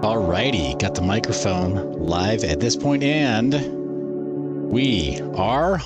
Alrighty, got the microphone live at this point, and we are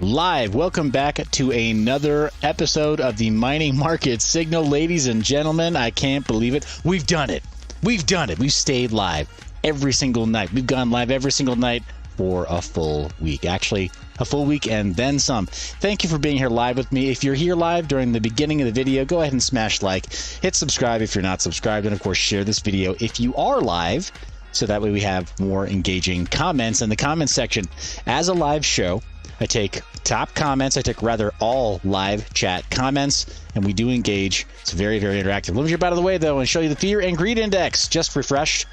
live. Welcome back to another episode of the Mining Market Signal. Ladies and gentlemen, I can't believe it. We've done it. We've done it. We've stayed live every single night. We've gone live every single night for a full week. Actually, a full week and then some. Thank you for being here live with me. If you're here live during the beginning of the video, go ahead and smash like, hit subscribe if you're not subscribed, and of course share this video if you are live, so that way we have more engaging comments in the comment section. As a live show, I take top comments, I take rather all live chat comments, and we do engage. It's very, very interactive. Let me jump out of the way though and show you the Fear and Greed Index. Just refreshed.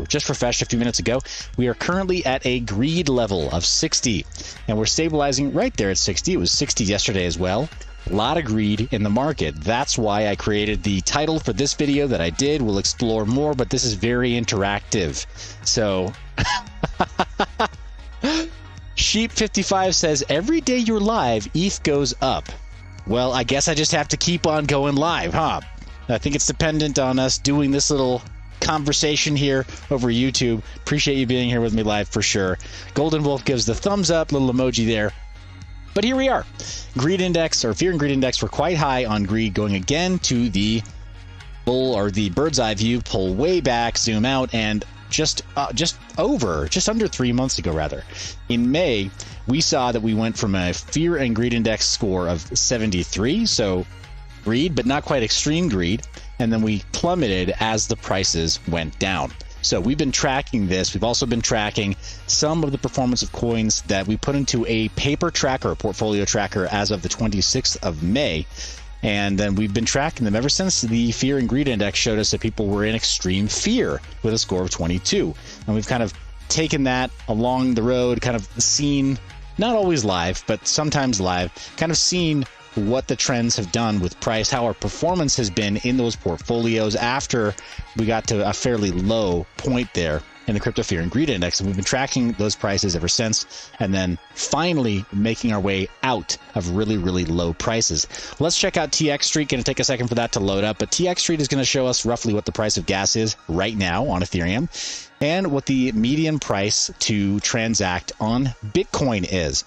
Just refreshed a few minutes ago. We are currently at a greed level of 60, and we're stabilizing right there at 60. It was 60 yesterday as well. A lot of greed in the market. That's why I created the title for this video that I did. We'll explore more, but this is very interactive. So, Sheep55 says, every day you're live, ETH goes up. Well, I guess I just have to keep on going live, huh? I think it's dependent on us doing this little conversation here over YouTube. Appreciate you being here with me live for sure. Golden Wolf gives the thumbs up, little emoji there. But here we are. Greed index, or Fear and Greed Index, we're quite high on greed, going again to the bull or the bird's eye view, pull way back, zoom out, and just under 3 months ago, rather, in May, we saw that we went from a Fear and Greed Index score of 73, so greed, but not quite extreme greed, and then we plummeted as the prices went down. So we've been tracking this. We've also been tracking some of the performance of coins that we put into a paper tracker, a portfolio tracker, as of the 26th of May. And then we've been tracking them ever since the Fear and Greed Index showed us that people were in extreme fear with a score of 22. And we've kind of taken that along the road, kind of seen, not always live, but sometimes live, kind of seen what the trends have done with price, how our performance has been in those portfolios after we got to a fairly low point there in the Crypto Fear and Greed Index. And we've been tracking those prices ever since, and then finally making our way out of really, really low prices. Let's check out TX Street. Going to take a second for that to load up, but TX Street is going to show us roughly what the price of gas is right now on Ethereum and what the median price to transact on Bitcoin is.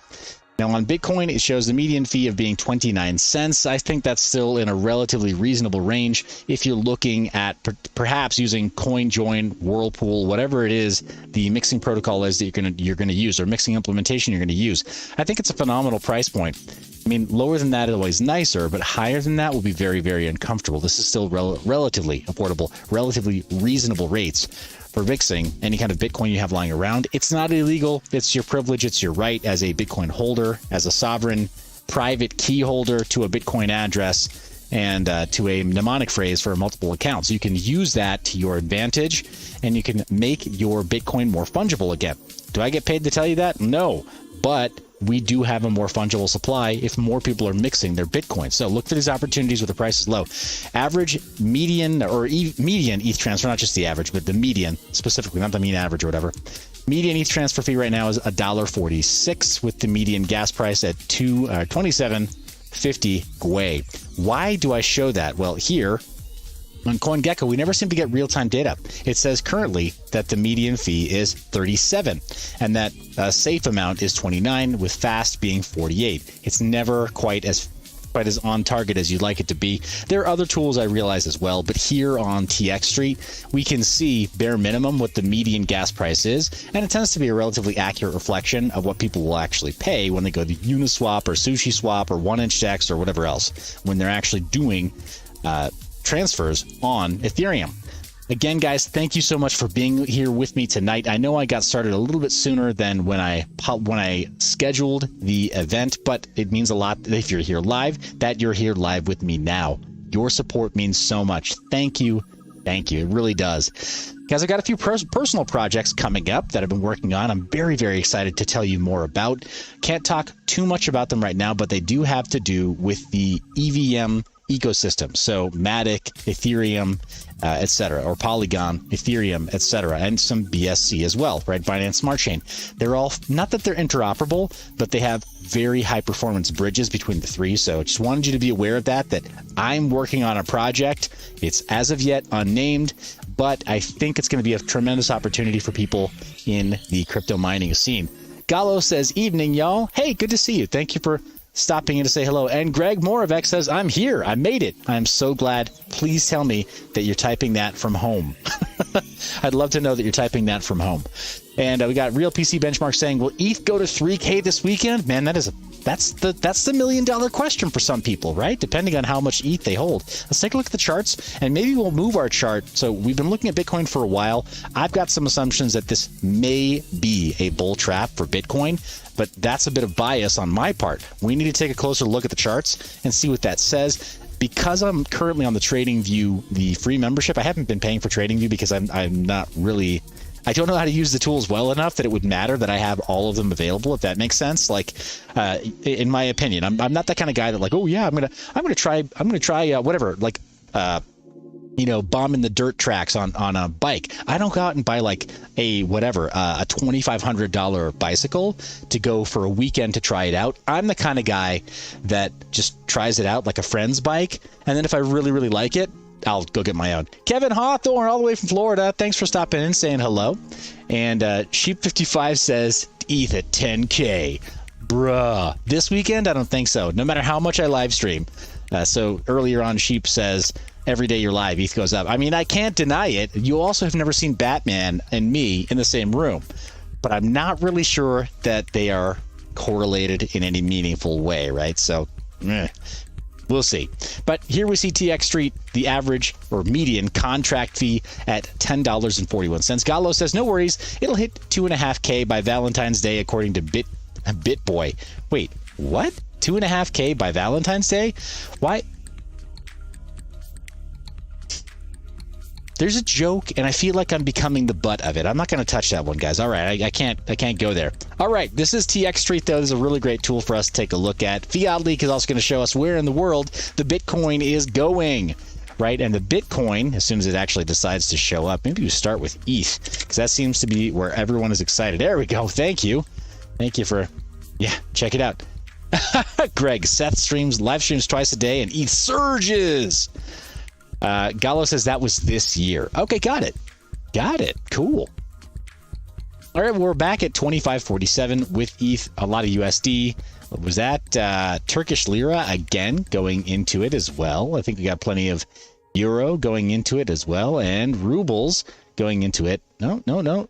Now on Bitcoin, it shows the median fee of being 29 cents. I think that's still in a relatively reasonable range if you're looking at perhaps using CoinJoin, Whirlpool, whatever it is the mixing protocol is that you're gonna use, or mixing implementation you're gonna use. I think it's a phenomenal price point. I mean, lower than that is always nicer, but higher than that will be very, very uncomfortable. This is still relatively affordable, relatively reasonable rates for mixing any kind of Bitcoin you have lying around. It's not illegal. It's your privilege. It's your right as a Bitcoin holder, as a sovereign private key holder to a Bitcoin address and to a mnemonic phrase for multiple accounts. You can use that to your advantage, and you can make your Bitcoin more fungible again. Do I get paid to tell you that? No, but we do have a more fungible supply if more people are mixing their Bitcoin. So look for these opportunities where the price is low. Average median or median ETH transfer, not just the average, but the median specifically, not the mean average or whatever. Median ETH transfer fee right now is $1.46 with the median gas price at $27.50 GWE. Why do I show that? Well, here on CoinGecko, we never seem to get real-time data. It says currently that the median fee is 37 and that safe amount is 29, with fast being 48. It's never quite as on target as you'd like it to be. There are other tools I realize as well, but here on TX Street, we can see bare minimum what the median gas price is, and it tends to be a relatively accurate reflection of what people will actually pay when they go to Uniswap or SushiSwap or 1inchDex or whatever else, when they're actually doing transfers on Ethereum. Again, guys, thank you so much for being here with me tonight. I know I got started a little bit sooner than when I scheduled the event, but it means a lot if you're here live, that you're here live with me now. Your support means so much. Thank you. Thank you. It really does. Guys, I've got a few personal projects coming up that I've been working on. I'm very, very excited to tell you more about. Can't talk too much about them right now, but they do have to do with the EVM ecosystem. So Matic, Ethereum, etc., or Polygon, Ethereum, etc., and some BSC as well, right? Binance Smart Chain. They're all, not that they're interoperable, but they have very high performance bridges between the three. So just wanted you to be aware of that I'm working on a project. It's as of yet unnamed, but I think it's going to be a tremendous opportunity for people in the crypto mining scene. Gallo says, evening, y'all. Hey, good to see you. Thank you for stopping in to say hello. And Greg Moravec says, I'm here. I made it. I'm so glad. Please tell me that you're typing that from home. I'd love to know that you're typing that from home. And we got Real PC Benchmark saying, will ETH go to 3K this weekend? Man, that's the $1 million question for some people, right? Depending on how much ETH they hold. Let's take a look at the charts, and maybe we'll move our chart. So we've been looking at Bitcoin for a while. I've got some assumptions that this may be a bull trap for Bitcoin, but that's a bit of bias on my part. We need to take a closer look at the charts and see what that says. Because I'm currently on the TradingView, the free membership, I haven't been paying for TradingView because I'm not really, I don't know how to use the tools well enough that it would matter that I have all of them available, if that makes sense. Like, in my opinion, I'm not that kind of guy that like, oh yeah, I'm gonna try whatever, like, bombing the dirt tracks on a bike. I don't go out and buy like a $2,500 bicycle to go for a weekend to try it out. I'm the kind of guy that just tries it out like a friend's bike, and then if I really, really like it, I'll go get my own. Kevin Hawthorne, all the way from Florida. Thanks for stopping in, saying hello. And Sheep55 says, ETH at 10K. Bruh. This weekend? I don't think so. No matter how much I live stream. So earlier on, Sheep says, every day you're live, ETH goes up. I mean, I can't deny it. You also have never seen Batman and me in the same room. But I'm not really sure that they are correlated in any meaningful way, right? So, we'll see. But here we see TX Street, the average or median contract fee at $10.41. Gallo says, no worries, it'll hit 2.5K by Valentine's Day, according to BitBoy. Wait, what? 2.5K by Valentine's Day? Why? There's a joke, and I feel like I'm becoming the butt of it. I'm not going to touch that one, guys. All right, I can't go there. All right, this is TX Street, though. This is a really great tool for us to take a look at. Fiat Leak is also going to show us where in the world the Bitcoin is going, right? And the Bitcoin, as soon as it actually decides to show up, maybe you start with ETH, because that seems to be where everyone is excited. There we go. Thank you. Thank you for, check it out. Greg, Seth live streams twice a day, and ETH surges. Gallo says that was this year. Okay, got it. Cool. All right, we're back at 25.47 with ETH, a lot of USD. What was that? Turkish lira again going into it as well. I think we got plenty of euro going into it as well, and rubles going into it. No.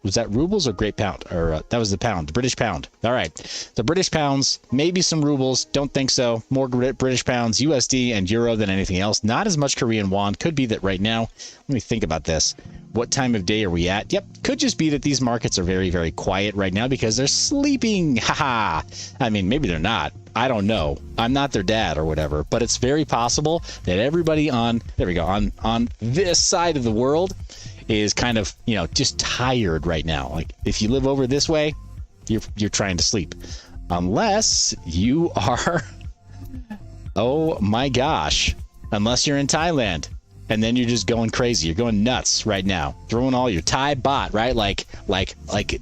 Was that rubles or Great Pound? Or that was the pound, the British pound. All right. The British pounds, maybe some rubles. Don't think so. More British pounds, USD, and euro than anything else. Not as much Korean won. Could be that right now. Let me think about this. What time of day are we at? Yep. Could just be that these markets are very, very quiet right now because they're sleeping. Haha. I mean, maybe they're not. I don't know. I'm not their dad or whatever, but it's very possible that everybody on this side of the world is kind of, just tired right now. Like if you live over this way, you're trying to sleep. Unless you are, oh my gosh, unless you're in Thailand. And then you're just going crazy. You're going nuts right now. Throwing all your Thai baht, right? Like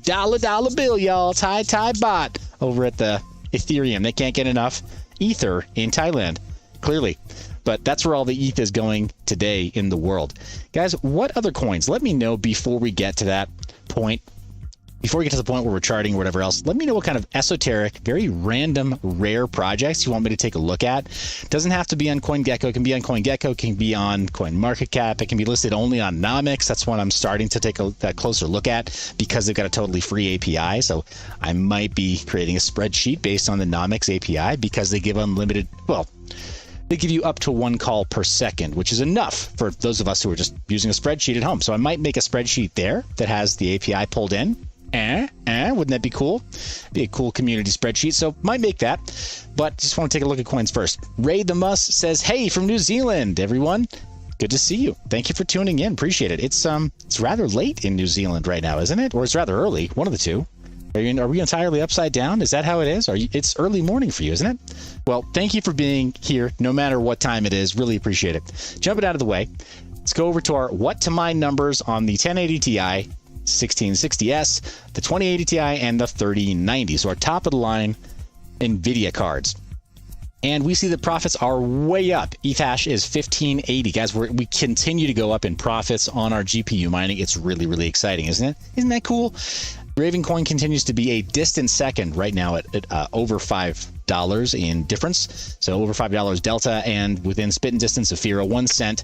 dollar bill, y'all. Thai baht over at the Ethereum. They can't get enough Ether in Thailand, clearly. But that's where all the ETH is going today in the world. Guys, what other coins? Let me know before we get to that point. Before we get to the point where we're charting or whatever else, let me know what kind of esoteric, very random, rare projects you want me to take a look at. It doesn't have to be on CoinGecko. It can be on CoinGecko. It can be on CoinMarketCap. It can be listed only on Nomics. That's what I'm starting to take a closer look at because they've got a totally free API. So I might be creating a spreadsheet based on the Nomics API because they give unlimited, they give you up to 1 call per second, which is enough for those of us who are just using a spreadsheet at home. So I might make a spreadsheet there that has the API pulled in. Wouldn't that be cool? Be a cool community spreadsheet. So might make that, but just want to take a look at coins first. Ray the Muss says, hey, from New Zealand, everyone. Good to see you. Thank you for tuning in. Appreciate it. It's rather late in New Zealand right now, isn't it? Or it's rather early. One of the two. Are we entirely upside down? Is that how it is? It's early morning for you, isn't it? Well, thank you for being here, no matter what time it is. Really appreciate it. Jumping out of the way, let's go over to our what to mine numbers on the 1080 Ti, 1660S, the 2080 Ti, and the 3090. So our top of the line NVIDIA cards. And we see that profits are way up. ETH hash is 1580. Guys, we continue to go up in profits on our GPU mining. It's really, really exciting, isn't it? Isn't that cool? Ravencoin continues to be a distant second right now at over $5 in difference. So over $5 delta, and within spitting distance of Firo, 1 cent.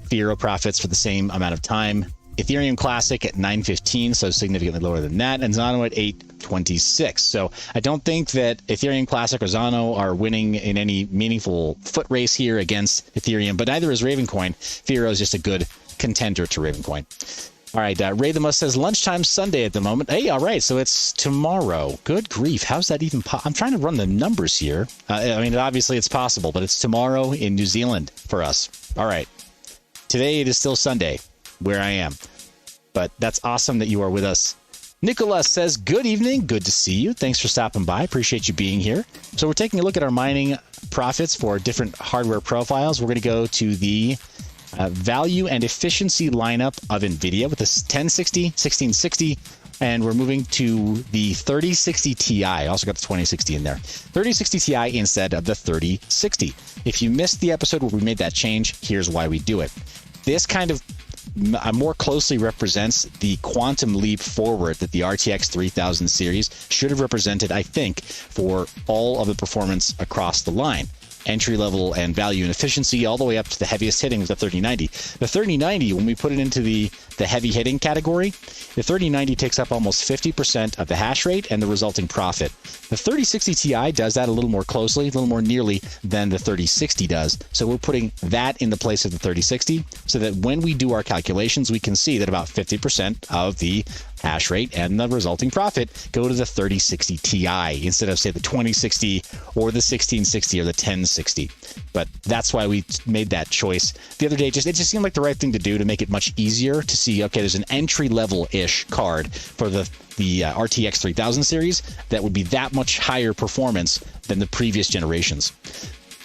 Firo profits for the same amount of time. Ethereum Classic at 915, so significantly lower than that, and Zano at 826. So I don't think that Ethereum Classic or Zano are winning in any meaningful foot race here against Ethereum, but neither is Ravencoin. Firo is just a good contender to Ravencoin. All right, Ray the Must says lunchtime Sunday at the moment. Hey, all right, so it's tomorrow. Good grief, how's that even I'm trying to run the numbers here. I mean, obviously it's possible, but it's tomorrow in New Zealand for us. All right, today it is still Sunday where I am, but that's awesome that you are with us. Nicholas says, good evening. Good to see you. Thanks for stopping by. Appreciate you being here. So we're taking a look at our mining profits for different hardware profiles. We're going to go to the value and efficiency lineup of NVIDIA with the 1060, 1660, and we're moving to the 3060 Ti. I also got the 2060 in there. 3060 Ti instead of the 3060. If you missed the episode where we made that change, here's why we do it. This kind of more closely represents the quantum leap forward that the RTX 3000 series should have represented, I think, for all of the performance across the line. Entry level and value and efficiency all the way up to the heaviest hitting of the 3090. The 3090, when we put it into the heavy hitting category, the 3090 takes up almost 50% of the hash rate and the resulting profit. The 3060 Ti does that a little more closely, a little more nearly than the 3060 does. So we're putting that in the place of the 3060 so that when we do our calculations, we can see that about 50% of the hash rate and the resulting profit go to the 3060 Ti instead of, say, the 2060 or the 1660 or the 1060. But that's why we made that choice the other day. It just seemed like the right thing to do to make it much easier to see, okay, there's an entry level-ish card for the RTX 3000 series that would be that much higher performance than the previous generations.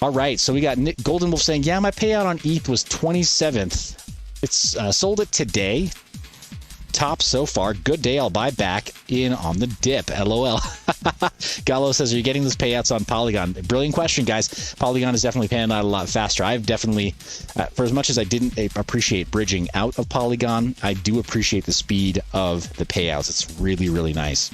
All right, so we got Nick Golden Wolf saying, yeah, my payout on ETH was 27th. It's sold it today. Top so far. Good day. I'll buy back in on the dip. LOL. Gallo says, are you getting those payouts on Polygon? Brilliant question, guys. Polygon is definitely paying out a lot faster. I've definitely, for as much as I didn't appreciate bridging out of Polygon, I do appreciate the speed of the payouts. It's really, really nice.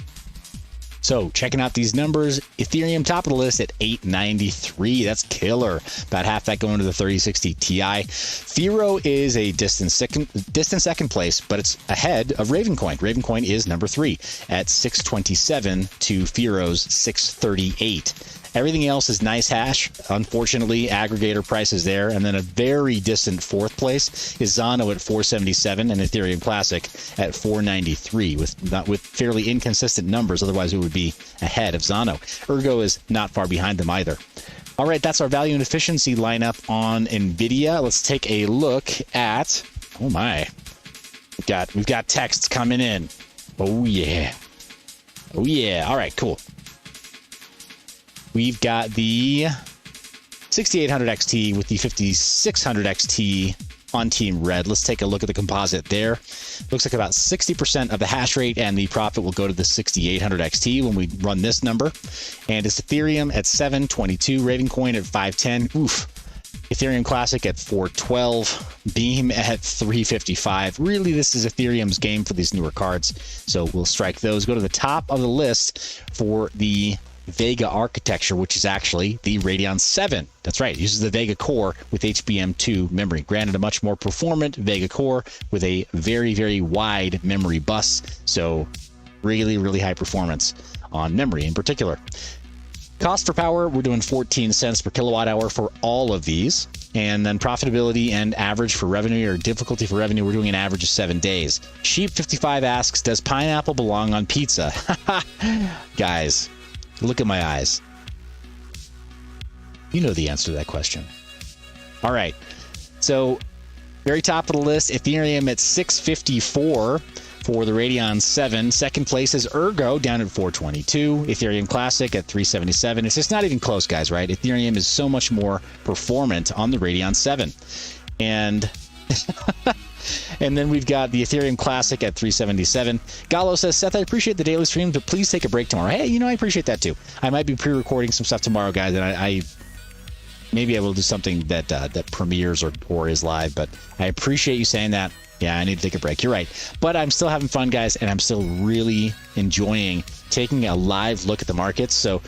So checking out these numbers, Ethereum top of the list at 893. That's killer. About half that going to the 3060 Ti. Firo is a distant second place, but it's ahead of Ravencoin. Ravencoin is number 3 at 627 to Firo's 638. Everything else is nice hash. Unfortunately, aggregator prices there. And then a very distant 4th place is Zano at 477 and Ethereum Classic at 493 with fairly inconsistent numbers. Otherwise, it would be ahead of Zano. Ergo is not far behind them either. All right, that's our value and efficiency lineup on NVIDIA. Let's take a look at, oh my, we've got texts coming in. Oh yeah. Oh yeah. All right, cool. We've got the 6800 XT with the 5600 XT on Team Red. Let's take a look at the composite there. Looks like about 60% of the hash rate and the profit will go to the 6800 XT when we run this number. And it's Ethereum at 722, Ravencoin at 510. Oof. Ethereum Classic at 412, Beam at 355. Really, this is Ethereum's game for these newer cards. So we'll strike those. Go to the top of the list for the Vega architecture, which is actually the Radeon 7. That's right. It uses the Vega core with HBM2 memory. Granted, a much more performant Vega core with a very, very wide memory bus. So really, really high performance on memory in particular. Cost for power, we're doing 14 cents per kilowatt hour for all of these. And then profitability and average for revenue or difficulty for revenue, we're doing an average of 7 days. Sheep55 asks, does pineapple belong on pizza? Guys, look at my eyes. You know the answer to that question. All right. So, very top of the list, Ethereum at 654 For the Radeon 7, second place is Ergo down at 422. Ethereum Classic at 377. It's just not even close, guys, right? Ethereum is so much more performant on the Radeon 7. And and then we've got the Ethereum Classic at 377. Gallo says, Seth, I appreciate the daily stream, but please take a break tomorrow. Hey, I appreciate that too. I might be pre-recording some stuff tomorrow, guys, and I maybe I will do something that that premieres or is live, but I appreciate you saying that. Yeah, I need to take a break. You're right. But I'm still having fun, guys, and I'm still really enjoying taking a live look at the markets. So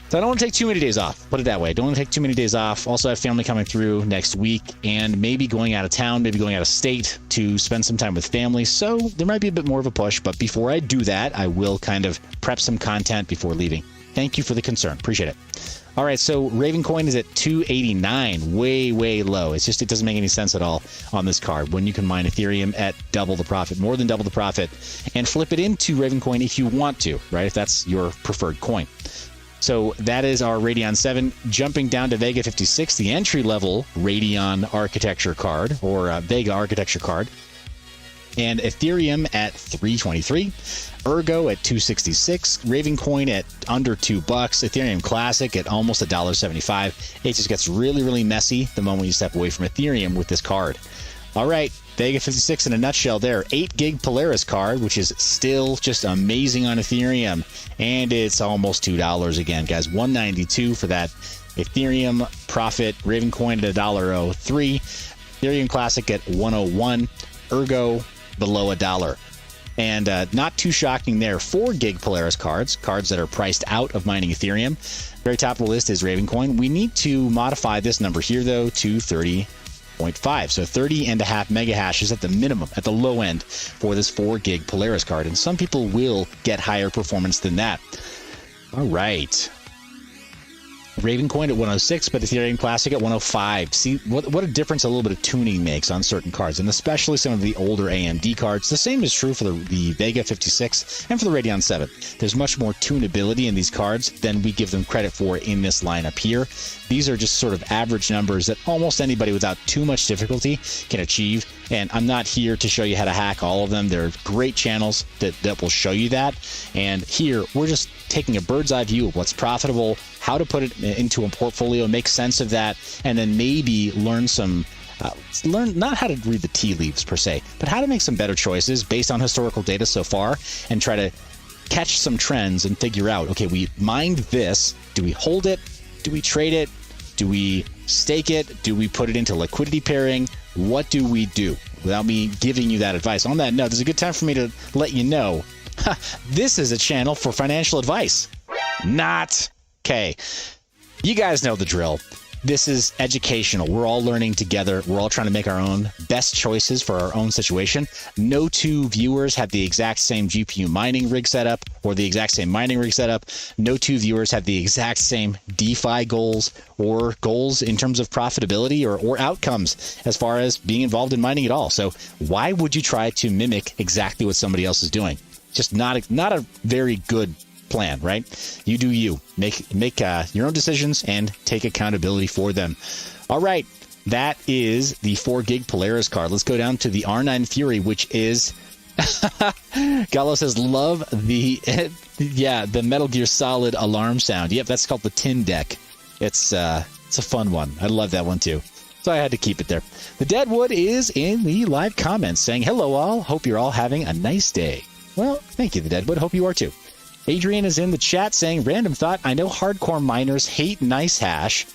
I don't want to take too many days off. Put it that way. I don't want to take too many days off. Also, I have family coming through next week and maybe going out of town, maybe going out of state to spend some time with family. So there might be a bit more of a push. But before I do that, I will kind of prep some content before leaving. Thank you for the concern. Appreciate it. All right, so Ravencoin is at 289, way low. It's just, it doesn't make any sense at all on this card when you can mine Ethereum at double the profit, more than double the profit, and flip it into Ravencoin if you want to, right? If that's your preferred coin. So that is our Radeon 7. Jumping down to Vega 56, the entry-level Radeon architecture card, or Vega architecture card. And Ethereum at 323, Ergo at 266, Ravencoin at under $2, Ethereum Classic at almost $1.75. It just gets really messy the moment you step away from Ethereum with this card. All right, Vega 56 in a nutshell there. 8 gig Polaris card, which is still just amazing on Ethereum. And it's almost $2 again, guys. $1.92 for that Ethereum profit. Ravencoin at $1.03. Ethereum Classic at $1.01. Ergo below $1. And not too shocking there. 4 gig Polaris cards that are priced out of mining Ethereum. Very top of the list is Ravencoin. We need to modify this number here, though, to 30.5. So 30.5 mega hashes at the minimum, at the low end for this 4 gig Polaris card. And some people will get higher performance than that. All right. Ravencoin at 106, but Ethereum Classic at 105. See what a difference a little bit of tuning makes on certain cards, and especially some of the older AMD cards. The same is true for the Vega 56 and for the Radeon 7. There's much more tunability in these cards than we give them credit for in this lineup here. These are just sort of average numbers that almost anybody without too much difficulty can achieve, and I'm not here to show you how to hack all of them. There are great channels that will show you that, and here we're just taking a bird's eye view of what's profitable, how to put it into a portfolio, make sense of that, and then maybe learn not how to read the tea leaves per se, but how to make some better choices based on historical data so far and try to catch some trends and figure out, okay, we mined this. Do we hold it? Do we trade it? Do we stake it? Do we put it into liquidity pairing? What do we do? Without me giving you that advice. On that note, there's a good time for me to let you know this is a channel for financial advice. Not. Okay. You guys know the drill. This is educational. We're all learning together. We're all trying to make our own best choices for our own situation. No two viewers have the exact same GPU mining rig setup or the exact same mining rig setup. No two viewers have the exact same DeFi goals or goals in terms of profitability or outcomes as far as being involved in mining at all. So why would you try to mimic exactly what somebody else is doing? Just not a very good plan, right? You do you. Make your own decisions and take accountability for them. All right, that is the 4 gig Polaris card. Let's go down to the R9 Fury, which is Gallo says, love the the Metal Gear Solid alarm sound. Yep, that's called the Tin Deck. It's a fun one. I love that one too. So I had to keep it there. The Deadwood is in the live comments saying, hello all. Hope you're all having a nice day. Well, thank you, the Deadwood. Hope you are too. Adrian is in the chat saying, random thought, I know hardcore miners hate NiceHash,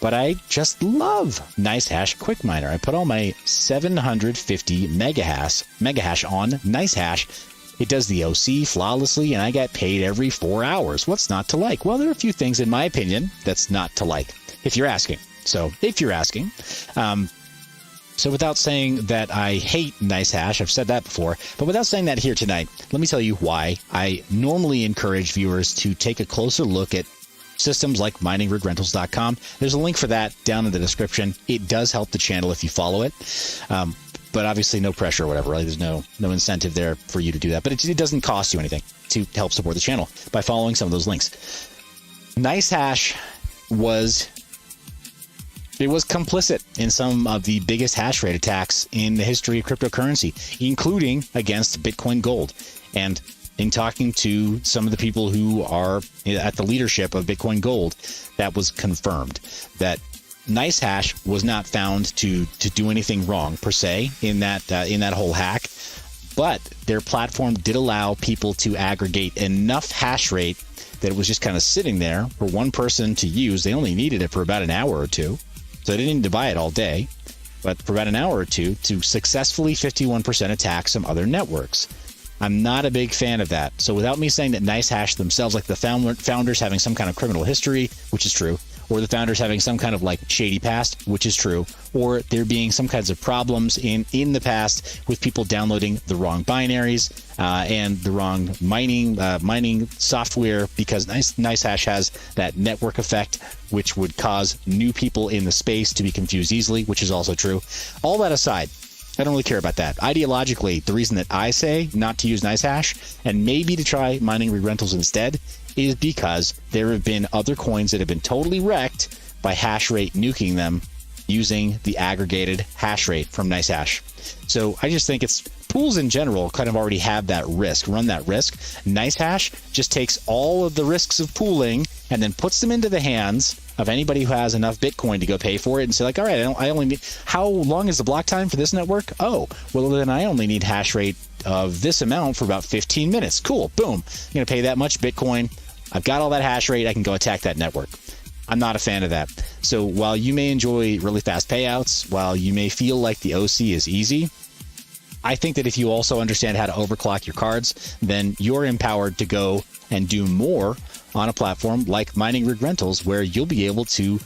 but I just love NiceHash Quick Miner. I put all my 750 megahash on NiceHash. It does the OC flawlessly, and I get paid every 4 hours. What's not to like? Well, there are a few things, in my opinion, that's not to like, if you're asking. So, if you're asking, so without saying that I hate NiceHash, I've said that before, but without saying that here tonight, let me tell you why I normally encourage viewers to take a closer look at systems like mineyourbiz.com. There's a link for that down in the description. It does help the channel if you follow it, but obviously no pressure or whatever, right? There's no incentive there for you to do that, but it doesn't cost you anything to help support the channel by following some of those links. NiceHash was It was complicit in some of the biggest hash rate attacks in the history of cryptocurrency, including against Bitcoin Gold. And in talking to some of the people who are at the leadership of Bitcoin Gold, that was confirmed that NiceHash was not found to do anything wrong per se in that whole hack, but their platform did allow people to aggregate enough hash rate that it was just kind of sitting there for one person to use. They only needed it for about an hour or two, so they didn't need to buy it all day, but for about an hour or two to successfully 51% attack some other networks. I'm not a big fan of that. So without me saying that NiceHash themselves, like the founders having some kind of criminal history, which is true, or the founders having some kind of like shady past, which is true, or there being some kinds of problems in the past with people downloading the wrong binaries and the wrong mining software, because NiceHash has that network effect, which would cause new people in the space to be confused easily, which is also true. All that aside, I don't really care about that. Ideologically, the reason that I say not to use NiceHash and maybe to try mining rig rentals instead is because there have been other coins that have been totally wrecked by hash rate nuking them using the aggregated hash rate from NiceHash. So I just think it's pools in general kind of already have that risk, run that risk. NiceHash just takes all of the risks of pooling and then puts them into the hands of anybody who has enough Bitcoin to go pay for it and say like, all right, I only need, how long is the block time for this network? Oh, well then I only need hash rate of this amount for about 15 minutes. Cool, boom. I'm going to pay that much Bitcoin. I've got all that hash rate. I can go attack that network. I'm not a fan of that. So while you may enjoy really fast payouts, while you may feel like the OC is easy, I think that if you also understand how to overclock your cards, then you're empowered to go and do more on a platform like Mining Rig Rentals, where you'll be able to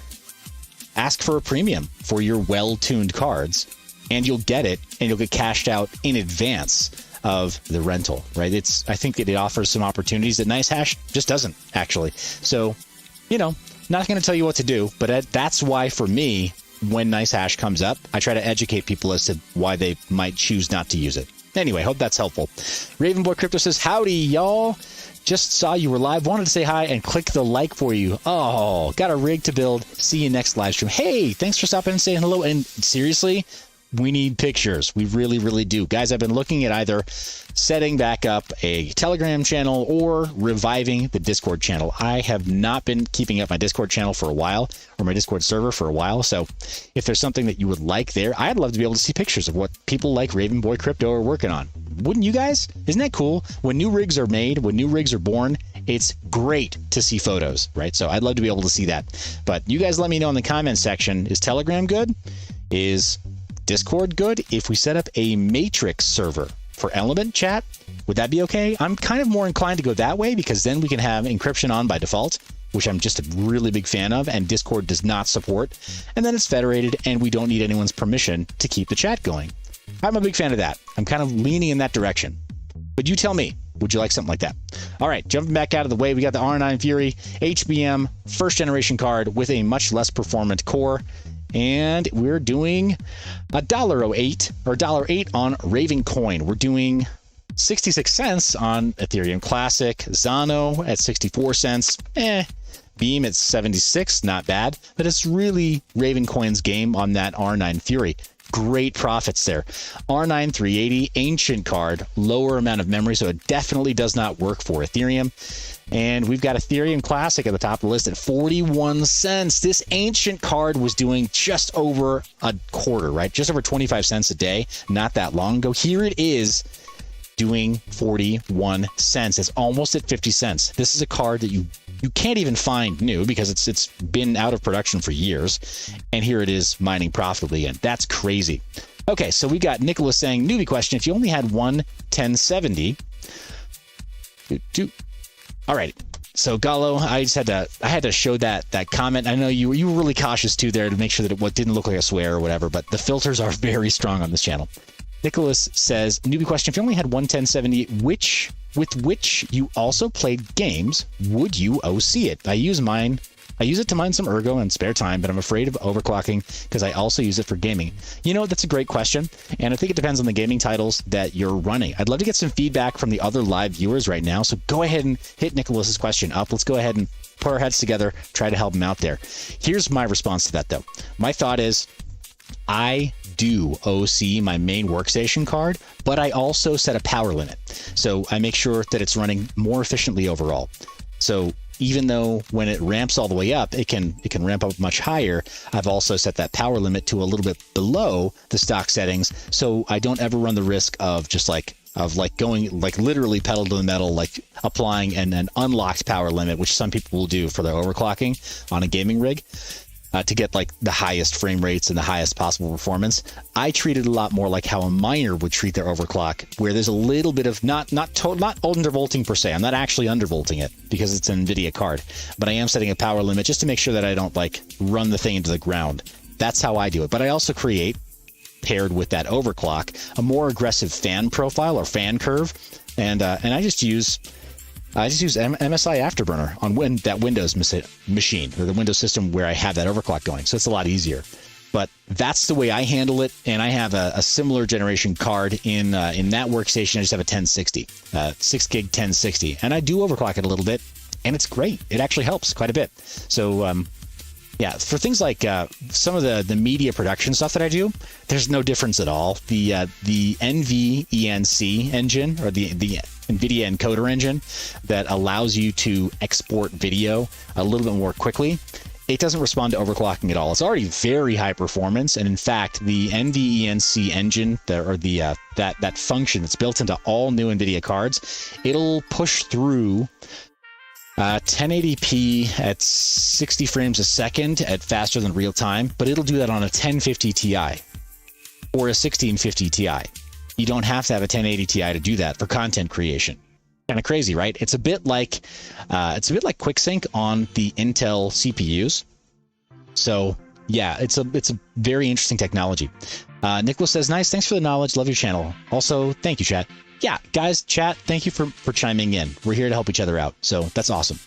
ask for a premium for your well-tuned cards, and you'll get it, and you'll get cashed out in advance of the rental, right? I think that it offers some opportunities that NiceHash just doesn't, actually. So, not going to tell you what to do, but that's why, for me, when NiceHash comes up, I try to educate people as to why they might choose not to use it. Anyway, hope that's helpful. Ravenboy Crypto says, howdy, y'all. Just saw you were live. Wanted to say hi and click the like for you. Oh, got a rig to build. See you next live stream. Hey, thanks for stopping and saying hello. And seriously, we need pictures. We really, really do. Guys, I've been looking at either setting back up a Telegram channel or reviving the Discord channel. I have not been keeping up my Discord channel for a while, or my Discord server for a while. So if there's something that you would like there, I'd love to be able to see pictures of what people like Ravenboy Crypto are working on. Wouldn't you guys? Isn't that cool? When new rigs are made, when new rigs are born, it's great to see photos, right? So I'd love to be able to see that. But you guys let me know in the comments section, is Telegram good? Is Discord good? If we set up a matrix server for Element chat, would that be okay? I'm kind of more inclined to go that way, because then we can have encryption on by default, which I'm just a really big fan of, and Discord does not support. And then it's federated, and we don't need anyone's permission to keep the chat going. I'm a big fan of that. I'm kind of leaning in that direction. But you tell me, would you like something like that? All right, jumping back out of the way, we got the R9 Fury HBM first generation card with a much less performant core. And we're doing $1.08 or $1.08 on Raven Coin. We're doing 66 cents on Ethereum Classic, Zano at 64 cents. Beam at 76, not bad. But it's really Raven Coin's game on that R9 Fury. Great profits there. R9 380, ancient card, lower amount of memory, so it definitely does not work for Ethereum. And we've got Ethereum Classic at the top of the list at 41 cents. This ancient card was doing just over a quarter, right? Just over 25 cents a day, not that long ago. Here it is doing 41 cents. It's almost at 50 cents. This is a card that you can't even find new, because it's been out of production for years. And here it is mining profitably, and that's crazy. Okay, so we got Nicholas saying, newbie question, if you only had one 1070, all right. So Gallo, I had to show that comment. I know you were really cautious too there to make sure that it didn't look like a swear or whatever, but the filters are very strong on this channel. Nicholas says, newbie question, if you only had one 1070, with which you also played games, would you OC it? I use it to mine some Ergo in spare time, but I'm afraid of overclocking because I also use it for gaming. That's a great question, and I think it depends on the gaming titles that you're running. I'd love to get some feedback from the other live viewers right now, so go ahead and hit Nicholas's question up. Let's go ahead and put our heads together, try to help them out there. Here's my response to that, though. My thought is, I do OC my main workstation card, but I also set a power limit. So I make sure that it's running more efficiently overall. So even though when it ramps all the way up, it can ramp up much higher, I've also set that power limit to a little bit below the stock settings, so I don't ever run the risk of just going literally pedal to the metal, like applying an unlocked power limit, which some people will do for their overclocking on a gaming rig. To get like the highest frame rates and the highest possible performance. I treat it a lot more like how a miner would treat their overclock, where there's a little bit of not undervolting per se. I'm not actually undervolting it because it's an NVIDIA card, but I am setting a power limit just to make sure that I don't like run the thing into the ground. That's how I do it. But I also create, paired with that overclock, a more aggressive fan profile or fan curve, and I just use MSI Afterburner on that Windows machine, or the Windows system where I have that overclock going. So it's a lot easier. But that's the way I handle it. And I have a similar generation card in that workstation. I just have a 1060, 6 gig 1060. And I do overclock it a little bit, and it's great. It actually helps quite a bit. So, yeah, for things like some of the media production stuff that I do, there's no difference at all. The NVENC engine, or the NVIDIA encoder engine that allows you to export video a little bit more quickly, it doesn't respond to overclocking at all. It's already very high performance, and in fact, the NVENC engine, that function that's built into all new NVIDIA cards, it'll push through 1080p at 60 frames a second at faster than real time, but it'll do that on a 1050 Ti or a 1650 Ti. You don't have to have a 1080 Ti to do that for content creation. Kind of crazy, right? It's a bit like QuickSync on the Intel CPUs. So yeah, it's a very interesting technology. Nicholas says, nice, thanks for the knowledge, love your channel. Also, thank you, chat. Yeah, guys, chat, thank you for chiming in. We're here to help each other out, so that's awesome.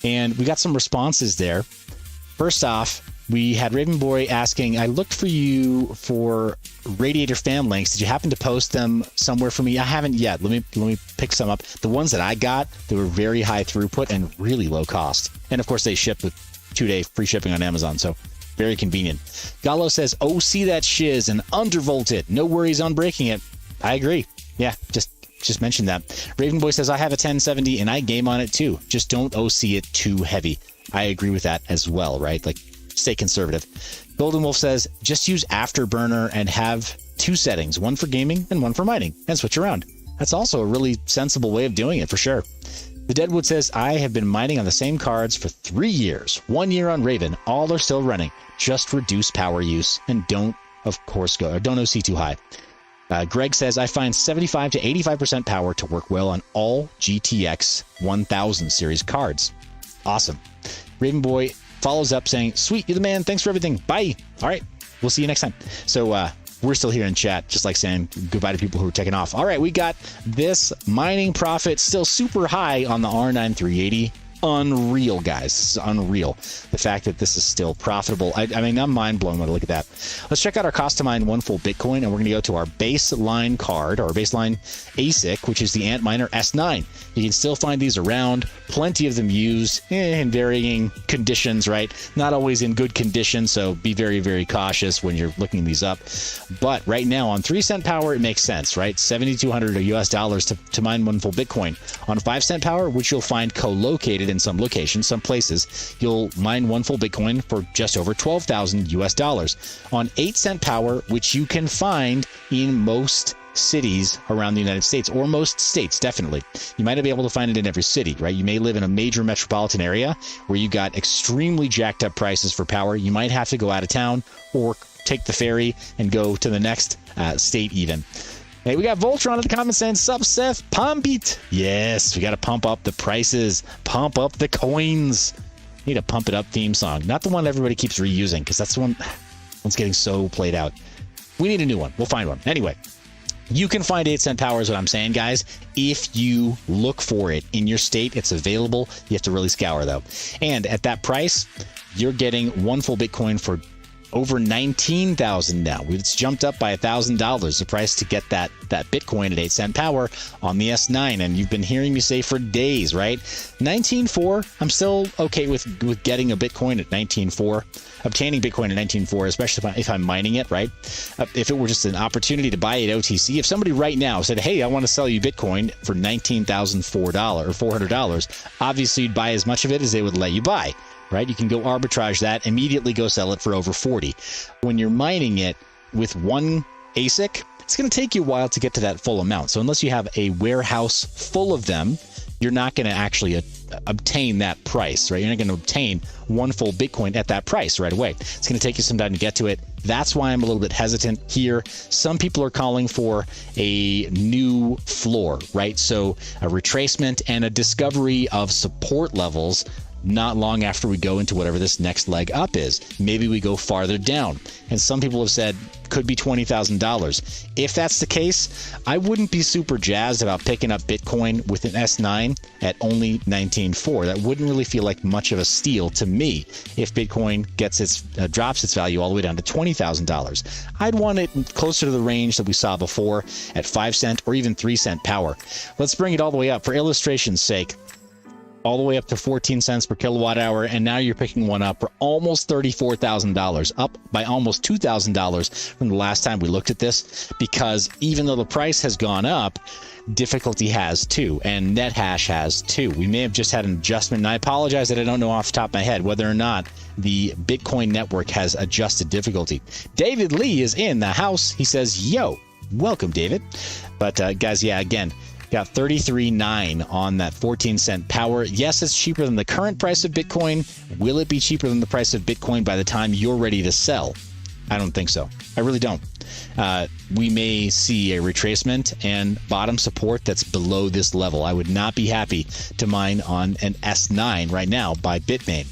And we got some responses there. First off, we had Raven Boy asking, I looked for you for Radiator fan links. Did you happen to post them somewhere for me? I haven't yet. Let me pick some up. The ones that I got, they were very high throughput and really low cost. And of course, they shipped with 2-day free shipping on Amazon, so very convenient. Gallo says, oh, see that shiz and undervolt it. No worries on breaking it. I agree. Yeah, just mention that. Raven Boy says, I have a 1070 and I game on it too. Just don't OC it too heavy. I agree with that as well, right? Like, stay conservative. Golden Wolf says, just use Afterburner and have 2 settings, one for gaming and one for mining, and switch around. That's also a really sensible way of doing it, for sure. The Deadwood says, I have been mining on the same cards for 3 years, 1 year on Raven. All are still running. Just reduce power use and don't OC too high. Greg says, I find 75 to 85% power to work well on all GTX 1000 series cards. Awesome. Raven Boy follows up saying, sweet, you're the man. Thanks for everything. Bye. All right. We'll see you next time. So we're still here in chat, just like saying goodbye to people who are taking off. All right. We got this mining profit still super high on the R9 380. Unreal, guys. This is unreal. The fact that this is still profitable. I mean, I'm mind blown when I look at that. Let's check out our cost to mine one full Bitcoin, and we're going to go to our baseline card, our baseline ASIC, which is the Antminer S9. You can still find these around, plenty of them used in varying conditions, right? Not always in good condition, so be very, very cautious when you're looking these up. But right now, on 3-cent power, it makes sense, right? $7,200 US dollars to mine one full Bitcoin. On 5-cent power, which you'll find co-located in some locations, some places, you'll mine one full Bitcoin for just over $12,000 US dollars. On 8-cent power, which you can find in most cities around the United States, or most states, definitely. You might not be able to find it in every city, right? You may live in a major metropolitan area where you got extremely jacked up prices for power. You might have to go out of town or take the ferry and go to the next state even. Hey, we got Voltron in the comments saying, sup, Seth, pump it. Yes, we got to pump up the prices, pump up the coins. Need a pump it up theme song. Not the one everybody keeps reusing, because that's the one's getting so played out. We need a new one. We'll find one. Anyway, you can find 8-cent power is what I'm saying, guys. If you look for it in your state, it's available. You have to really scour, though. And at that price, you're getting one full Bitcoin for over 19,000 now. It's jumped up by $1,000, the price to get that Bitcoin at 8 cent power on the S9. And you've been hearing me say for days, right? 19.4, I'm still okay with getting a Bitcoin at 19.4, obtaining Bitcoin at 19.4, especially if I'm mining it, right? If it were just an opportunity to buy it OTC, if somebody right now said, hey, I want to sell you Bitcoin for $19,004 or $400, obviously you'd buy as much of it as they would let you buy. Right? You can go arbitrage that, immediately go sell it for over 40. When you're mining it with one ASIC, it's going to take you a while to get to that full amount. So unless you have a warehouse full of them, you're not going to actually obtain that price, right? You're not going to obtain one full Bitcoin at that price right away. It's going to take you some time to get to it. That's why I'm a little bit hesitant here. Some people are calling for a new floor, right? So a retracement and a discovery of support levels not long after we go into whatever this next leg up is. Maybe we go farther down. And some people have said could be $20,000. If that's the case, I wouldn't be super jazzed about picking up Bitcoin with an S9 at only 19.4. That wouldn't really feel like much of a steal to me if Bitcoin gets drops its value all the way down to $20,000. I'd want it closer to the range that we saw before at 5 cent or even 3 cent power. Let's bring it all the way up for illustration's sake. All the way up to 14 cents per kilowatt hour, and now you're picking one up for almost $34,000, up by almost $2,000 from the last time we looked at this, because even though the price has gone up, difficulty has too, and NetHash has too. We may have just had an adjustment, and I apologize that I don't know off the top of my head whether or not the Bitcoin network has adjusted difficulty. David Lee is in the house. He says, yo, welcome, David. But guys, yeah, again, got 33.9 on that 14 cent power. Yes, it's cheaper than the current price of Bitcoin. Will it be cheaper than the price of Bitcoin by the time you're ready to sell? I don't think so. I really don't. We may see a retracement and bottom support that's below this level. I would not be happy to mine on an S9 right now by Bitmain.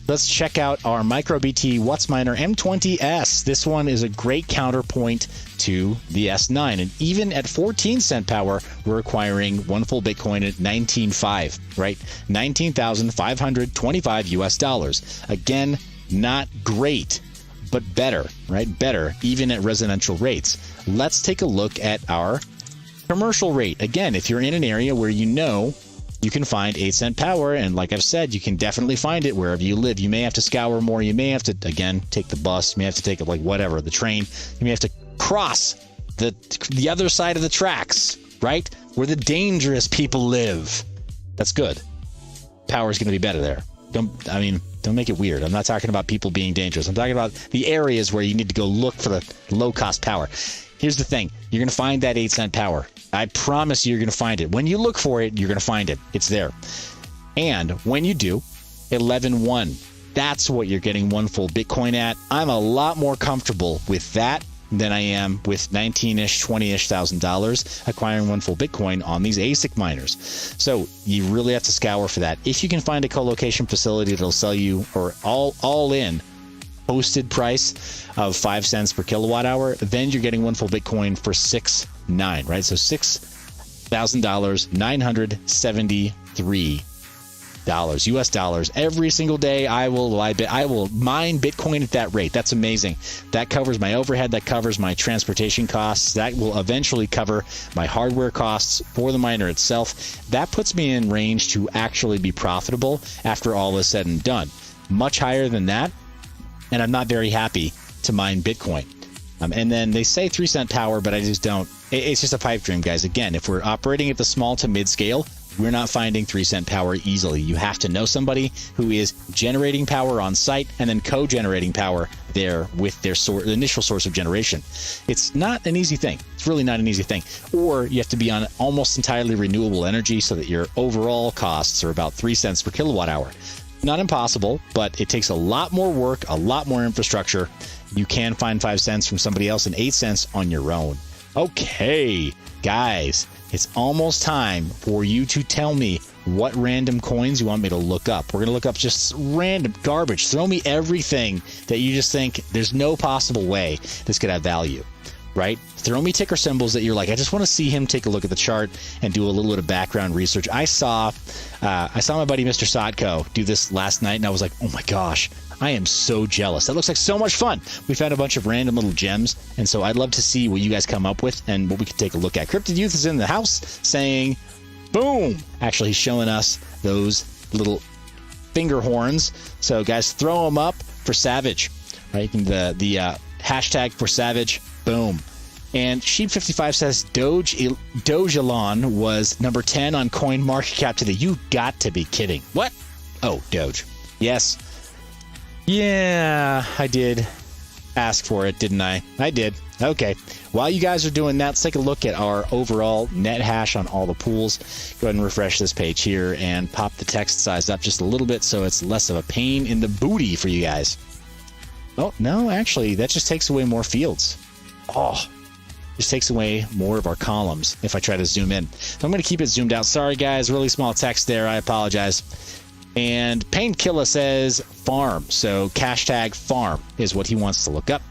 Let's check out our MicroBT WhatsMiner M20S. This one is a great counterpoint to the S9. And even at 14 cent power, we're acquiring one full Bitcoin at 19.5, right? 19,525 US dollars. Again, not great, but better, right? Better, even at residential rates. Let's take a look at our commercial rate. Again, if you're in an area where you know you can find 8 cent power, and like I've said, you can definitely find it wherever you live. You may have to scour more. You may have to, again, take the bus. You may have to take it, like whatever, the train. You may have to cross the other side of the tracks, right? Where the dangerous people live. That's good. Power is going to be better there. Don't make it weird. I'm not talking about people being dangerous. I'm talking about the areas where you need to go look for the low-cost power. Here's the thing. You're going to find that 8 cent power. I promise you're going to find it. When you look for it, you're going to find it. It's there. And when you do, 11.1. That's what you're getting one full Bitcoin at. I'm a lot more comfortable with that than I am with 19-ish, 20-ish $1,000 acquiring one full Bitcoin on these ASIC miners. So you really have to scour for that. If you can find a co-location facility that'll sell you, or all in posted price of 5 cents per kilowatt hour, then you're getting one full Bitcoin for $6.9, right? So $6,000, 973 US dollars every single day. I will mine Bitcoin at that rate. That's amazing. That covers my overhead. That covers my transportation costs. That will eventually cover my hardware costs for the miner itself. That puts me in range to actually be profitable after all is said and done. Much higher than that, and I'm not very happy to mine Bitcoin. And then they say 3 cent power, but I just don't. It's just a pipe dream, guys. Again, if we're operating at the small to mid scale, we're not finding 3 cent power easily. You have to know somebody who is generating power on site and then co-generating power there with their the initial source of generation. It's not an easy thing. It's really not an easy thing. Or you have to be on almost entirely renewable energy so that your overall costs are about 3 cents per kilowatt hour. Not impossible, but it takes a lot more work, a lot more infrastructure. You can find 5 cents from somebody else and 8 cents on your own. Okay, guys, it's almost time for you to tell me what random coins you want me to look up. We're going to look up just random garbage. Throw me everything that you just think there's no possible way this could have value, right? Throw me ticker symbols that you're like, I just want to see him take a look at the chart and do a little bit of background research. I saw my buddy Mr. Sadko do this last night, and I was like, oh my gosh, I am so jealous. That looks like so much fun. We found a bunch of random little gems, and so I'd love to see what you guys come up with and what we can take a look at. Cryptid Youth is in the house saying, boom. Actually, he's showing us those little finger horns. So guys, throw them up for Savage, right? The hashtag for Savage, boom. And Sheep55 says Dogelon was number 10 on coin market cap today. You got to be kidding. What? Oh, Doge. Yes. Yeah, I did ask for it, didn't I? I did. Okay. While you guys are doing that, let's take a look at our overall net hash on all the pools. Go ahead and refresh this page here and pop the text size up just a little bit so it's less of a pain in the booty for you guys. Oh, no, actually, that just takes away more fields. Oh, just takes away more of our columns if I try to zoom in. So I'm going to keep it zoomed out. Sorry, guys, really small text there. I apologize. And Painkiller says farm. So hashtag farm is what he wants to look up.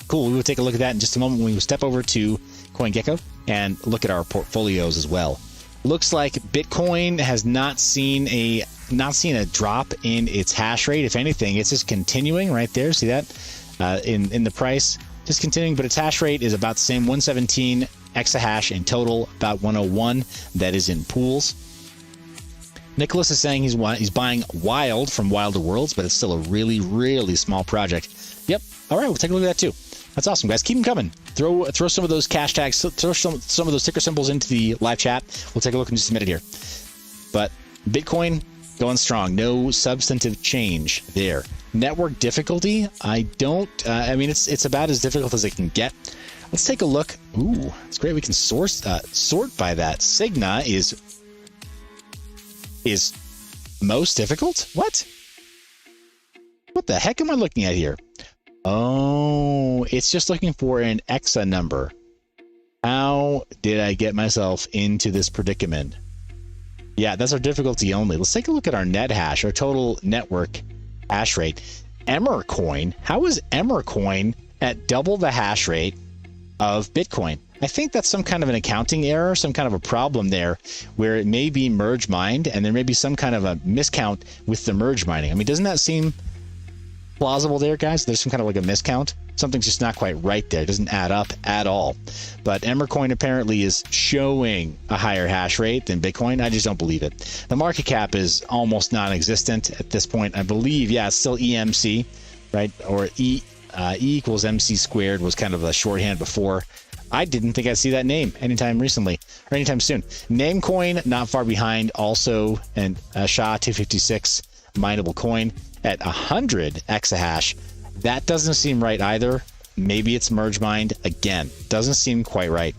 Cool. We will take a look at that in just a moment when we step over to CoinGecko and look at our portfolios as well. Looks like Bitcoin has not seen a drop in its hash rate. If anything, it's just continuing right there. See that in the price, just continuing, but its hash rate is about the same, 117 exahash in total, about 101 that is in pools. Nicholas is saying he's buying Wild from Wilder Worlds, but it's still a really, really small project. Yep. All right, we'll take a look at that too. That's awesome, guys. Keep them coming. Throw some of those cash tags, throw some of those ticker symbols into the live chat. We'll take a look in just a minute here. But Bitcoin going strong. No substantive change there. Network difficulty, I mean, it's about as difficult as it can get. Let's take a look. Ooh, it's great. We can sort by that. Cigna is most difficult? What the heck am I looking at here? Oh, it's just looking for an EXA number. How did I get myself into this predicament? Yeah, that's our difficulty only. Let's take a look at our net hash, our total network hash rate. Emmercoin, how is Emmercoin at double the hash rate of Bitcoin? I think that's some kind of an accounting error, some kind of a problem there where it may be merge mined and there may be some kind of a miscount with the merge mining. I mean, doesn't that seem plausible there, guys? There's some kind of like a miscount. Something's just not quite right there. It doesn't add up at all. But Emmercoin apparently is showing a higher hash rate than Bitcoin. I just don't believe it. The market cap is almost non-existent at this point. I believe, yeah, it's still EMC, right? Or E equals MC squared was kind of a shorthand before. I didn't think I'd see that name anytime recently or anytime soon. Namecoin, not far behind, also, and SHA-256 mineable coin at 100 exahash. That doesn't seem right either. Maybe it's merge mined again. Doesn't seem quite right.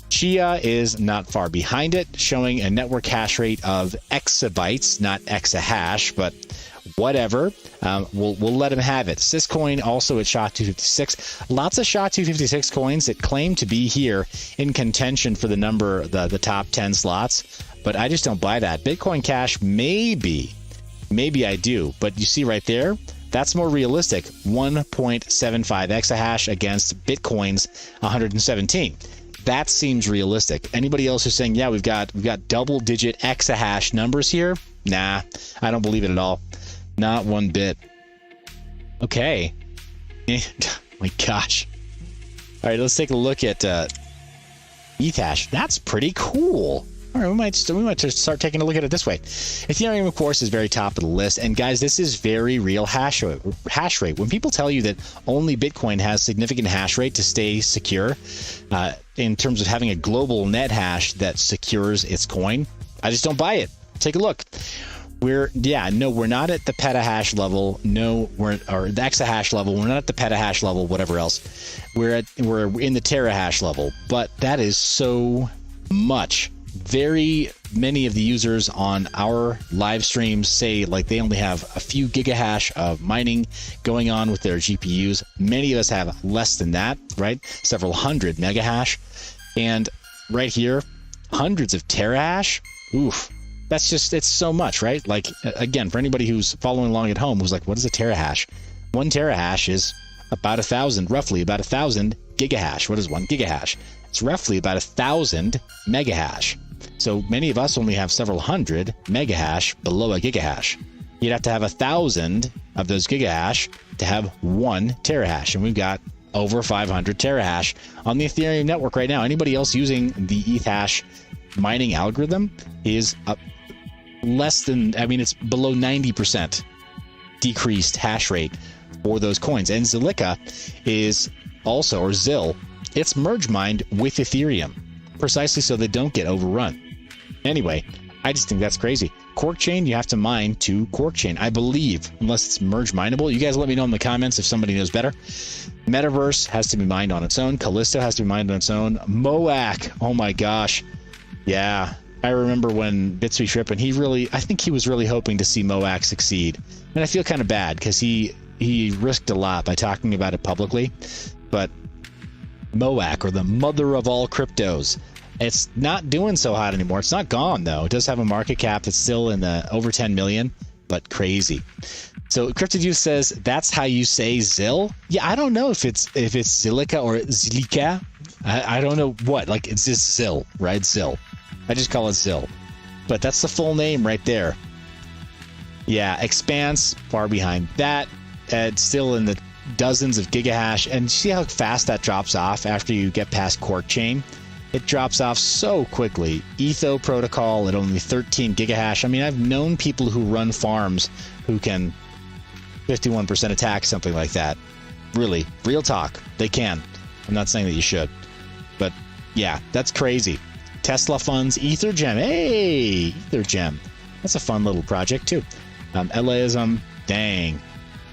Chia is not far behind it, showing a network hash rate of exabytes, not exahash, but whatever. We'll let him have it. Syscoin also at SHA-256. Lots of SHA-256 coins that claim to be here in contention for the top 10 slots, but I just don't buy that. Bitcoin Cash, maybe I do, but you see right there, that's more realistic. 1.75 exahash against Bitcoin's 117. That seems realistic. Anybody else who's saying, yeah, we've got double-digit exahash numbers here? Nah, I don't believe it at all. Not one bit. Okay. My gosh. All right, let's take a look at Ethash. That's pretty cool. All right, we might just start taking a look at it this way. Ethereum, of course, is very top of the list. And guys, this is very real hash rate. When people tell you that only Bitcoin has significant hash rate to stay secure, in terms of having a global net hash that secures its coin, I just don't buy it. Take a look. We're not at the petahash level. Or the exahash level. We're not at the petahash level, whatever else. We're in the terahash level. But that is so much. Very many of the users on our live streams say like they only have a few gigahash of mining going on with their GPUs. Many of us have less than that, right? Several hundred megahash. And right here, hundreds of terahash. Oof. That's just, it's so much, right? Like, again, for anybody who's following along at home, who's like, what is a terahash? 1 terahash is about 1,000, roughly about 1,000 gigahash. What is 1 gigahash? It's roughly about 1,000 megahash. So many of us only have several hundred megahash below a gigahash. You'd have to have 1,000 of those gigahash to have 1 terahash. And we've got over 500 terahash on the Ethereum network right now. Anybody else using the ETH mining algorithm is less than, I mean, it's below 90% decreased hash rate for those coins. And Zilliqa is also, or Zil, it's merge mined with Ethereum, precisely so they don't get overrun. Anyway, I just think that's crazy. Cork chain, you have to mine to cork chain, I believe, unless it's merge mineable. You guys let me know in the comments if somebody knows better. Metaverse has to be mined on its own. Callisto has to be mined on its own. Moac, oh my gosh. Yeah, I remember when Bitsby Trip, and I think he was really hoping to see Moac succeed. And I feel kind of bad because he risked a lot by talking about it publicly. But Moac, or the mother of all cryptos, it's not doing so hot anymore. It's not gone, though. It does have a market cap that's still in the over 10 million, but crazy. So Cryptid Youth says, that's how you say Zil? Yeah, I don't know if it's Zilliqa or Zilliqa. I don't know what. Like, it's just Zil, right? Zil. I just call it Zil. But that's the full name right there. Yeah, Expanse, far behind that. It's still in the dozens of gigahash. And see how fast that drops off after you get past Cork Chain? It drops off so quickly. Etho protocol at only 13 gigahash. I mean, I've known people who run farms who can 51% attack, something like that. Really, real talk. They can. I'm not saying that you should. But yeah, that's crazy. Tesla funds, EtherGem. Hey, EtherGem. That's a fun little project too. LAism. Dang.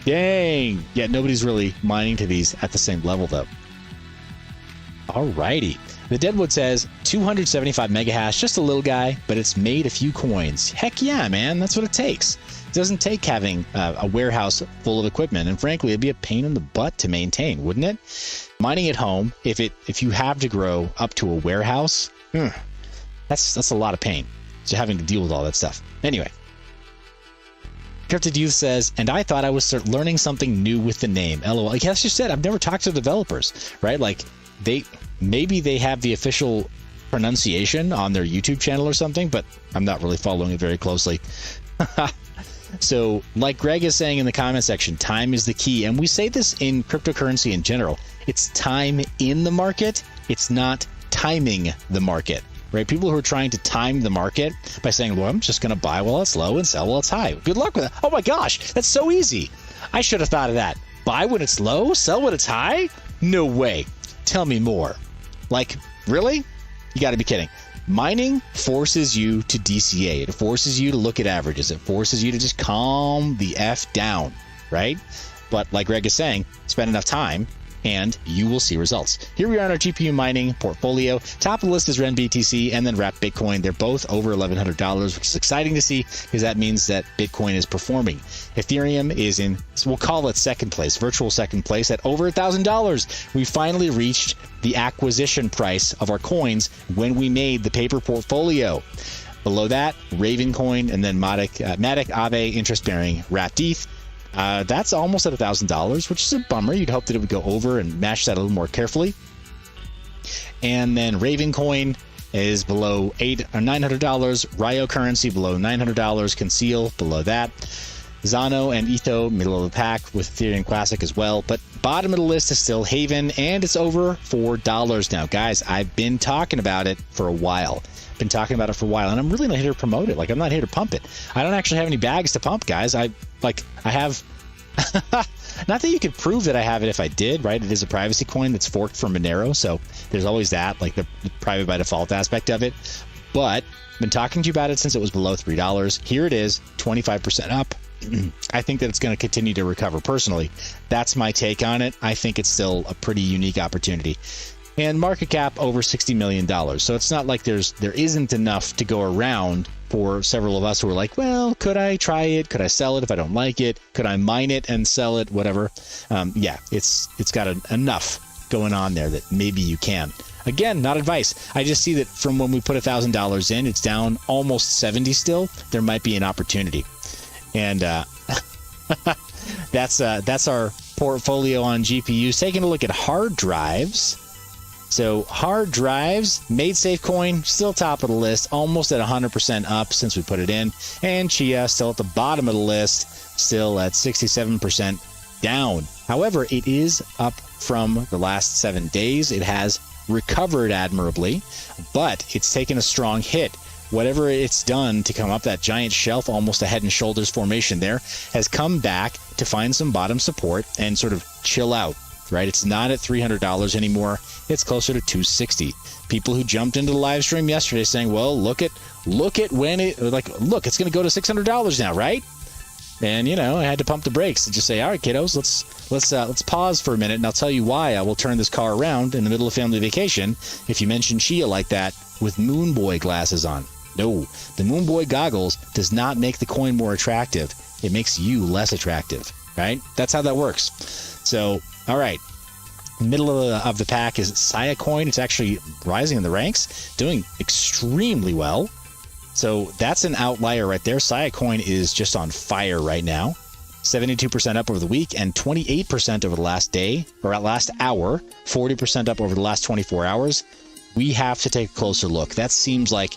Yeah, nobody's really mining to these at the same level though. Alrighty. The Deadwood says 275 megahash, just a little guy, but it's made a few coins. Heck yeah, man, that's what it takes. It doesn't take having a warehouse full of equipment, and frankly, it'd be a pain in the butt to maintain, wouldn't it? Mining at home, if you have to grow up to a warehouse, that's a lot of pain. So having to deal with all that stuff. Anyway, Cryptid Youth says, and I thought I was learning something new with the name. LOL. Like as you said, I've never talked to developers, right? Like maybe they have the official pronunciation on their YouTube channel or something, but I'm not really following it very closely. So like Greg is saying in the comment section, time is the key. And we say this in cryptocurrency in general. It's time in the market. It's not timing the market, right? People who are trying to time the market by saying, well, I'm just going to buy while it's low and sell while it's high. Good luck with that. Oh my gosh, that's so easy. I should have thought of that. Buy when it's low, sell when it's high? No way. Tell me more. Like, really? You got to be kidding. Mining forces you to DCA. It forces you to look at averages. It forces you to just calm the F down, right? But like Greg is saying, spend enough time and you will see results. Here we are on our GPU mining portfolio. Top of the list is RenBTC and then Wrap Bitcoin. They're both over $1,100, which is exciting to see because that means that Bitcoin is performing. Ethereum is in, so we'll call it second place, virtual second place at over $1,000. We finally reached the acquisition price of our coins when we made the paper portfolio. Below that, Ravencoin and then Matic, Aave, interest-bearing, Wrapped ETH. That's almost at $1,000, which is a bummer. You'd hope that it would go over and match that a little more carefully. And then Ravencoin is below $800 or $900. Ryo currency below $900. Conceal below that. Zano and Etho middle of the pack with Ethereum Classic as well. But bottom of the list is still Haven, and it's over $4 now. Guys, I've been talking about it for a while. And I'm really not here to promote it. Like, I'm not here to pump it. I don't actually have any bags to pump, guys. I have not that you could prove that I have it if I did, right? It is a privacy coin that's forked from Monero, so there's always that, like the private by default aspect of it. But I've been talking to you about it since it was below $3. Here it is, 25% up. I think that it's going to continue to recover personally. That's my take on it. I think it's still a pretty unique opportunity. And market cap over $60 million. So it's not like there isn't enough to go around for several of us who are like, well, could I try it? Could I sell it if I don't like it? Could I mine it and sell it? Whatever. Yeah, it's got enough going on there that maybe you can. Again, not advice. I just see that from when we put $1,000 in, it's down almost 70 still. There might be an opportunity. And that's our portfolio on GPUs. Taking a look at hard drives. So hard drives, MadeSafe coin, still top of the list, almost at 100% up since we put it in. And Chia still at the bottom of the list, still at 67% down. However, it is up from the last 7 days. It has recovered admirably, but it's taken a strong hit. Whatever it's done to come up that giant shelf, almost a head and shoulders formation there, has come back to find some bottom support and sort of chill out, right? It's not at $300 anymore. It's closer to $260. People who jumped into the live stream yesterday saying, well, look at when look, it's going to go to $600 now, right? And, I had to pump the brakes and just say, all right, kiddos, let's pause for a minute, and I'll tell you why I will turn this car around in the middle of family vacation if you mention Chia like that with Moon Boy glasses on. No, the Moon Boy goggles does not make the coin more attractive. It makes you less attractive, right? That's how that works. So, all right. Middle of the pack is Saya coin. It's actually rising in the ranks, doing extremely well. So that's an outlier right there. Saya coin is just on fire right now. 72% up over the week and 28% over the last day, or last hour, 40% up over the last 24 hours. We have to take a closer look. That seems like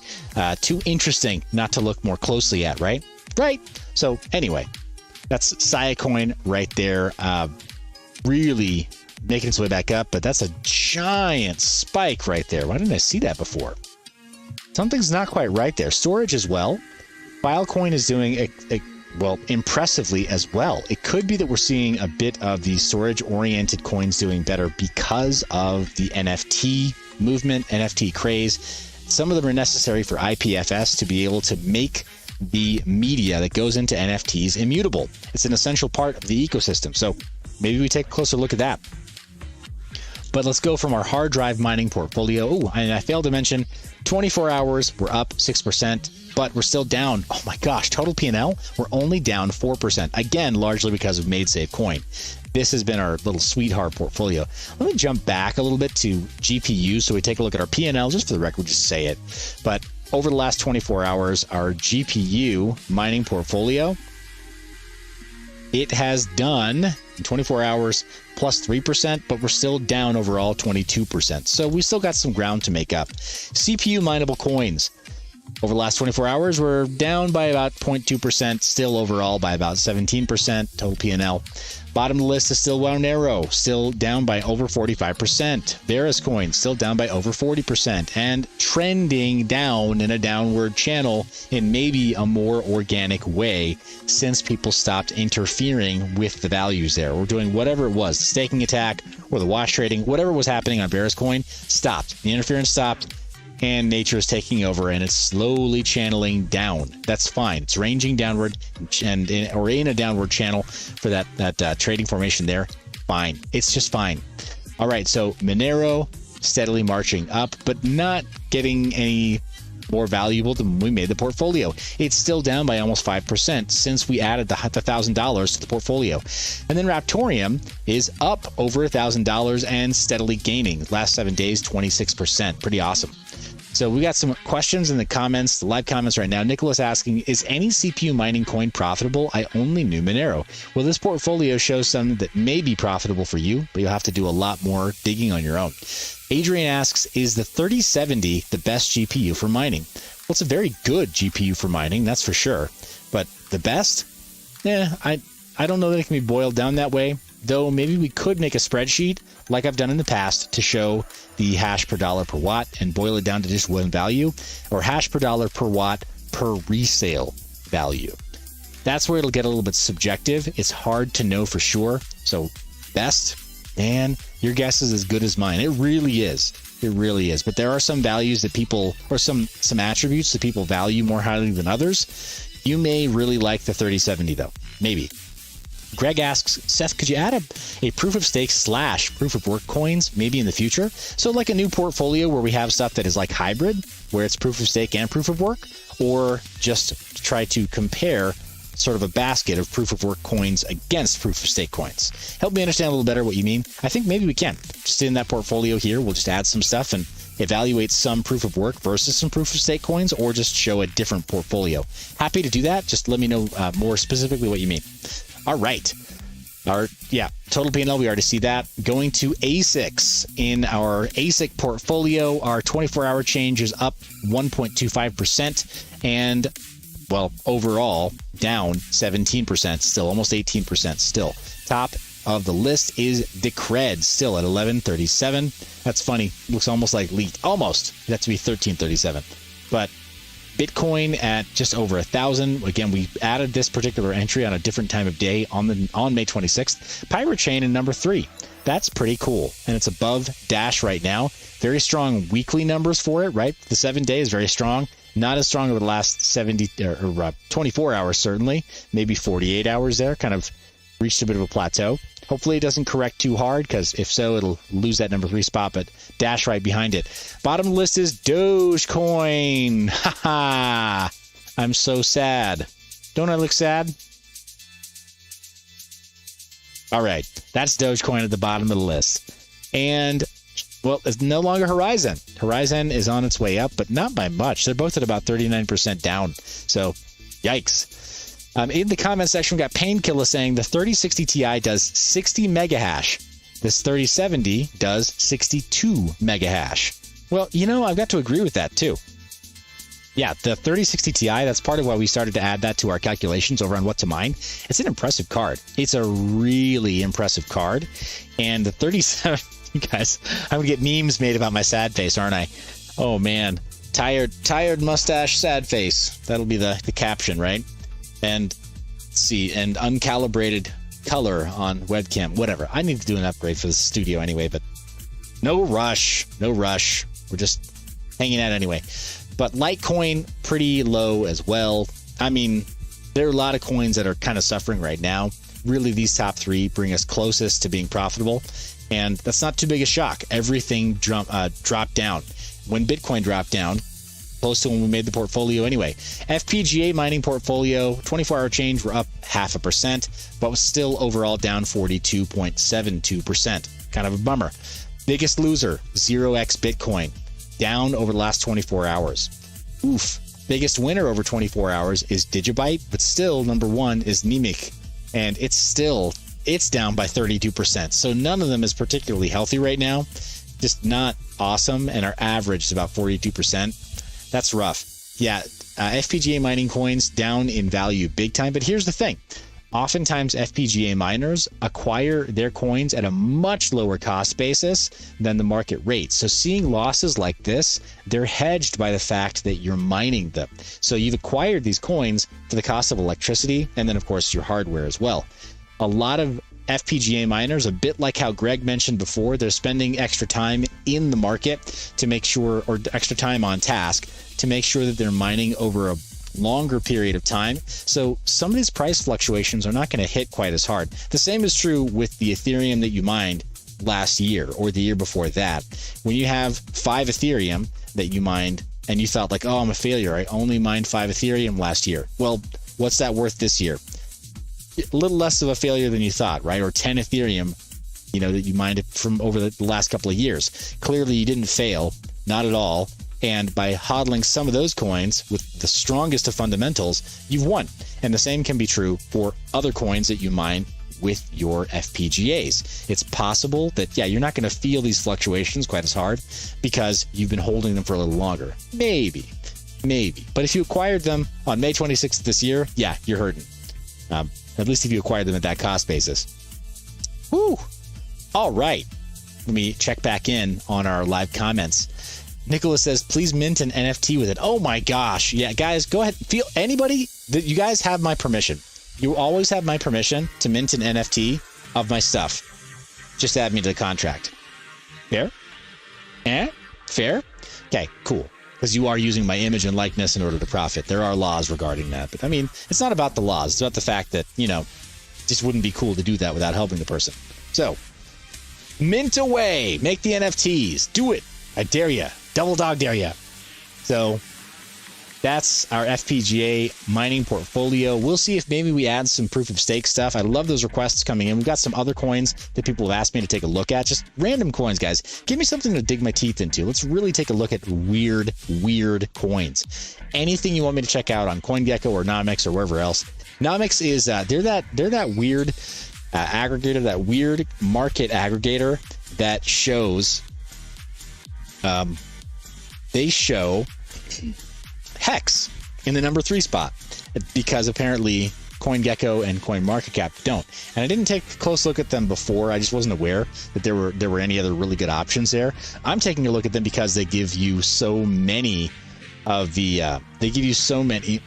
too interesting not to look more closely at, right? Right. So anyway, that's Saya coin right there. Really making its way back up, but that's a giant spike right there. Why didn't I see that before? Something's not quite right there. Storage as well. Filecoin is doing impressively as well. It could be that we're seeing a bit of the storage-oriented coins doing better because of the NFT movement, NFT craze. Some of them are necessary for IPFS to be able to make the media that goes into NFTs immutable. It's an essential part of the ecosystem. So maybe we take a closer look at that. But let's go from our hard drive mining portfolio. Oh, and I failed to mention 24 hours, we're up 6%, but we're still down. Oh my gosh, total P&L, we're only down 4%. Again, largely because of MadeSafe coin. This has been our little sweetheart portfolio. Let me jump back a little bit to GPU so we take a look at our P&L, just for the record, just say it. But over the last 24 hours, our GPU mining portfolio, it has done in 24 hours plus 3%, but we're still down overall 22%. So we still got some ground to make up. CPU mineable coins. Over the last 24 hours, we're down by about 0.2%, still overall by about 17% total P&L. Bottom of the list is still Monero, still down by over 45%. Varus coin still down by over 40% and trending down in a downward channel in maybe a more organic way since people stopped interfering with the values there. We're doing whatever it was, the staking attack or the wash trading, whatever was happening on Varus coin stopped. The interference stopped. And nature is taking over, and it's slowly channeling down. That's fine. It's ranging downward, or in a downward channel for that trading formation there. Fine. It's just fine. All right. So Monero steadily marching up, but not getting any more valuable than when we made the portfolio. It's still down by almost 5% since we added the $1,000 to the portfolio. And then Raptorium is up over $1,000 and steadily gaining. Last 7 days, 26%. Pretty awesome. So we got some questions in the comments, the live comments right now. Nicholas asking, is any CPU mining coin profitable? I only knew Monero. Well, this portfolio shows some that may be profitable for you, but you'll have to do a lot more digging on your own. Adrian asks, is the 3070 the best GPU for mining? Well, it's a very good GPU for mining, that's for sure. But the best? I don't know that it can be boiled down that way. Though maybe we could make a spreadsheet like I've done in the past to show the hash per dollar per watt and boil it down to just one value, or hash per dollar per watt per resale value. That's where it'll get a little bit subjective. It's hard to know for sure. So best, and your guess is as good as mine. It really is. It really is. But there are some values that people, or some attributes that people value more highly than others. You may really like the 3070 though. Maybe. Greg asks, Seth, could you add a proof of stake / proof of work coins maybe in the future? So like a new portfolio where we have stuff that is like hybrid, where it's proof of stake and proof of work, or just try to compare sort of a basket of proof of work coins against proof of stake coins. Help me understand a little better what you mean. I think maybe we can. Just in that portfolio here, we'll just add some stuff and evaluate some proof of work versus some proof of stake coins, or just show a different portfolio. Happy to do that. Just let me know more specifically what you mean. All right. Total P&L, we already see that. Going to ASICs. In our ASIC portfolio, our 24-hour change is up 1.25%. And, well, overall, down 17%, still almost 18% still. Top of the list is Decred, still at 1137. That's funny. Looks almost like leaked. Almost. That's to be 1337. But Bitcoin at just over 1,000. Again, we added this particular entry on a different time of day on May 26th. Pirate Chain in number 3. That's pretty cool. And it's above Dash right now. Very strong weekly numbers for it, right? The 7-day is very strong. Not as strong over the last 24 hours, certainly. Maybe 48 hours there. Kind of reached a bit of a plateau. Hopefully it doesn't correct too hard, because if so, it'll lose that number 3 spot, but Dash right behind it. Bottom of the list is Dogecoin. Haha. I'm so sad. Don't I look sad? All right. That's Dogecoin at the bottom of the list. And, well, it's no longer Horizon. Horizon is on its way up, but not by much. They're both at about 39% down. So, yikes. In the comment section, we got Painkiller saying the 3060 Ti does 60 mega hash. This 3070 does 62 mega hash. Well, I've got to agree with that too. Yeah, the 3060 Ti, that's part of why we started to add that to our calculations over on what to mine. It's an impressive card. It's a really impressive card. And the 3070, guys, I'm going to get memes made about my sad face, aren't I? Oh, man. Tired mustache, sad face. That'll be the caption, right? And let's see, and uncalibrated color on webcam, whatever. I need to do an upgrade for the studio anyway, but no rush. We're just hanging out anyway. But Litecoin, pretty low as well. I mean, there are a lot of coins that are kind of suffering right now. Really, these top 3 bring us closest to being profitable. And that's not too big a shock. Everything dropped down. When Bitcoin dropped down, close to when we made the portfolio anyway. FPGA mining portfolio, 24-hour change, we're up 0.5%, but was still overall down 42.72%. Kind of a bummer. Biggest loser, 0x Bitcoin, down over the last 24 hours. Oof. Biggest winner over 24 hours is Digibyte, but still number 1 is Mimic, and it's down by 32%. So none of them is particularly healthy right now. Just not awesome, and our average is about 42%. That's rough. Yeah, FPGA mining coins down in value big time. But here's the thing. Oftentimes, FPGA miners acquire their coins at a much lower cost basis than the market rate. So seeing losses like this, they're hedged by the fact that you're mining them. So you've acquired these coins for the cost of electricity and then, of course, your hardware as well. A lot of FPGA miners, a bit like how Greg mentioned before, they're spending extra time in the market to make sure, or extra time on task, to make sure that they're mining over a longer period of time. So some of these price fluctuations are not going to hit quite as hard. The same is true with the Ethereum that you mined last year or the year before that. When you have 5 Ethereum that you mined and you thought like, oh, I'm a failure, I only mined 5 Ethereum last year. Well, what's that worth this year? A little less of a failure than you thought, right? Or 10 Ethereum, that you mined from over the last couple of years. Clearly you didn't fail, not at all. And by hodling some of those coins with the strongest of fundamentals, you've won. And the same can be true for other coins that you mine with your FPGAs. It's possible that, you're not going to feel these fluctuations quite as hard because you've been holding them for a little longer. Maybe. But if you acquired them on May 26th this year, you're hurting. At least if you acquired them at that cost basis. Whew. All right. Let me check back in on our live comments. Nicholas says, please mint an NFT with it. Oh my gosh. Yeah, guys, go ahead. Anybody that you guys have my permission. You always have my permission to mint an NFT of my stuff. Just add me to the contract. Fair? Fair? Okay, cool. Because you are using my image and likeness in order to profit. There are laws regarding that. But I mean, it's not about the laws. It's about the fact that, it just wouldn't be cool to do that without helping the person. So, mint away. Make the NFTs. Do it. I dare you. Double dog dare you. So that's our FPGA mining portfolio. We'll see if maybe we add some proof of stake stuff. I love those requests coming in. We've got some other coins that people have asked me to take a look at. Just random coins, guys. Give me something to dig my teeth into. Let's really take a look at weird coins. Anything you want me to check out on CoinGecko or Nomics or wherever else. Nomics is they're that weird aggregator, that weird market aggregator that shows, they show hex in the number 3 spot, because apparently CoinGecko and CoinMarketCap don't. And I didn't take a close look at them before. I just wasn't aware that there were any other really good options there. I'm taking a look at them because they give you so many of the they give you so many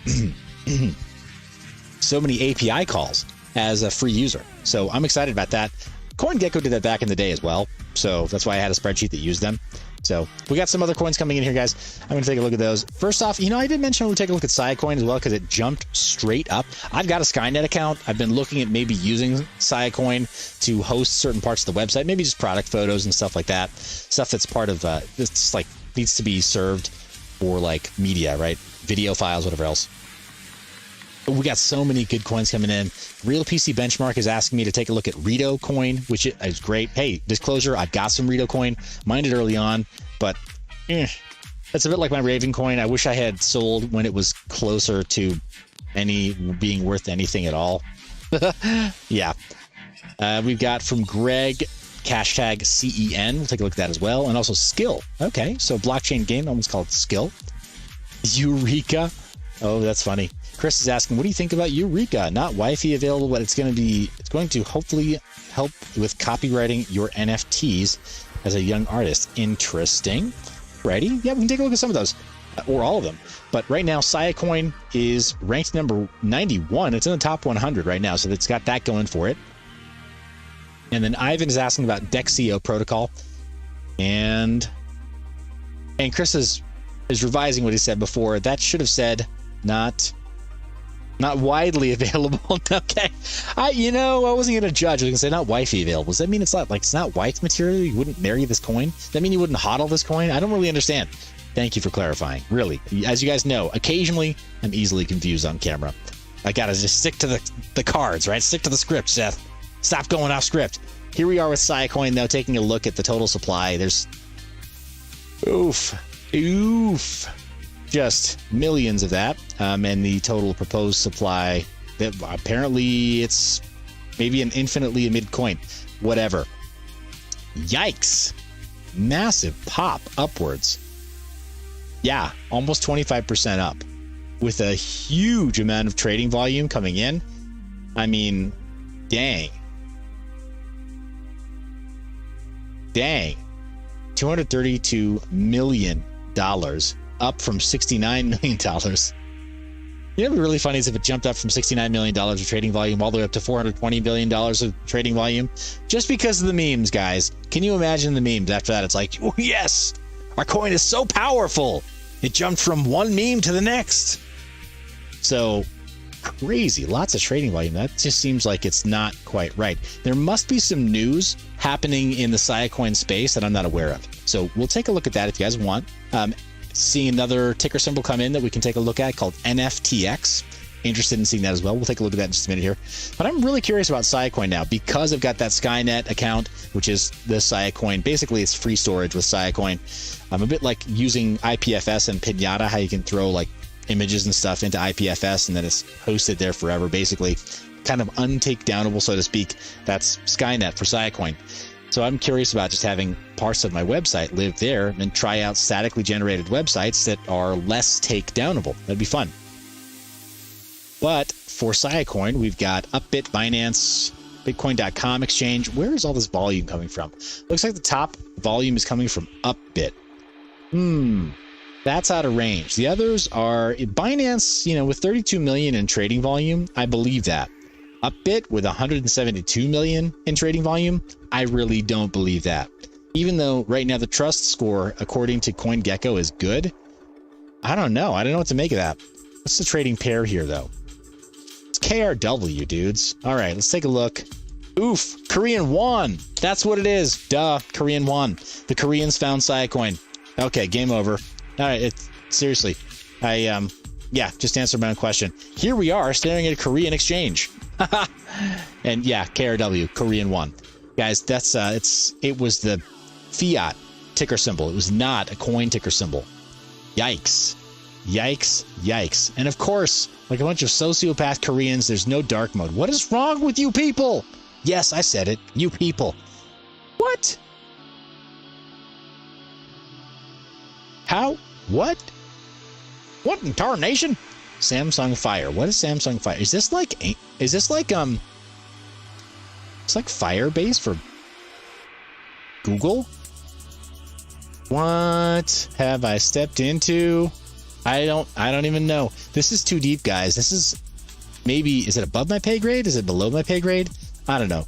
so many API calls as a free user. So I'm excited about that. CoinGecko did that back in the day as well, so that's why I had a spreadsheet that used them. So we got some other coins coming in here, guys. I'm going to take a look at those. First off, I did mention we'll take a look at Siacoin as well because it jumped straight up. I've got a Skynet account. I've been looking at maybe using Siacoin to host certain parts of the website, maybe just product photos and stuff like that. Stuff that's part of, this like needs to be served for like media, right? Video files, whatever else. We got so many good coins coming in. Real PC Benchmark is asking me to take a look at Rito coin, which is great. Hey, disclosure, I've got some Rito coin. Mined it early on, but it's a bit like my Raven coin. I wish I had sold when it was closer to being worth anything at all. Yeah. We've got from Greg, hashtag CEN. We'll take a look at that as well. And also Skill. Okay, so blockchain game, almost called Skill. Eureka. Oh, that's funny. Chris is asking, what do you think about Eureka? Not Wi-Fi available, but it's going to hopefully help with copywriting your NFTs as a young artist. Interesting. Righty. Yeah, we can take a look at some of those, or all of them. But right now, Siacoin is ranked number 91. It's in the top 100 right now, so it's got that going for it. And then Ivan is asking about Dexio protocol. And Chris is revising what he said before. That should have said not widely available. Okay. I wasn't going to judge. I was going to say not Wi-Fi available. Does that mean it's not white material? You wouldn't marry this coin? Does that mean you wouldn't hodl this coin? I don't really understand. Thank you for clarifying. Really. As you guys know, occasionally I'm easily confused on camera. I got to just stick to the cards, right? Stick to the script, Seth. Stop going off script. Here we are with Siacoin, though, taking a look at the total supply. There's just millions of that, and the total proposed supply, that apparently it's maybe an infinitely emitted coin. Whatever. Yikes. Massive pop upwards. Yeah, almost 25% up, with a huge amount of trading volume coming in. I mean, dang. $232 million, up from $69 million. What'd be really funny is if it jumped up from $69 million of trading volume all the way up to $420 billion of trading volume, just because of the memes, guys. Can you imagine the memes after that? It's like, oh, yes, our coin is so powerful. It jumped from one meme to the next. So crazy. Lots of trading volume. That just seems like it's not quite right. There must be some news happening in the Siacoin space that I'm not aware of. So we'll take a look at that if you guys want. Seeing another ticker symbol come in that we can take a look at called NFTX. Interested in seeing that as well. We'll take a look at that in just a minute here. But I'm really curious about Siacoin now because I've got that Skynet account, which is the Siacoin. Basically, it's free storage with Siacoin. I'm a bit like using IPFS and Pinata, how you can throw like images and stuff into IPFS and then it's hosted there forever, basically. Kind of untakedownable, so to speak. That's Skynet for Siacoin. So I'm curious about just having parts of my website live there and try out statically generated websites that are less takedownable. That'd be fun. But for Siacoin, we've got Upbit, Binance, Bitcoin.com exchange. Where is all this volume coming from? Looks like the top volume is coming from Upbit. That's out of range. The others are Binance, with 32 million in trading volume. I believe that. Upbit with 172 million in trading volume. I really don't believe that. Even though right now the trust score, according to CoinGecko, is good. I don't know. I don't know what to make of that. What's the trading pair here, though? It's KRW, dudes. All right, let's take a look. Oof, Korean won. That's what it is. Duh, Korean won. The Koreans found Siacoin. Okay, game over. All right, seriously. Just answered my own question. Here we are staring at a Korean exchange. And yeah, KRW, Korean won. Guys, that's it was the fiat ticker symbol. It was not a coin ticker symbol. Yikes. Yikes, yikes. And of course, like a bunch of sociopath Koreans, there's no dark mode. What is wrong with you people? Yes, I said it. You people. What? How? What? What in tarnation? Samsung Fire. What is Samsung Fire? Is this like it's like Firebase for Google? What have I stepped into? I don't even know. This is too deep, guys. This is maybe, is it above my pay grade? Is it below my pay grade? I don't know.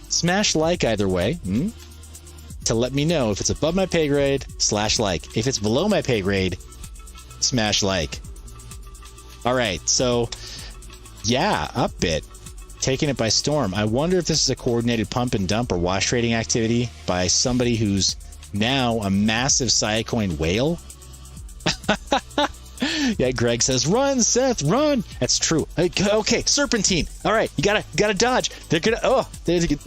Smash like either way to let me know if it's above my pay grade, /like. If it's below my pay grade, smash like. All right, so yeah, Upbit taking it by storm. I wonder if this is a coordinated pump and dump or wash trading activity by somebody who's now a massive Siacoin whale. Yeah, Greg says, run, Seth, run. That's true. Okay, Serpentine. All right, you gotta dodge. They're gonna,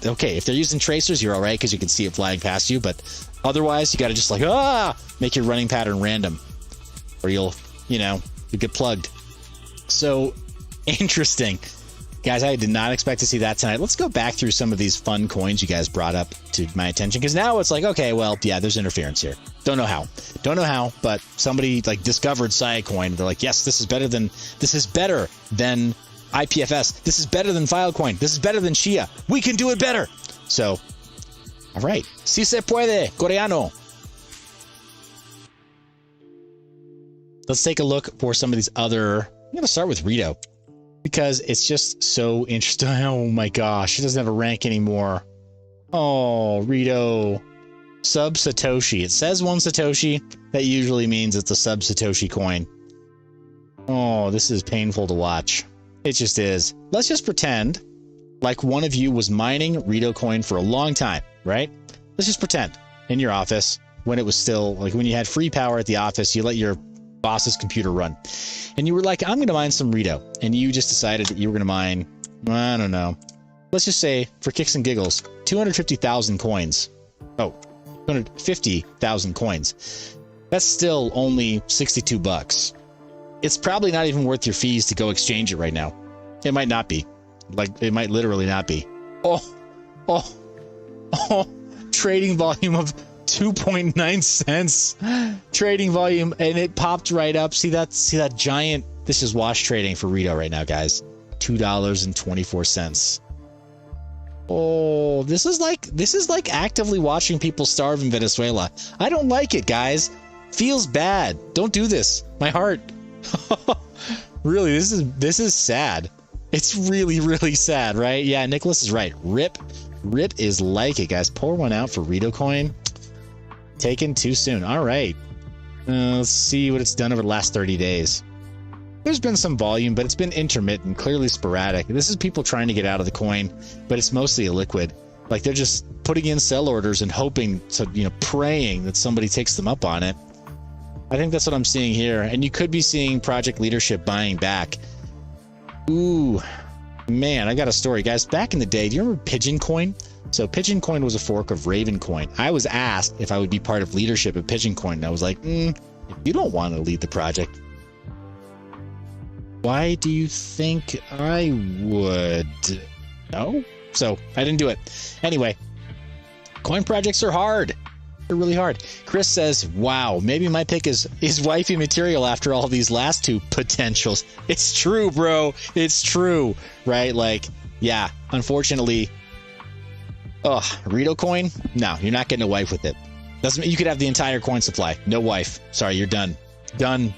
okay, if they're using tracers, you're all right because you can see it flying past you, but otherwise, you gotta just like, make your running pattern random or you'll get plugged. So interesting. Guys, I did not expect to see that tonight. Let's go back through some of these fun coins you guys brought up to my attention, because now it's like, okay, well, yeah, there's interference here. Don't know how, but somebody like discovered Siacoin. They're like, yes, this is better than IPFS. This is better than Filecoin. This is better than Shia. We can do it better. So, all right. Si se puede, coreano. Let's take a look for some of these other. I'm going to start with Rito, because it's just so interesting. Oh my gosh, it doesn't have a rank anymore. Oh, Rito. Sub Satoshi. It says 1 Satoshi. That usually means it's a sub Satoshi coin. Oh, this is painful to watch. It just is. Let's just pretend like one of you was mining Rito coin for a long time, right? Let's just pretend in your office when it was still, like when you had free power at the office, you let your boss's computer run. And you were like, I'm going to mine some Rito. And you just decided that you were going to mine, I don't know. Let's just say, for kicks and giggles, 250,000 coins. Oh, 250,000 coins. That's still only $62. It's probably not even worth your fees to go exchange it right now. It might not be. Like, it might literally not be. Oh, trading volume of 2.9 cents. Trading volume, and it popped right up. See that giant. This is wash trading for Rito right now, guys. $2.24. Oh, this is like actively watching people starve in Venezuela. I don't like it, guys. Feels bad. Don't do this. My heart. Really, this is sad. It's really, really sad, right? Yeah, Nicholas is right. Rip is like it, guys. Pour one out for Rito coin. Taken too soon. All right. Let's see what it's done over the last 30 days. There's been some volume, but it's been intermittent, clearly sporadic. This is people trying to get out of the coin, but it's mostly illiquid. Like they're just putting in sell orders and hoping to, praying that somebody takes them up on it. I think that's what I'm seeing here. And you could be seeing project leadership buying back. Ooh, man, I got a story, guys. Back in the day, do you remember Pigeon Coin? So Pigeon Coin was a fork of Raven Coin. I was asked if I would be part of leadership at Pigeon Coin, and I was like, if you don't want to lead the project, why do you think I would? No? So I didn't do it. Anyway, coin projects are hard. They're really hard. Chris says, wow, maybe my pick is wifey material after all these last two potentials. It's true, bro. It's true, right? Like, yeah, unfortunately, Rito coin? No, you're not getting a wife with it. Doesn't mean you could have the entire coin supply. No wife. Sorry, you're done. Done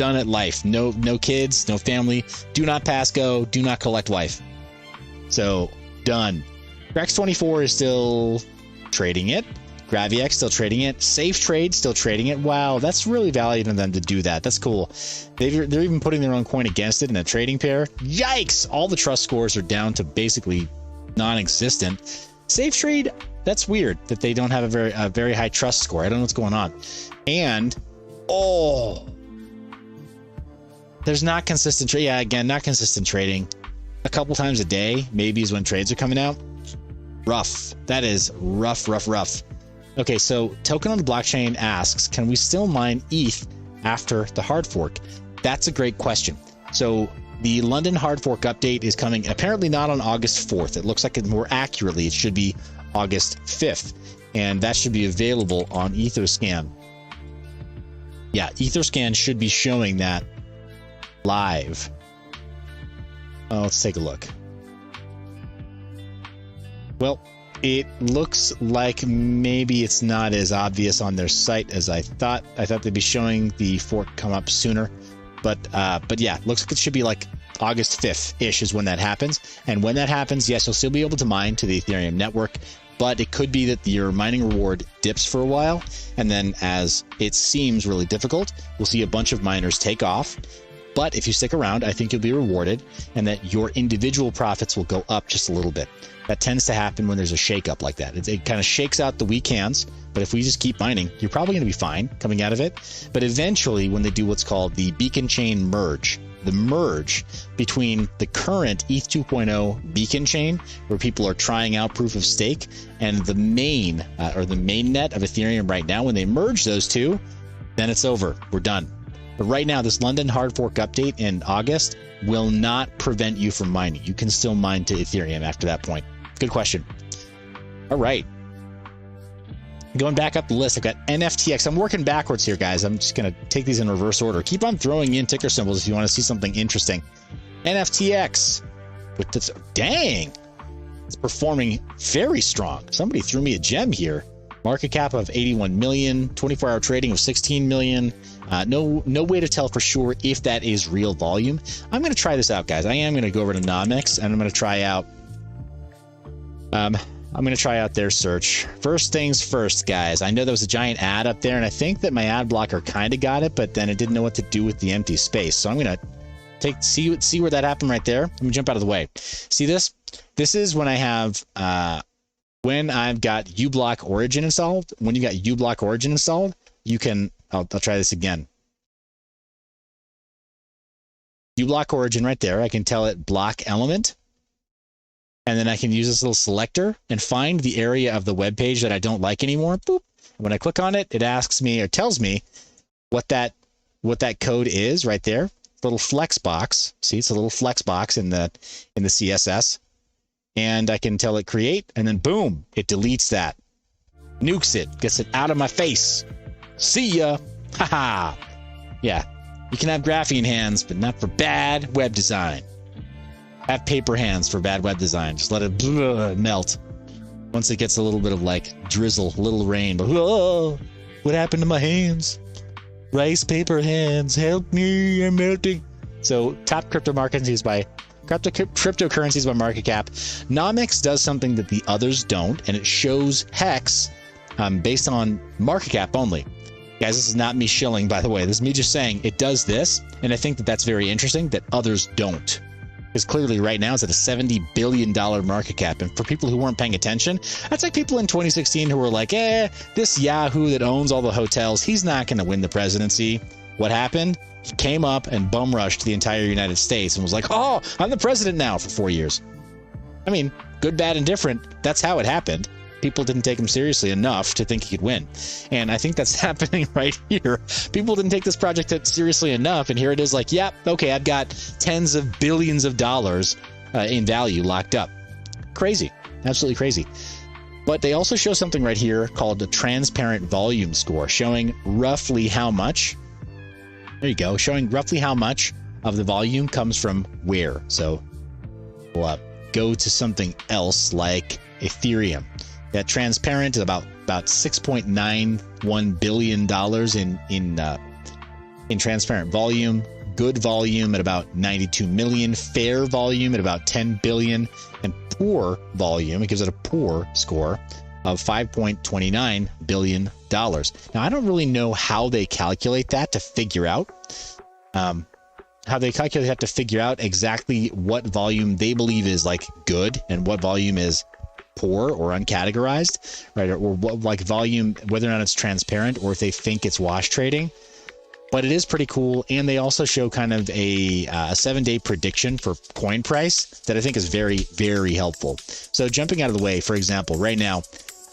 at life. No kids, no family. Do not pass go. Do not collect wife. So, done. Rex24 is still trading it. GraviX still trading it. Safe Trade still trading it. Wow, that's really valiant of them to do that. That's cool. They're even putting their own coin against it in a trading pair. Yikes! All the trust scores are down to basically non-existent. Safe Trade, that's weird that they don't have a very high trust score. I don't know what's going on. And there's not consistent trade. Yeah, again, not consistent trading. A couple times a day, maybe, is when trades are coming out. Rough. That is rough. Okay, so Token on the Blockchain asks, can we still mine ETH after the hard fork? That's a great question. So the London hard fork update is coming apparently not on August 4th. It looks like more accurately, it should be August 5th. And that should be available on Etherscan. Yeah, Etherscan should be showing that live. Oh, let's take a look. Well, it looks like maybe it's not as obvious on their site as I thought. I thought they'd be showing the fork come up sooner. But yeah, looks like it should be like August 5th-ish is when that happens. And when that happens, yes, you'll still be able to mine to the Ethereum network. But it could be that your mining reward dips for a while, and then as it seems really difficult, we'll see a bunch of miners take off. But if you stick around, I think you'll be rewarded, and that your individual profits will go up just a little bit. That tends to happen when there's a shakeup like that. It kind of shakes out the weak hands, but if we just keep mining, you're probably going to be fine coming out of it. But eventually, when they do what's called the beacon chain merge, the merge between the current ETH 2.0 beacon chain, where people are trying out proof of stake, and the main or the mainnet of Ethereum right now, when they merge those two, then it's over. We're done. But right now, this London hard fork update in August will not prevent you from mining. You can still mine to Ethereum after that point. Good question. All right. Going back up the list, I've got NFTX. I'm working backwards here, guys. I'm just going to take these in reverse order. Keep on throwing in ticker symbols if you want to see something interesting. NFTX. With this, dang. It's performing very strong. Somebody threw me a gem here. Market cap of 81 million, 24-hour trading of 16 million. No way to tell for sure if that is real volume. I'm going to try this out, guys. I am going to go over to Nomics, and I'm going to try out their search. First things first, guys. I know there was a giant ad up there, and I think that my ad blocker kind of got it, but then it didn't know what to do with the empty space. So I'm going to see where that happened right there. Let me jump out of the way. See this? This is when I have when I've got uBlock Origin installed. When you got uBlock Origin installed, you can. I'll try this again. uBlock Origin right there. I can tell it block element. And then I can use this little selector and find the area of the web page that I don't like anymore. Boop. When I click on it, it asks me or tells me what that code is right there. Little flex box. See, it's a little flex box in the CSS. And I can tell it create, and then boom, it deletes that. Nukes it, gets it out of my face. See ya. Haha. Yeah. You can have graphene hands, but not for bad web design. Have paper hands for bad web design. Just let it melt. Once it gets a little bit of like drizzle, little rain. But whoa, what happened to my hands? Rice paper hands, help me, I'm melting. So top cryptocurrencies by market cap. Nomics does something that the others don't, and it shows hex based on market cap only. Guys, this is not me shilling, by the way. This is me just saying it does this, and I think that that's very interesting that others don't. Because clearly right now it's at a $70 billion market cap. And for people who weren't paying attention, that's like people in 2016 who were like, this Yahoo that owns all the hotels, he's not going to win the presidency. What happened? He came up and bum rushed the entire United States and was like, oh, I'm the president now for 4 years. I mean, good, bad, and different. That's how it happened. People didn't take him seriously enough to think he could win. And I think that's happening right here. People didn't take this project seriously enough, and here it is like, yep, okay, I've got tens of billions of dollars in value locked up. Crazy. Absolutely crazy. But they also show something right here called the transparent volume score, showing roughly how much. There you go, showing roughly how much of the volume comes from where. So we'll go to something else like Ethereum. That transparent is about $6.91 billion in transparent volume. Good volume at about 92 million. Fair volume at about 10 billion. And poor volume, it gives it a poor score of $5.29 billion. Now, I don't really know how they calculate that to figure out. Exactly what volume they believe is like good and what volume is poor or uncategorized, right? Or what, like volume, whether or not it's transparent or if they think it's wash trading. But it is pretty cool, and they also show kind of a 7-day prediction for coin price that I think is very, very helpful. So jumping out of the way, for example, right now,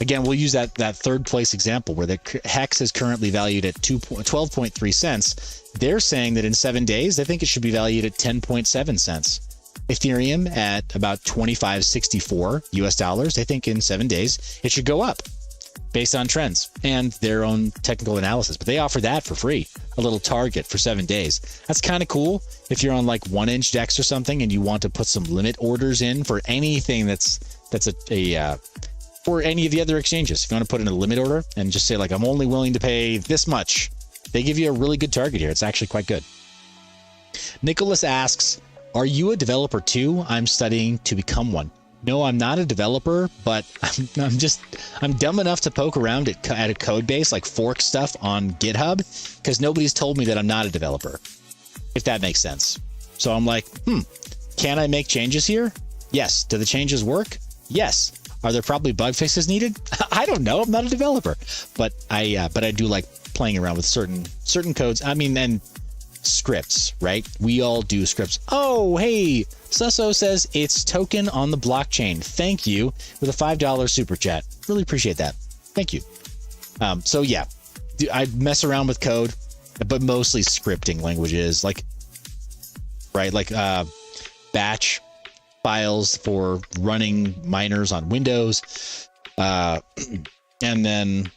Again, we'll use that third place example where the hex is currently valued at 12.3 cents. They're saying that in 7 days, they think it should be valued at 10.7 cents. Ethereum at about 25.64 US dollars. They think in 7 days it should go up based on trends and their own technical analysis. But they offer that for free, a little target for 7 days. That's kind of cool if you're on like 1-inch DEX or something and you want to put some limit orders in for anything that's or any of the other exchanges. If you want to put in a limit order and just say like, I'm only willing to pay this much, they give you a really good target here. It's actually quite good. Nicholas asks, are you a developer too? I'm studying to become one. No, I'm not a developer, but I'm dumb enough to poke around at a code base, like fork stuff on GitHub, because nobody's told me that I'm not a developer, if that makes sense. So I'm like, can I make changes here? Yes. Do the changes work? Yes. Are there probably bug fixes needed? I don't know. I'm not a developer, but I do like playing around with certain codes. I mean, and scripts, right? We all do scripts. Oh, hey, Susso says it's token on the blockchain. Thank you with a $5 super chat. Really appreciate that. Thank you. So yeah, I mess around with code, but mostly scripting languages like batch files for running miners on Windows. And then,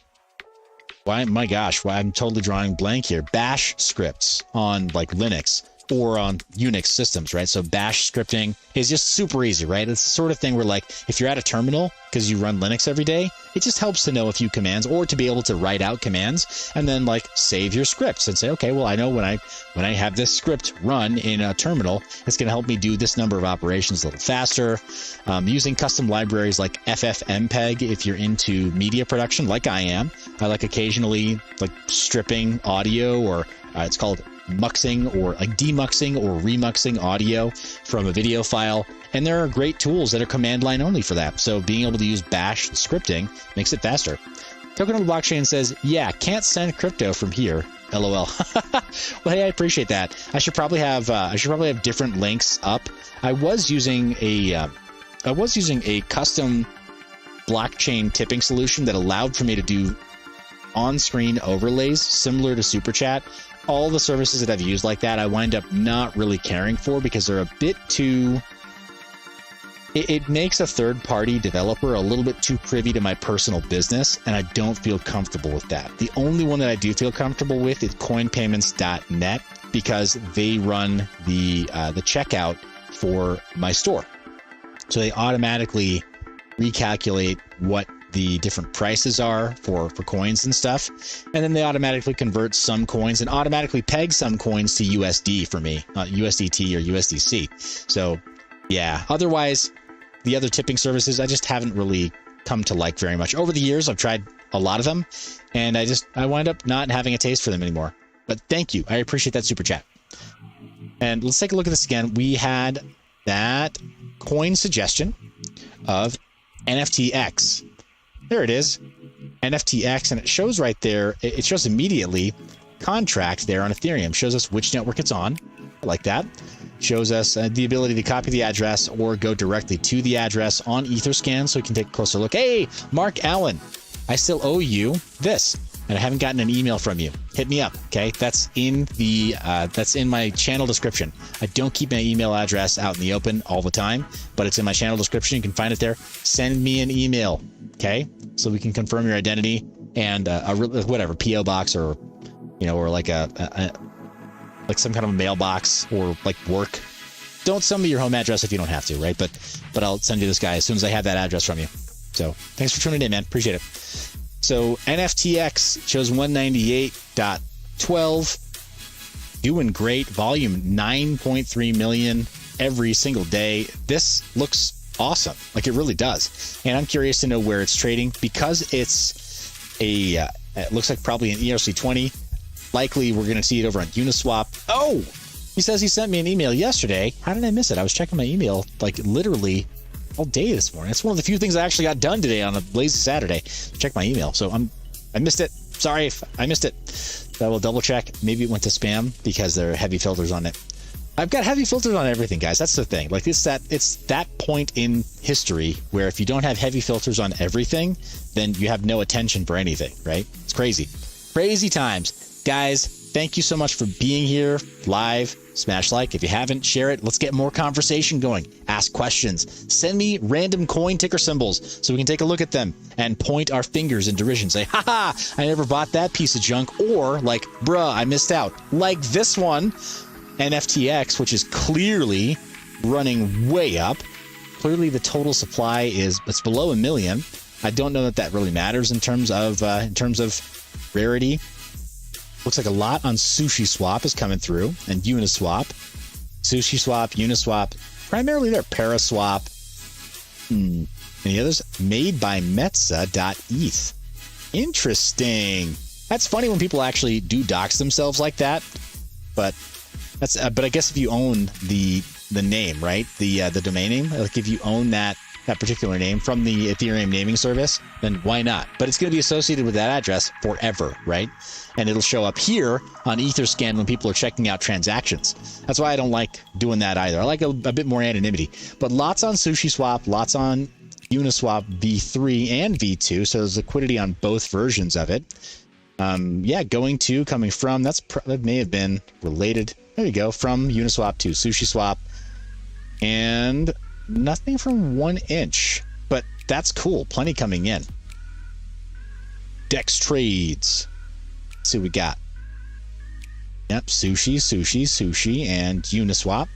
my gosh, I'm totally drawing blank here. Bash scripts on like Linux or on Unix systems, right? So bash scripting is just super easy, right? It's the sort of thing where like, if you're at a terminal because you run Linux every day, it just helps to know a few commands or to be able to write out commands and then like save your scripts and say, okay, well, I know when I have this script run in a terminal, it's going to help me do this number of operations a little faster. Using custom libraries like FFmpeg, if you're into media production, like I am, I like occasionally like stripping audio or it's called muxing or like demuxing or remuxing audio from a video file. And there are great tools that are command line only for that. So being able to use bash scripting makes it faster. Token on the blockchain says, yeah, can't send crypto from here. LOL. Well, hey, I appreciate that. I should probably have different links up. I was using a custom blockchain tipping solution that allowed for me to do on-screen overlays similar to Super Chat. All the services that I've used like that, I wind up not really caring for because they're a bit too... It makes a third-party developer a little bit too privy to my personal business, and I don't feel comfortable with that. The only one that I do feel comfortable with is coinpayments.net because they run the checkout for my store. So they automatically recalculate what the different prices are for coins and stuff. And then they automatically convert some coins and automatically peg some coins to USD for me, not USDT or USDC. So yeah, otherwise the other tipping services, I just haven't really come to like very much. Over the years, I've tried a lot of them and I wind up not having a taste for them anymore. But thank you. I appreciate that super chat. And let's take a look at this again. We had that coin suggestion of NFTX. There it is, NFTX, and it shows right there, it shows immediately contract there on Ethereum, shows us which network it's on, I like that. Shows us the ability to copy the address or go directly to the address on Etherscan so we can take a closer look. Hey, Mark Allen, I still owe you this, and I haven't gotten an email from you. Hit me up, okay? That's in my channel description. I don't keep my email address out in the open all the time, but it's in my channel description. You can find it there. Send me an email, okay? So we can confirm your identity and whatever PO box or or like like some kind of a mailbox or like work. Don't send me your home address if you don't have to, right? But I'll send you this guy as soon as I have that address from you. So thanks for tuning in, man. Appreciate it. So NFTX shows 198.12, doing great. Volume 9.3 million every single day. This looks awesome. Like it really does. And I'm curious to know where it's trading because it's it looks like probably an ERC20. Likely we're going to see it over on Uniswap. Oh, he says he sent me an email yesterday. How did I miss it? I was checking my email like literally all day this morning. It's one of the few things I actually got done today on a lazy Saturday. Check my email. So I missed it. Sorry if I missed it. I will double check. Maybe it went to spam because there are heavy filters on it. I've got heavy filters on everything, guys. That's the thing. Like it's that point in history where if you don't have heavy filters on everything, then you have no attention for anything, right? It's crazy. Crazy times. Guys, thank you so much for being here live. Smash like. If you haven't, share it. Let's get more conversation going. Ask questions. Send me random coin ticker symbols so we can take a look at them and point our fingers in derision. Say, haha, I never bought that piece of junk. Or like, bruh, I missed out. Like this one. NFTX, which is clearly running way up. Clearly the total supply it's below 1 million. I don't know that really matters in terms of rarity. Looks like a lot on SushiSwap is coming through, and Uniswap. SushiSwap, Uniswap, primarily they're Paraswap. Any others? Made by Metza.eth. Interesting. That's funny when people actually do dox themselves like that, but I guess if you own the name, right? The domain name, like if you own that particular name from the Ethereum naming service, then why not? But it's going to be associated with that address forever, right? And it'll show up here on Etherscan when people are checking out transactions. That's why I don't like doing that either. I like a bit more anonymity. But lots on SushiSwap, lots on Uniswap V3 and V2, so there's liquidity on both versions of it. Going to, coming from, that may have been related. There you go, from Uniswap to SushiSwap. And nothing from 1 inch, but that's cool. Plenty coming in. Dex trades. Let's see what we got. Yep, Sushi, and Uniswap.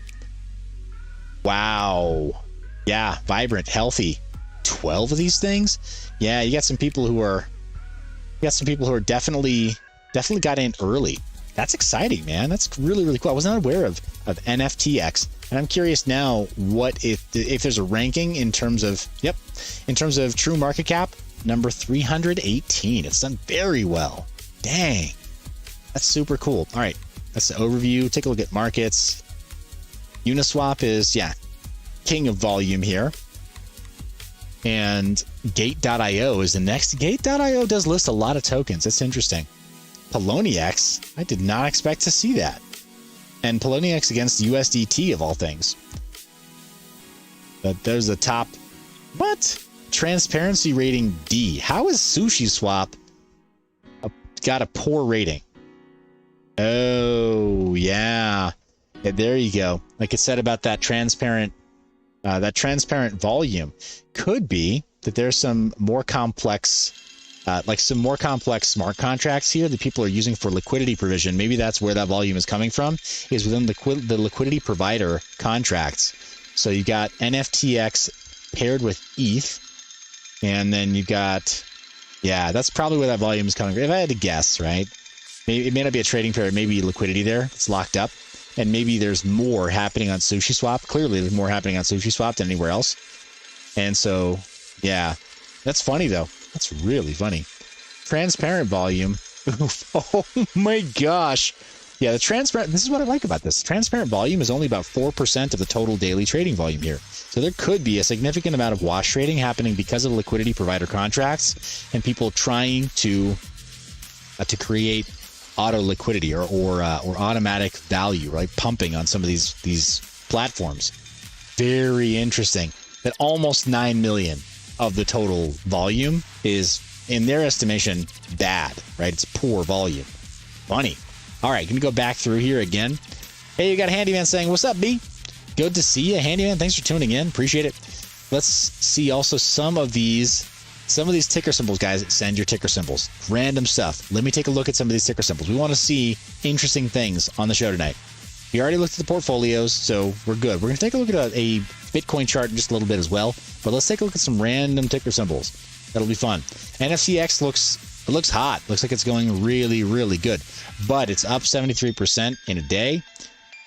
Wow. Yeah, vibrant, healthy. 12 of these things? Yeah, you got some people who are definitely got in early. That's exciting, man. That's really, really cool. I was not aware of NFTX. And I'm curious now if there's a ranking in terms of true market cap, number 318. It's done very well. Dang. That's super cool. All right. That's the overview. Take a look at markets. Uniswap is, king of volume here. And Gate.io is the next. Gate.io does list a lot of tokens. It's interesting. Poloniex, I did not expect to see that. And Poloniex against USDT of all things. But there's the top. What? Transparency rating D. How is SushiSwap got a poor rating? Oh, yeah. There you go. Like it said about that transparent volume. Could be that there's some more complex smart contracts here that people are using for liquidity provision. Maybe that's where that volume is coming from, is within the liquidity provider contracts. So you got NFTX paired with ETH, and then you got, that's probably where that volume is coming from. If I had to guess, right? Maybe it may not be a trading pair, it may be liquidity there. It's locked up. And maybe there's more happening on SushiSwap. Clearly, there's more happening on SushiSwap than anywhere else. And so, that's funny, though. That's really funny. Transparent volume. Oh, my gosh. Yeah, this is what I like about this. Transparent volume is only about 4% of the total daily trading volume here. So there could be a significant amount of wash trading happening because of liquidity provider contracts and people trying to create auto liquidity or automatic value, right? Pumping on some of these platforms. Very interesting that almost 9 million of the total volume is, in their estimation, bad, right? It's poor volume. Funny. All right, gonna go back through here again. Hey, you got a Handyman saying, what's up, B? Good to see you, Handyman. Thanks for tuning in. Appreciate it. Let's see also some of these ticker symbols, guys. Send your ticker symbols. Random stuff. Let me take a look at some of these ticker symbols. We want to see interesting things on the show tonight. We already looked at the portfolios, so we're good. We're going to take a look at a Bitcoin chart in just a little bit as well, but let's take a look at some random ticker symbols. That'll be fun. NFCX looks hot. Looks like it's going really, really good, but it's up 73% in a day.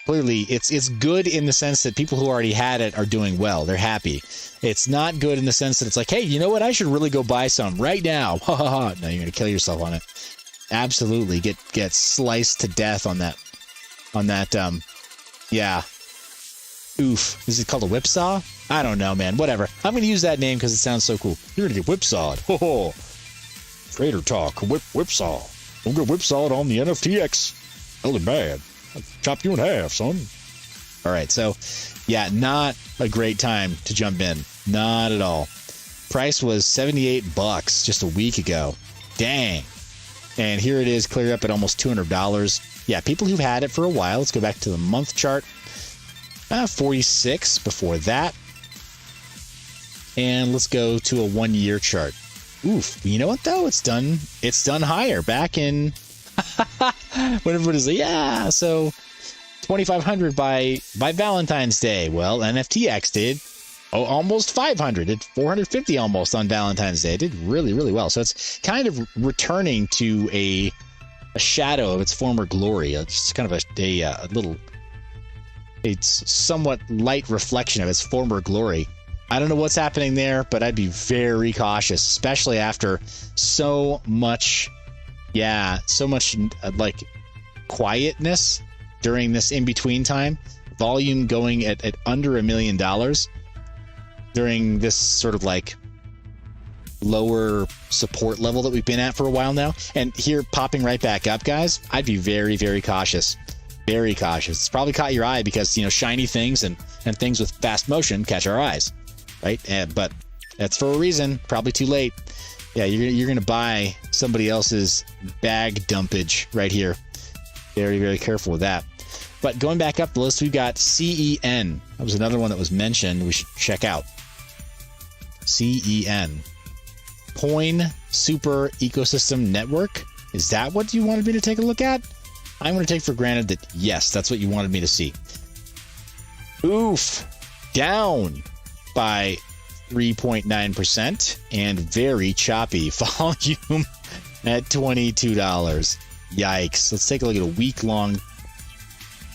Clearly, it's good in the sense that people who already had it are doing well. They're happy. It's not good in the sense that it's like, hey, you know what? I should really go buy some right now. Ha ha ha. No, you're going to kill yourself on it. Absolutely. Get sliced to death on that. Oof. Is it called a whipsaw? I don't know, man. Whatever. I'm going to use that name because it sounds so cool. You're going to get whipsawed. Ho ho. Trader talk. Whipsaw. Don't get whipsawed on the NFTX. Really bad. I'll chop you in half, son. All right, so yeah, not a great time to jump in. Not at all. Price was $78 just a week ago. Dang. And here it is, cleared up at almost $200. Yeah, people who've had it for a while. Let's go back to the month chart. 46 before that. And let's go to a 1 year chart. Oof. You know what though? It's done higher back in when everybody's like, yeah, so 2,500 by Valentine's Day. Well, NFTX did almost 500. Did 450 almost on Valentine's Day. It did really, really well. So it's kind of returning to a shadow of its former glory. It's kind of a little, it's somewhat light reflection of its former glory. I don't know what's happening there, but I'd be very cautious, especially after so much like quietness during this in-between time. Volume going at under $1 million during this sort of like lower support level that we've been at for a while now. And here popping right back up, guys, I'd be very, very cautious. Very cautious. It's probably caught your eye because, shiny things and things with fast motion catch our eyes. Right? But that's for a reason. Probably too late. Yeah, you're going to buy somebody else's bag dumpage right here. Very, very careful with that. But going back up the list, we've got CEN. That was another one that was mentioned we should check out. CEN. Coin Super Ecosystem Network. Is that what you wanted me to take a look at? I'm going to take for granted that, yes, that's what you wanted me to see. Oof. Down by 3.9% and very choppy volume at $22. Yikes. Let's take a look at a week-long.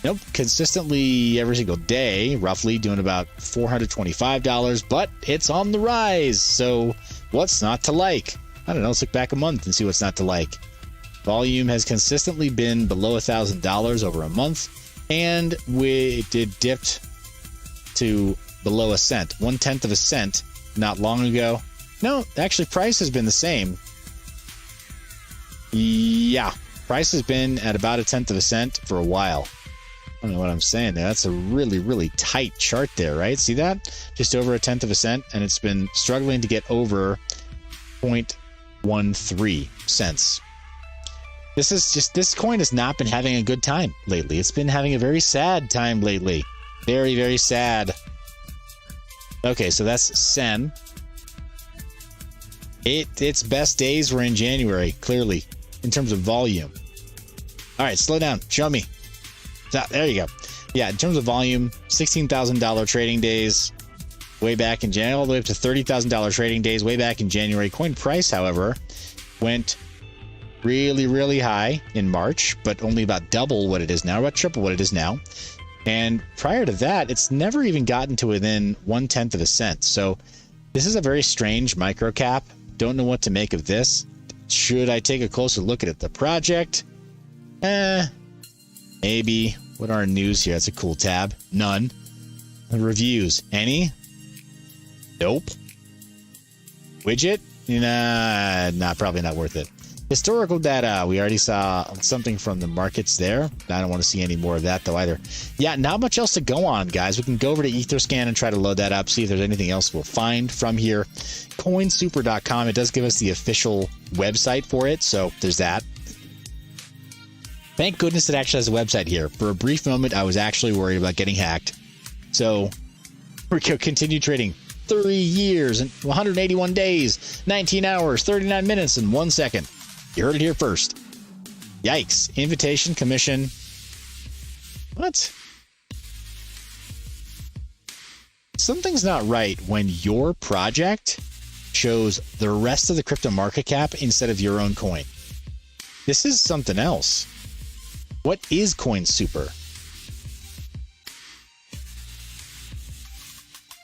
Nope, consistently every single day, roughly doing about $425, but it's on the rise. So what's not to like? I don't know. Let's look back a month and see what's not to like. Volume has consistently been below $1,000 over a month, and it dipped to below a cent, 1/10 of a cent, not long ago. No, actually, price has been the same. Yeah, price has been at about 1/10 of a cent for a while. I don't know what I'm saying there. That's a really, really tight chart there, right? See that? Just over 1/10 of a cent, and it's been struggling to get over 0.13 cents. This coin has not been having a good time lately. It's been having a very sad time lately. Very, very sad. Okay, so that's Sen. Its best days were in January, clearly, in terms of volume. All right, slow down. Show me. There you go. Yeah, in terms of volume, $16,000 trading days way back in January, all the way up to $30,000 trading days way back in January. Coin price, however, went really, really high in March, but only about double what it is now, about triple what it is now. And prior to that, it's never even gotten to within 1/10 of a cent. So this is a very strange micro cap. Don't know what to make of this. Should I take a closer look at it? The project? Maybe. What are our news here? That's a cool tab. None. Reviews. Any? Nope. Widget? Nah, probably not worth it. Historical data. We already saw something from the markets there. I don't want to see any more of that, though, either. Yeah, not much else to go on, guys. We can go over to Etherscan and try to load that up, see if there's anything else we'll find from here. Coinsuper.com. It does give us the official website for it, so there's that. Thank goodness it actually has a website here. For a brief moment, I was actually worried about getting hacked. So we're going to continue trading. 3 years and 181 days, 19 hours, 39 minutes, and 1 second. You heard it here first. Yikes. Invitation, commission. What? Something's not right when your project shows the rest of the crypto market cap instead of your own coin. This is something else. What is CoinSuper?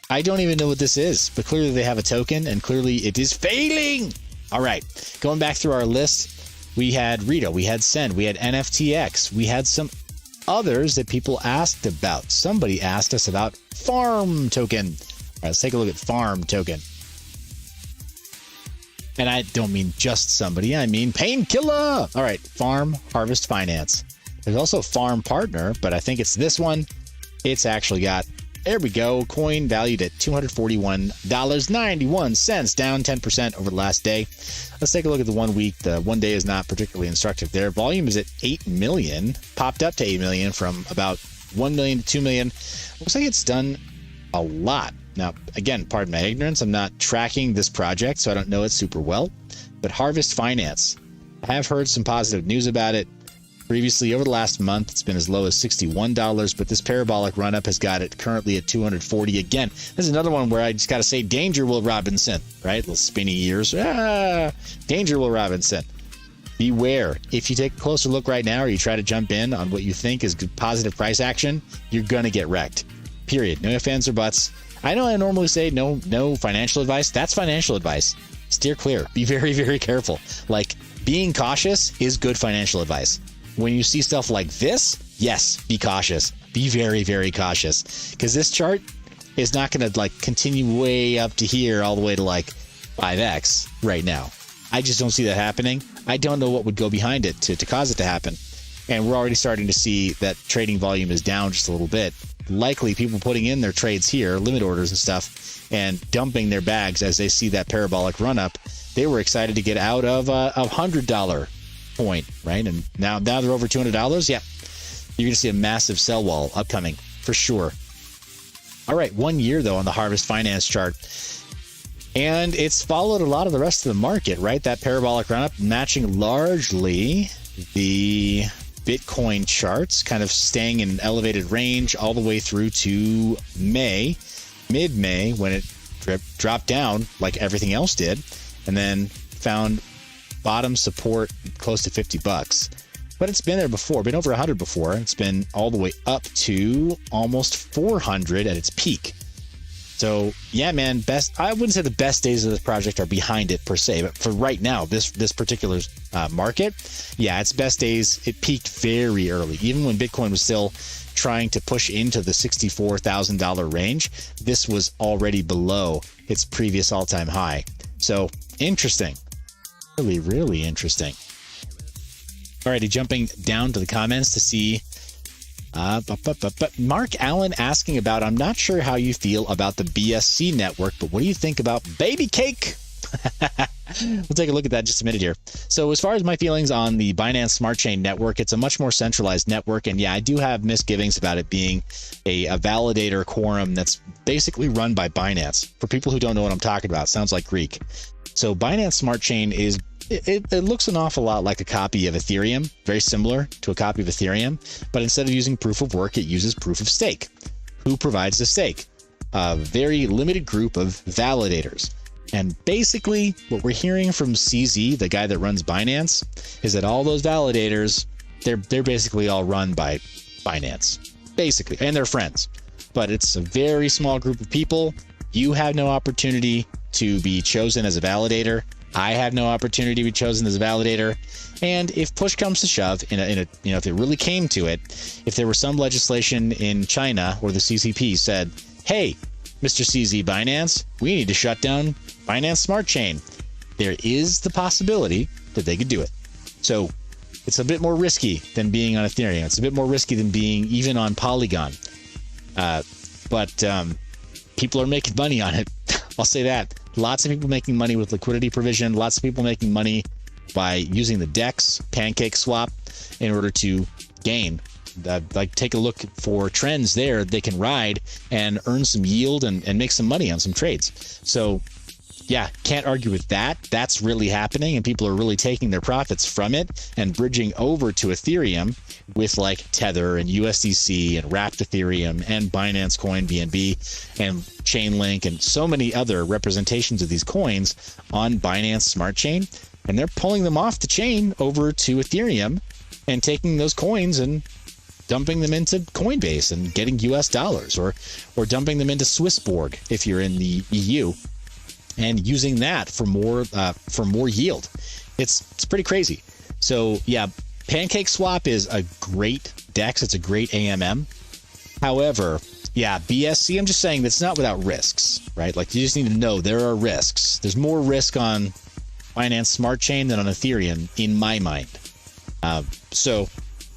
I don't even know what this is, but clearly they have a token, and clearly it is failing. All right, going back through our list, we had Rito, we had Send, we had NFTX, we had some others that people asked about. Somebody asked us about Farm Token. All right, let's take a look at Farm Token. And I don't mean just somebody, I mean Painkiller. All right, Farm Harvest Finance. There's also Farm Partner, but I think it's this one. It's actually got, there we go, coin valued at $241.91, down 10% over the last day. Let's take a look at the 1 week. The 1 day is not particularly instructive there. Volume is at 8 million, popped up to 8 million from about 1 million to 2 million. Looks like it's done a lot. Now, again, pardon my ignorance. I'm not tracking this project, so I don't know it super well. But Harvest Finance, I have heard some positive news about it. Previously, over the last month, it's been as low as $61, but this parabolic run-up has got it currently at $240. Again, this is another one where I just got to say, danger, Will Robinson, right? Little spinny ears. Danger, Will Robinson. Beware. If you take a closer look right now or you try to jump in on what you think is good positive price action, you're going to get wrecked. Period. No ifs, ands, or buts. I know I normally say no financial advice. That's financial advice. Steer clear. Be very, very careful. Like, being cautious is good financial advice. When you see stuff like this, yes, be cautious. Be very, very cautious. Because this chart is not going to like continue way up to here all the way to like 5x right now. I just don't see that happening. I don't know what would go behind it to cause it to happen. And we're already starting to see that trading volume is down just a little bit. Likely people putting in their trades here, limit orders and stuff, and dumping their bags as they see that parabolic run up. They were excited to get out of a $100 point, right? And now they're over $200. Yeah, you're going to see a massive sell wall upcoming for sure. All right, 1 year though on the Harvest Finance chart. And it's followed a lot of the rest of the market, right? That parabolic run up matching largely the Bitcoin charts, kind of staying in an elevated range all the way through to May, mid-May, when it dropped down like everything else did, and then found bottom support close to $50. But it's been there before, been over 100 before. It's been all the way up to almost 400 at its peak. So yeah, man, I wouldn't say the best days of this project are behind it per se, but for right now, this particular market, yeah, its best days, it peaked very early. Even when Bitcoin was still trying to push into the $64,000 range, this was already below its previous all-time high. So interesting. Really, really interesting. Alrighty, jumping down to the comments to see Mark Allen asking about, I'm not sure how you feel about the BSC network, but what do you think about baby cake? We'll take a look at that in just a minute here. So as far as my feelings on the Binance Smart Chain network, it's a much more centralized network. And yeah, I do have misgivings about it being a validator quorum that's basically run by Binance. For people who don't know what I'm talking about, sounds like Greek. So Binance Smart Chain is, it looks an awful lot like a copy of Ethereum, very similar to a copy of Ethereum, but instead of using proof of work, it uses proof of stake. Who provides the stake? A very limited group of validators. And basically what we're hearing from CZ, the guy that runs Binance, is that all those validators, they're basically all run by Binance, basically, and they're friends. But it's a very small group of people. You have no opportunity to be chosen as a validator. I have no opportunity to be chosen as a validator. And if push comes to shove, if it really came to it, if there were some legislation in China or the CCP said, hey, Mr. CZ Binance, we need to shut down Binance Smart Chain, there is the possibility that they could do it. So it's a bit more risky than being on Ethereum. It's a bit more risky than being even on Polygon. But people are making money on it. I'll say that. Lots of people making money with liquidity provision. Lots of people making money by using the DEX pancake swap in order to gain. Take a look for trends there they can ride and earn some yield and make some money on some trades. So yeah, can't argue with that. That's really happening, and people are really taking their profits from it and bridging over to Ethereum with like Tether and USDC and Wrapped Ethereum and Binance Coin BNB and Chainlink and so many other representations of these coins on Binance Smart Chain. And they're pulling them off the chain over to Ethereum and taking those coins and dumping them into Coinbase and getting US dollars, or dumping them into Swissborg if you're in the EU, and using that for more yield. It's pretty crazy. So yeah, Pancake Swap is a great DEX. It's a great AMM. However, yeah, BSC, I'm just saying that's not without risks, right? Like, you just need to know there are risks. There's more risk on Binance Smart Chain than on Ethereum in my mind. So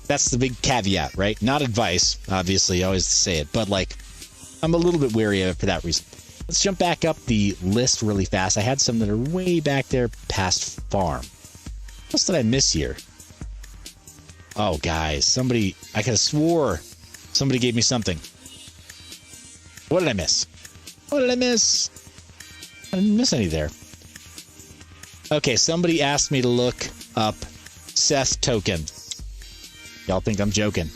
That's the big caveat, right? Not advice, obviously, I always say it, but like, I'm a little bit wary of it for that reason. Let's jump back up the list really fast. I had some that are way back there past farm. What else did I miss here? Oh, guys, I could have swore somebody gave me something. What did I miss? What did I miss? I didn't miss any there. Okay, somebody asked me to look up Seth token. Y'all think I'm joking.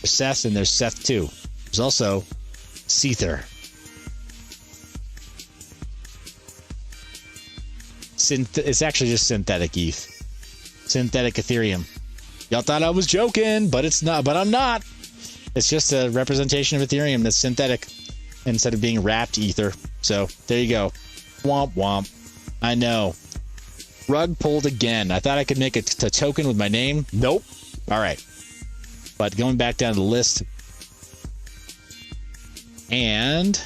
There's Seth and there's Seth 2. There's also Sether. It's actually just synthetic ETH. Synthetic Ethereum. Y'all thought I was joking, but it's not. But I'm not. It's just a representation of Ethereum that's synthetic instead of being wrapped Ether. So there you go. Womp womp. I know. Rug pulled again. I thought I could make a token with my name. Nope. All right. But going back down the list. And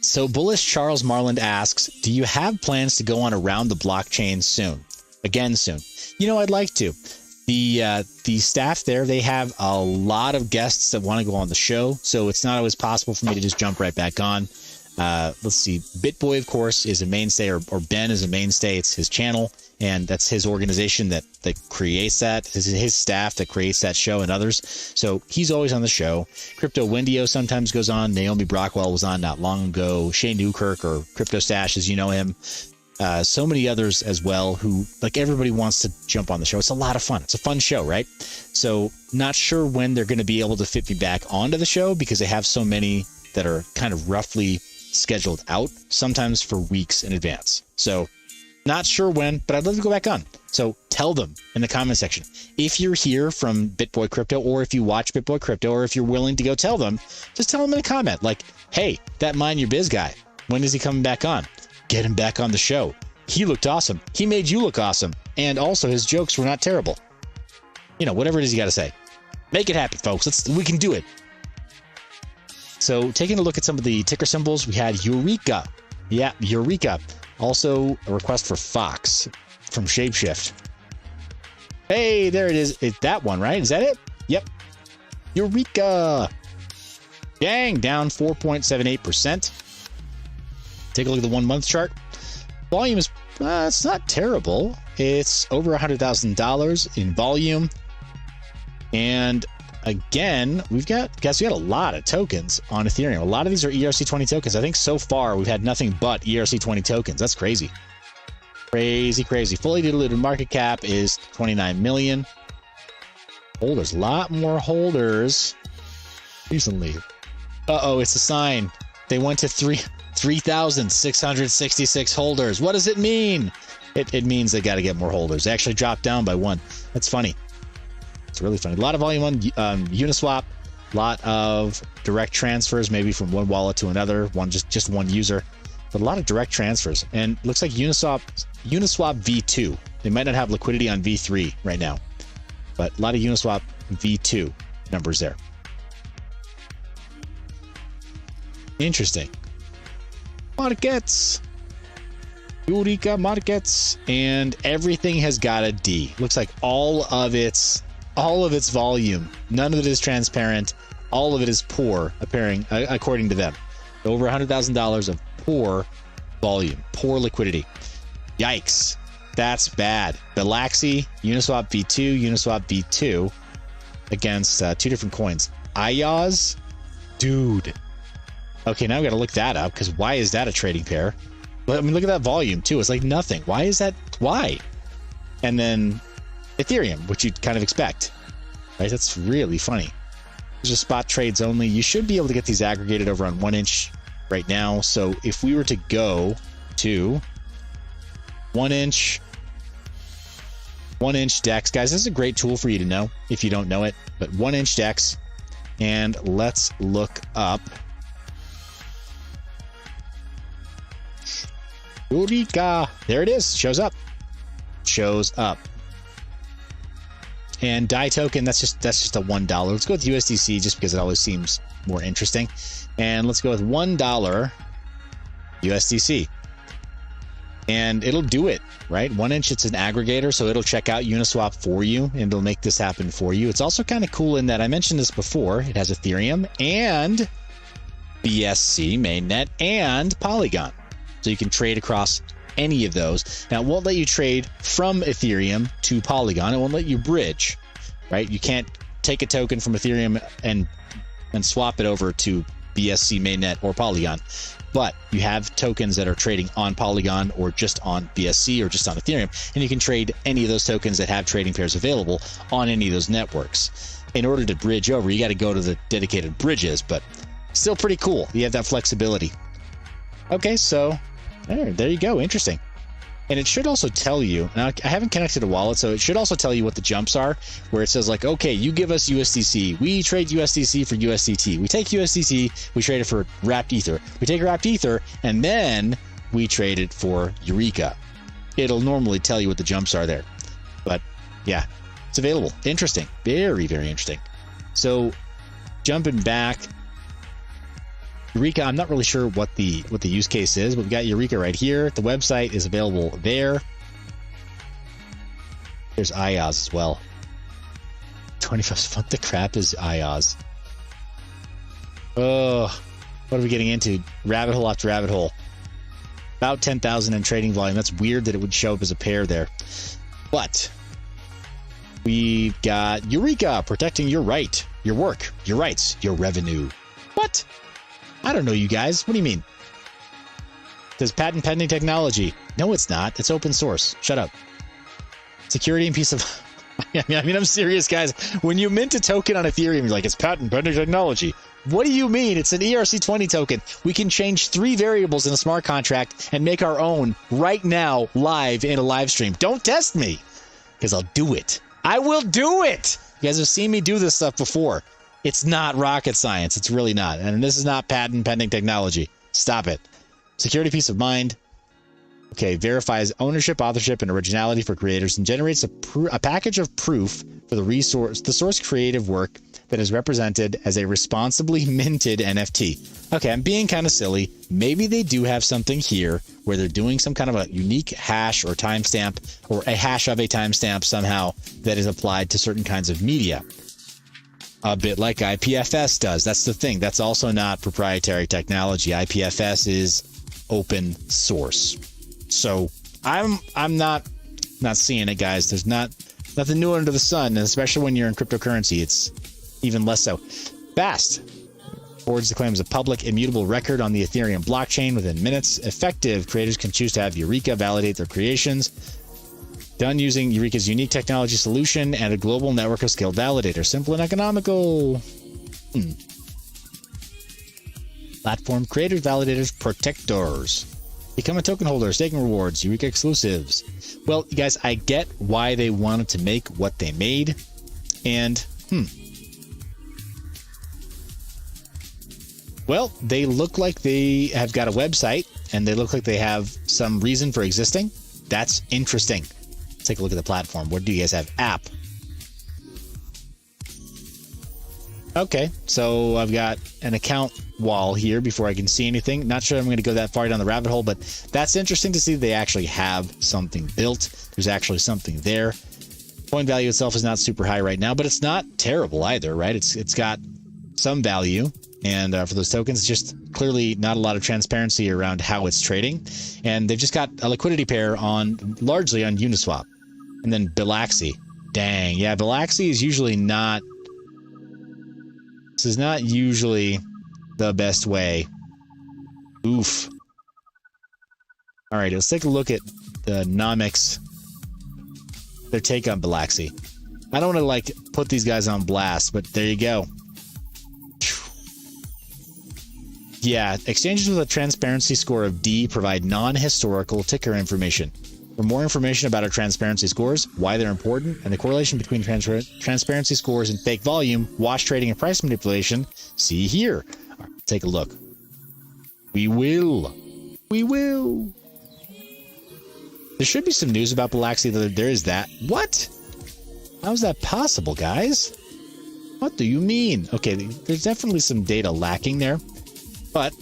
so Bullish Charles Marland asks, do you have plans to go on around the blockchain soon? Again soon. You know, I'd like to. The staff there, they have a lot of guests that want to go on the show, so it's not always possible for me to just jump right back on. Let's see. BitBoy, of course, is a mainstay, or Ben is a mainstay. It's his channel, and that's his organization that creates that. His staff that creates that show, and others. So he's always on the show. Crypto Wendio sometimes goes on. Naomi Brockwell was on not long ago. Shane Newkirk, or Crypto Stash, as you know him. So many others as well, who, like, everybody wants to jump on the show. It's a lot of fun. It's a fun show, right? So not sure when they're going to be able to fit me back onto the show, because they have so many that are kind of roughly scheduled out, sometimes for weeks in advance. So not sure when, but I'd love to go back on. So tell them in the comment section. If you're here from BitBoy Crypto, or if you watch BitBoy Crypto, or if you're willing to go tell them, just tell them in a comment, like, hey, that Mind Your Biz guy, when is he coming back on? Get him back on the show. He looked awesome. He made you look awesome. And also his jokes were not terrible. You know, whatever it is you got to say. Make it happen, folks. We can do it. So taking a look at some of the ticker symbols, we had Eureka. Yeah, Eureka. Also a request for Fox from Shapeshift. Hey, there it is. It's that one, right? Is that it? Yep. Eureka. Dang, down 4.78%. Take a look at the 1 month chart. Volume is, it's not terrible. It's over $100,000 in volume. And again, we got a lot of tokens on Ethereum. A lot of these are ERC20 tokens. I think so far we've had nothing but ERC20 tokens. That's crazy. Crazy, crazy. Fully diluted market cap is 29 million. Holders, a lot more holders recently. Uh-oh, it's a sign. They went to 3,666 holders. What does it mean? It means they got to get more holders. They actually dropped down by 1. That's funny. It's really funny. A lot of volume on Uniswap. A lot of direct transfers, maybe from one wallet to another. Just one user. But a lot of direct transfers. And looks like Uniswap V2. They might not have liquidity on V3 right now. But a lot of Uniswap V2 numbers there. Interesting. Markets. Eureka markets. And everything has got a D. Looks like all of its volume. None of it is transparent. All of it is poor, according to them. Over $100,000 of poor volume, poor liquidity. Yikes. That's bad. Bilaxi, Uniswap V2, Uniswap V2 against two different coins. IOS? Dude. Okay, now we got to look that up, because why is that a trading pair? I mean, look at that volume, too. It's like nothing. Why is that? Why? And then Ethereum, which you'd kind of expect. Right? That's really funny. These are spot trades only. You should be able to get these aggregated over on 1 inch right now. So if we were to go to 1 inch DEX, guys, this is a great tool for you to know if you don't know it, but 1 inch DEX, and let's look up Eureka. There it is. Shows up. And DAI token, that's just a $1. Let's go with USDC just because it always seems more interesting. And let's go with $1 USDC. and it'll do it, right? 1inch, it's an aggregator, so it'll check out Uniswap for you, and it'll make this happen for you. It's also kind of cool in that I mentioned this before. It has Ethereum and BSC mainnet and Polygon, so you can trade across any of those. Now, it won't let you trade from Ethereum to Polygon. It won't let you bridge, right? You can't take a token from Ethereum and swap it over to BSC mainnet or Polygon. But you have tokens that are trading on Polygon or just on BSC or just on Ethereum, and you can trade any of those tokens that have trading pairs available on any of those networks. In order to bridge over, you got to go to the dedicated bridges, but still pretty cool. You have that flexibility. Okay, so there you go. Interesting. And it should also tell you, now I haven't connected a wallet, so it should also tell you what the jumps are, where it says like, okay, you give us USDC, we trade USDC for USDT. We take USDC, we trade it for wrapped Ether. We take wrapped Ether, and then we trade it for Eureka. It'll normally tell you what the jumps are there. But yeah, it's available. Interesting. Very, very interesting. So jumping back, Eureka, I'm not really sure what the use case is, but we've got Eureka right here. The website is available there. There's IOS as well. 25. What the crap is IOS? Oh, what are we getting into? Rabbit hole after rabbit hole. About 10,000 in trading volume. That's weird that it would show up as a pair there. But we've got Eureka, protecting your right, your work, your rights, your revenue. What? I don't know, you guys. What do you mean? It says patent pending technology. No, it's not. It's open source. Shut up. Security and peace of... I mean, I'm serious, guys. When you mint a token on Ethereum, you're like, it's patent pending technology. What do you mean? It's an ERC20 token. We can change 3 variables in a smart contract and make our own right now live in a live stream. Don't test me, because I'll do it. I will do it. You guys have seen me do this stuff before. It's not rocket science. It's really not. And this is not patent pending technology. Stop it. Security, peace of mind. Okay, verifies ownership, authorship, and originality for creators and generates a package of proof for the source creative work that is represented as a responsibly minted NFT. Okay, I'm being kind of silly. Maybe they do have something here where they're doing some kind of a unique hash or timestamp, or a hash of a timestamp somehow that is applied to certain kinds of media. A bit like IPFS does. That's the thing. That's also not proprietary technology. IPFS is open source. So I'm not seeing it, guys. There's nothing new under the sun, and especially when you're in cryptocurrency, it's even less so. Fast forwards the claims a public immutable record on the Ethereum blockchain within minutes. Effective. Creators can choose to have Eureka validate their creations. Done using Eureka's unique technology solution and a global network of skilled validators. Simple and economical. Platform creators, validators, protectors. Become a token holder, staking rewards, Eureka exclusives. Well, you guys, I get why they wanted to make what they made. And, well, they look like they have got a website, and they look like they have some reason for existing. That's interesting. Let's take a look at the platform. What do you guys have? App. Okay, so I've got an account wall here before I can see anything. Not sure I'm going to go that far down the rabbit hole, but that's interesting to see that they actually have something built. There's actually something there. Coin value itself is not super high right now, but it's not terrible either, right? It's got some value, and for those tokens, it's just clearly not a lot of transparency around how it's trading. And they've just got a liquidity pair largely on Uniswap. And then Bilaxi. Dang, yeah, Bilaxi is usually not... This is not usually the best way. Oof. All right, let's take a look at the Nomics, their take on Bilaxi. I don't want to put these guys on blast, but there you go. Yeah, exchanges with a transparency score of D provide non-historical ticker information. For more information about our transparency scores, why they're important, and the correlation between transparency scores and fake volume, wash trading, and price manipulation, see here. Right, take a look. We will. There should be some news about Bilaxi. There is that. What? How is that possible, guys? What do you mean? Okay, there's definitely some data lacking there, but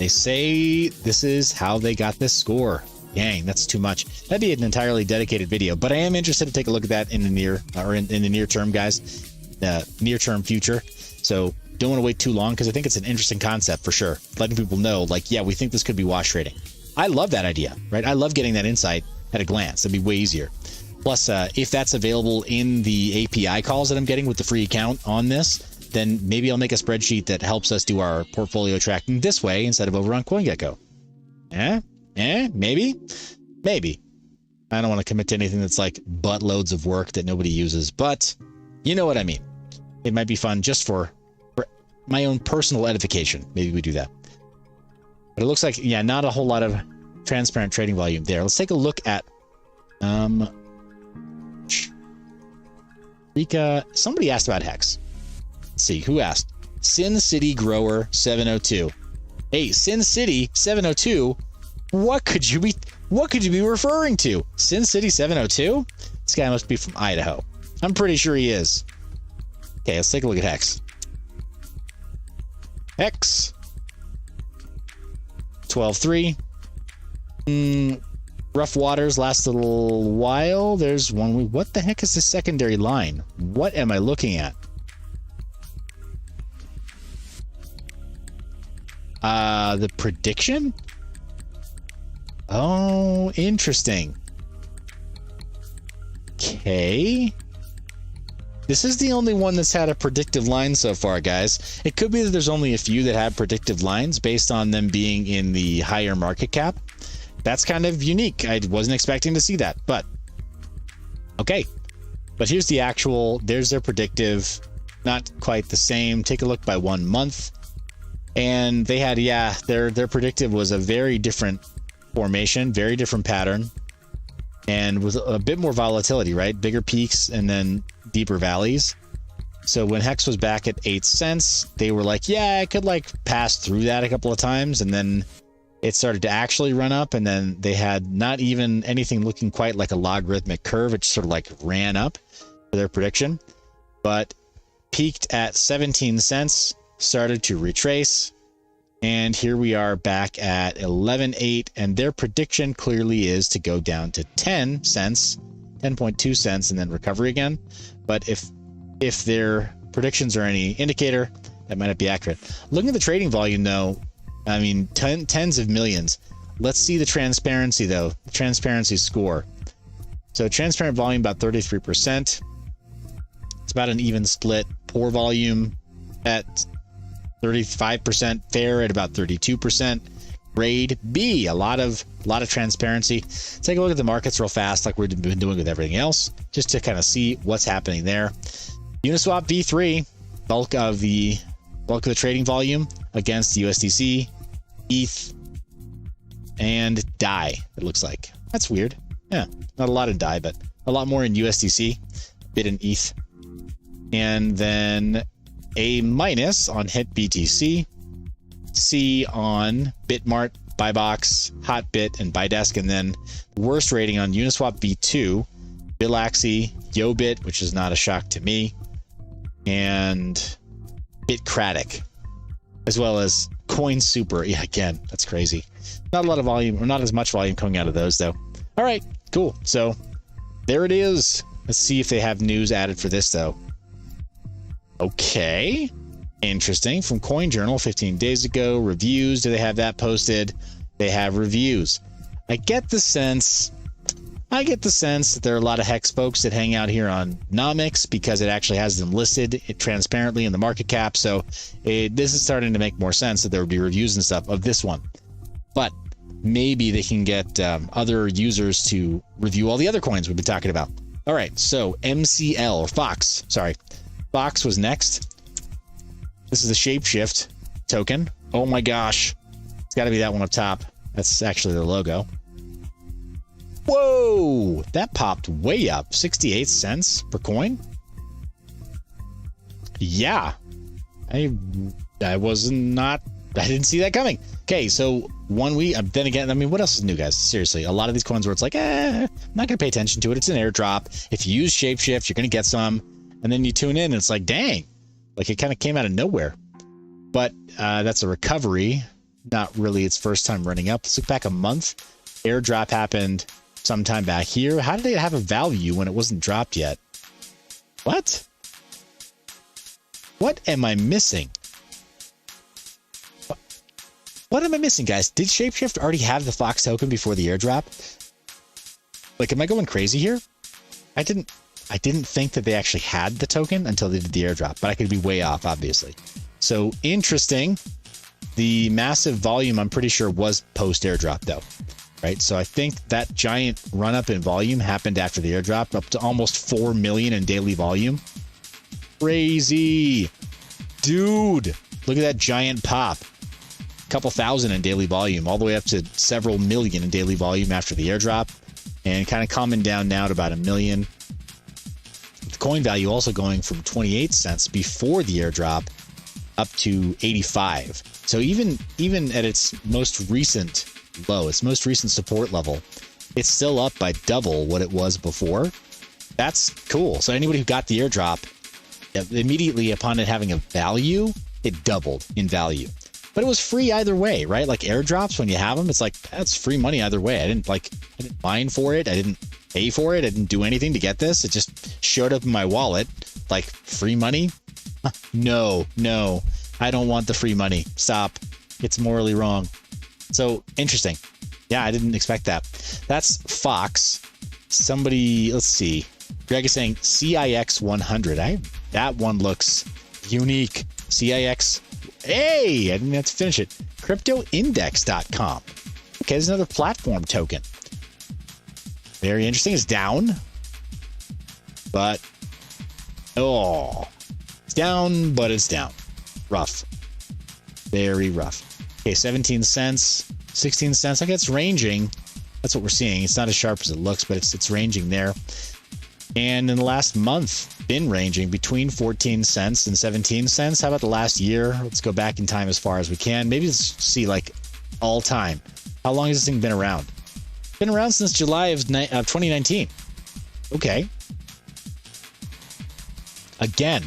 They say this is how they got this score. Dang, that's too much. That'd be an entirely dedicated video, but I am interested to take a look at that in the near term, guys. Near term future. So don't want to wait too long because I think it's an interesting concept for sure. Letting people know, like, yeah, we think this could be wash trading. I love that idea, right? I love getting that insight at a glance. That'd be way easier. Plus, if that's available in the API calls that I'm getting with the free account on this, then maybe I'll make a spreadsheet that helps us do our portfolio tracking this way instead of over on CoinGecko. Maybe. I don't want to commit to anything that's like buttloads of work that nobody uses, but you know what I mean. It might be fun just for my own personal edification. Maybe we do that. But it looks like, yeah, not a whole lot of transparent trading volume there. Let's take a look at Rika. Somebody asked about Hex. Let's see who asked. Sin City Grower 702. Hey, Sin City 702. What could you be referring to? Sin City 702? This guy must be from Idaho. I'm pretty sure he is. Okay, let's take a look at Hex. Hex 12.3. Rough waters last a little while. There's one. What the heck is the secondary line? What am I looking at? The prediction? Oh, interesting. Okay. This is the only one that's had a predictive line so far, guys. It could be that there's only a few that have predictive lines based on them being in the higher market cap. That's kind of unique. I wasn't expecting to see that, but okay. But here's the actual, there's their predictive, not quite the same. Take a look by 1 month. And they had, yeah, their predictive was a very different formation, very different pattern, and with a bit more volatility, right? Bigger peaks and then deeper valleys. So when Hex was back at 8 cents, they were like, yeah, I could like pass through that a couple of times, and then it started to actually run up, and then they had not even anything looking quite like a logarithmic curve. It just sort of like ran up for their prediction, but peaked at 17 cents, started to retrace, and here we are back at 11.8, and their prediction clearly is to go down to 10 cents, 10.2 cents, and then recovery again. But if their predictions are any indicator, that might not be accurate. Looking at the trading volume, though, I mean, tens of millions. Let's see the transparency, though. The transparency score. So transparent volume, about 33%. It's about an even split. Poor volume at 35%. Fair at about 32%. Grade B, a lot of transparency. Let's take a look at the markets real fast, like we've been doing with everything else, just to kind of see what's happening there. Uniswap V3, bulk of the trading volume against USDC, ETH, and DAI. It looks like that's weird. Yeah, not a lot in DAI, but a lot more in USDC, a bit in ETH, and then A- on Hit BTC, C on Bitmart, Buybox, Hotbit, and Bydesk, and then worst rating on Uniswap V2, Bilaxy, Yobit, which is not a shock to me, and Bitcratic, as well as CoinSuper. Yeah, again, that's crazy. Not a lot of volume, or not as much volume coming out of those, though. All right, cool. So there it is. Let's see if they have news added for this, though. Okay. Interesting. From CoinJournal 15 days ago. Reviews. Do they have that posted? They have reviews. I get the sense that there are a lot of Hex folks that hang out here on Nomics because it actually has them listed transparently in the market cap. So this is starting to make more sense that there would be reviews and stuff of this one. But maybe they can get other users to review all the other coins we've been talking about. All right. So MCL, or Fox. Sorry. Fox was next. This is a Shapeshift token. Oh my gosh. It's got to be that one up top. That's actually their logo. Whoa, that popped way up. 68 cents per coin. Yeah. I didn't see that coming. Okay, so 1 week, then again, I mean, what else is new, guys? Seriously, a lot of these coins where it's like, I'm not going to pay attention to it. It's an airdrop. If you use Shapeshift, you're going to get some. And then you tune in and it's like, dang, like it kind of came out of nowhere. But that's a recovery. not really its first time running up. Let's look back a month. Airdrop happened sometime back here. How did it have a value when it wasn't dropped yet? What? What am I missing? What am I missing, guys? Did Shapeshift already have the Fox token before the airdrop? Like, am I going crazy here? I didn't think that they actually had the token until they did the airdrop, but I could be way off, obviously. So interesting. The massive volume, I'm pretty sure, was post airdrop though, right? So I think that giant run up in volume happened after the airdrop, up to almost 4 million in daily volume. Crazy, dude! Look at that giant pop. A couple thousand in daily volume, all the way up to several million in daily volume after the airdrop, and kind of calming down now to about 1 million. The coin value also going from 28 cents before the airdrop up to 85. So even at its most recent low, its most recent support level, it's still up by double what it was before. That's cool. So anybody who got the airdrop, immediately upon it having a value, it doubled in value. But it was free either way, right? Like airdrops, when you have them, it's like, that's free money either way. I didn't mine for it. I didn't pay for it. I didn't do anything to get this. It just showed up in my wallet. Like, free money? No, I don't want the free money. Stop. It's morally wrong. So interesting. Yeah, I didn't expect that. That's Fox. Somebody, let's see. Greg is saying CIX 100. That one looks unique. CIX. Hey, I didn't have to finish it. Cryptoindex.com. Okay, there's another platform token. Very interesting. It's down. But, it's down, but it's down. Rough. Very rough. Okay, 17 cents, 16 cents. I guess it's ranging. That's what we're seeing. It's not as sharp as it looks, but it's ranging there. And in the last month, been ranging between 14 cents and 17 cents. How about the last year? Let's go back in time as far as we can. Maybe let's see, like, all time. How long has this thing been around? Been around since July of 2019. Okay. Again.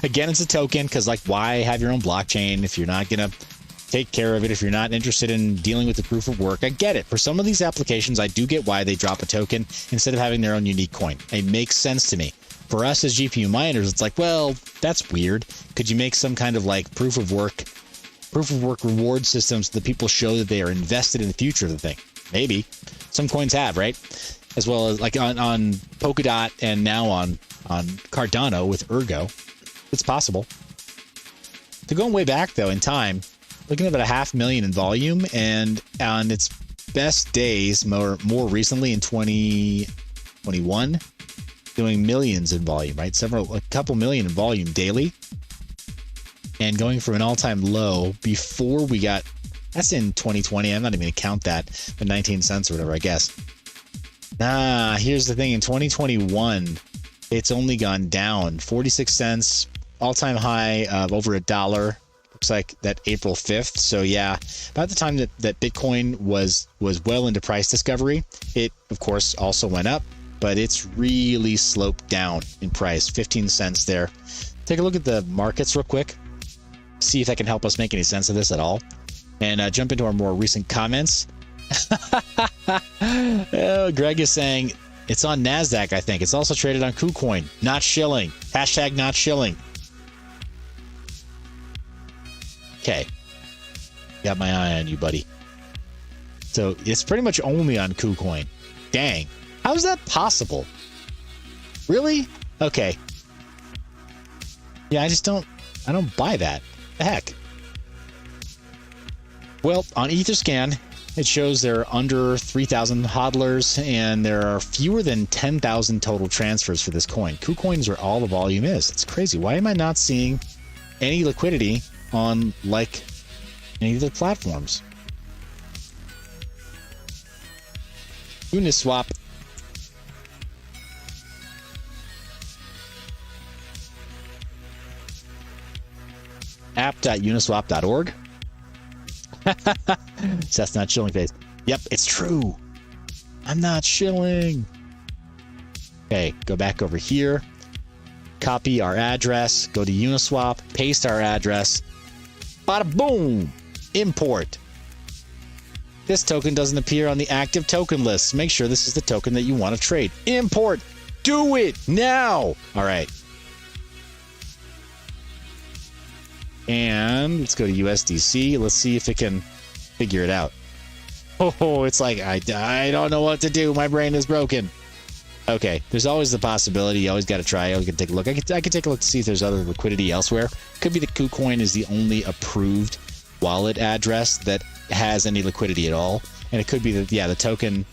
Again, it's a token, because, like, why have your own blockchain if you're not going to take care of it, if you're not interested in dealing with the proof of work? I get it. For some of these applications, I do get why they drop a token instead of having their own unique coin. It makes sense to me. For us as GPU miners, it's like, well, that's weird. Could you make some kind of, like, proof of work reward system so that people show that they are invested in the future of the thing? Maybe. Some coins have, right? As well as, like, on Polkadot and now on Cardano with Ergo. It's possible. To going way back, though, in time, looking at about 500,000 in volume, and on its best days, more recently in 2021, doing millions in volume, right? A couple million in volume daily, and going from an all-time low before we got, that's in 2020. I'm not even gonna count that, but 19 cents or whatever, I guess. Here's the thing. In 2021, it's only gone down 46 cents, all-time high of over $1. Looks like that April 5th. So yeah, about the time that Bitcoin was well into price discovery, it of course also went up, but it's really sloped down in price. 15 cents there. Take a look at the markets real quick. See if that can help us make any sense of this at all. And jump into our more recent comments. Greg is saying it's on NASDAQ, I think. It's also traded on KuCoin. Not shilling. Hashtag not shilling. Okay. Got my eye on you, buddy. So it's pretty much only on KuCoin. Dang. How is that possible? Really? Okay. Yeah, I don't buy that. The heck? Well, on Etherscan, it shows there are under 3,000 hodlers, and there are fewer than 10,000 total transfers for this coin. KuCoin is where all the volume is. It's crazy. Why am I not seeing any liquidity on, like, any of the platforms? Uniswap. app.uniswap.org. Seth's not shilling face. Yep, it's true. I'm not shilling. Okay, go back over here. Copy our address. Go to Uniswap. Paste our address. Bada boom. Import. This token doesn't appear on the active token list. Make sure this is the token that you want to trade. Import. Do it now. All right. And let's go to USDC. Let's see if it can figure it out. Oh, it's like, I don't know what to do. My brain is broken. Okay, there's always the possibility. You always got to try. You can take a look. I could take a look to see if there's other liquidity elsewhere. Could be the KuCoin is the only approved wallet address that has any liquidity at all. And it could be that, yeah, the token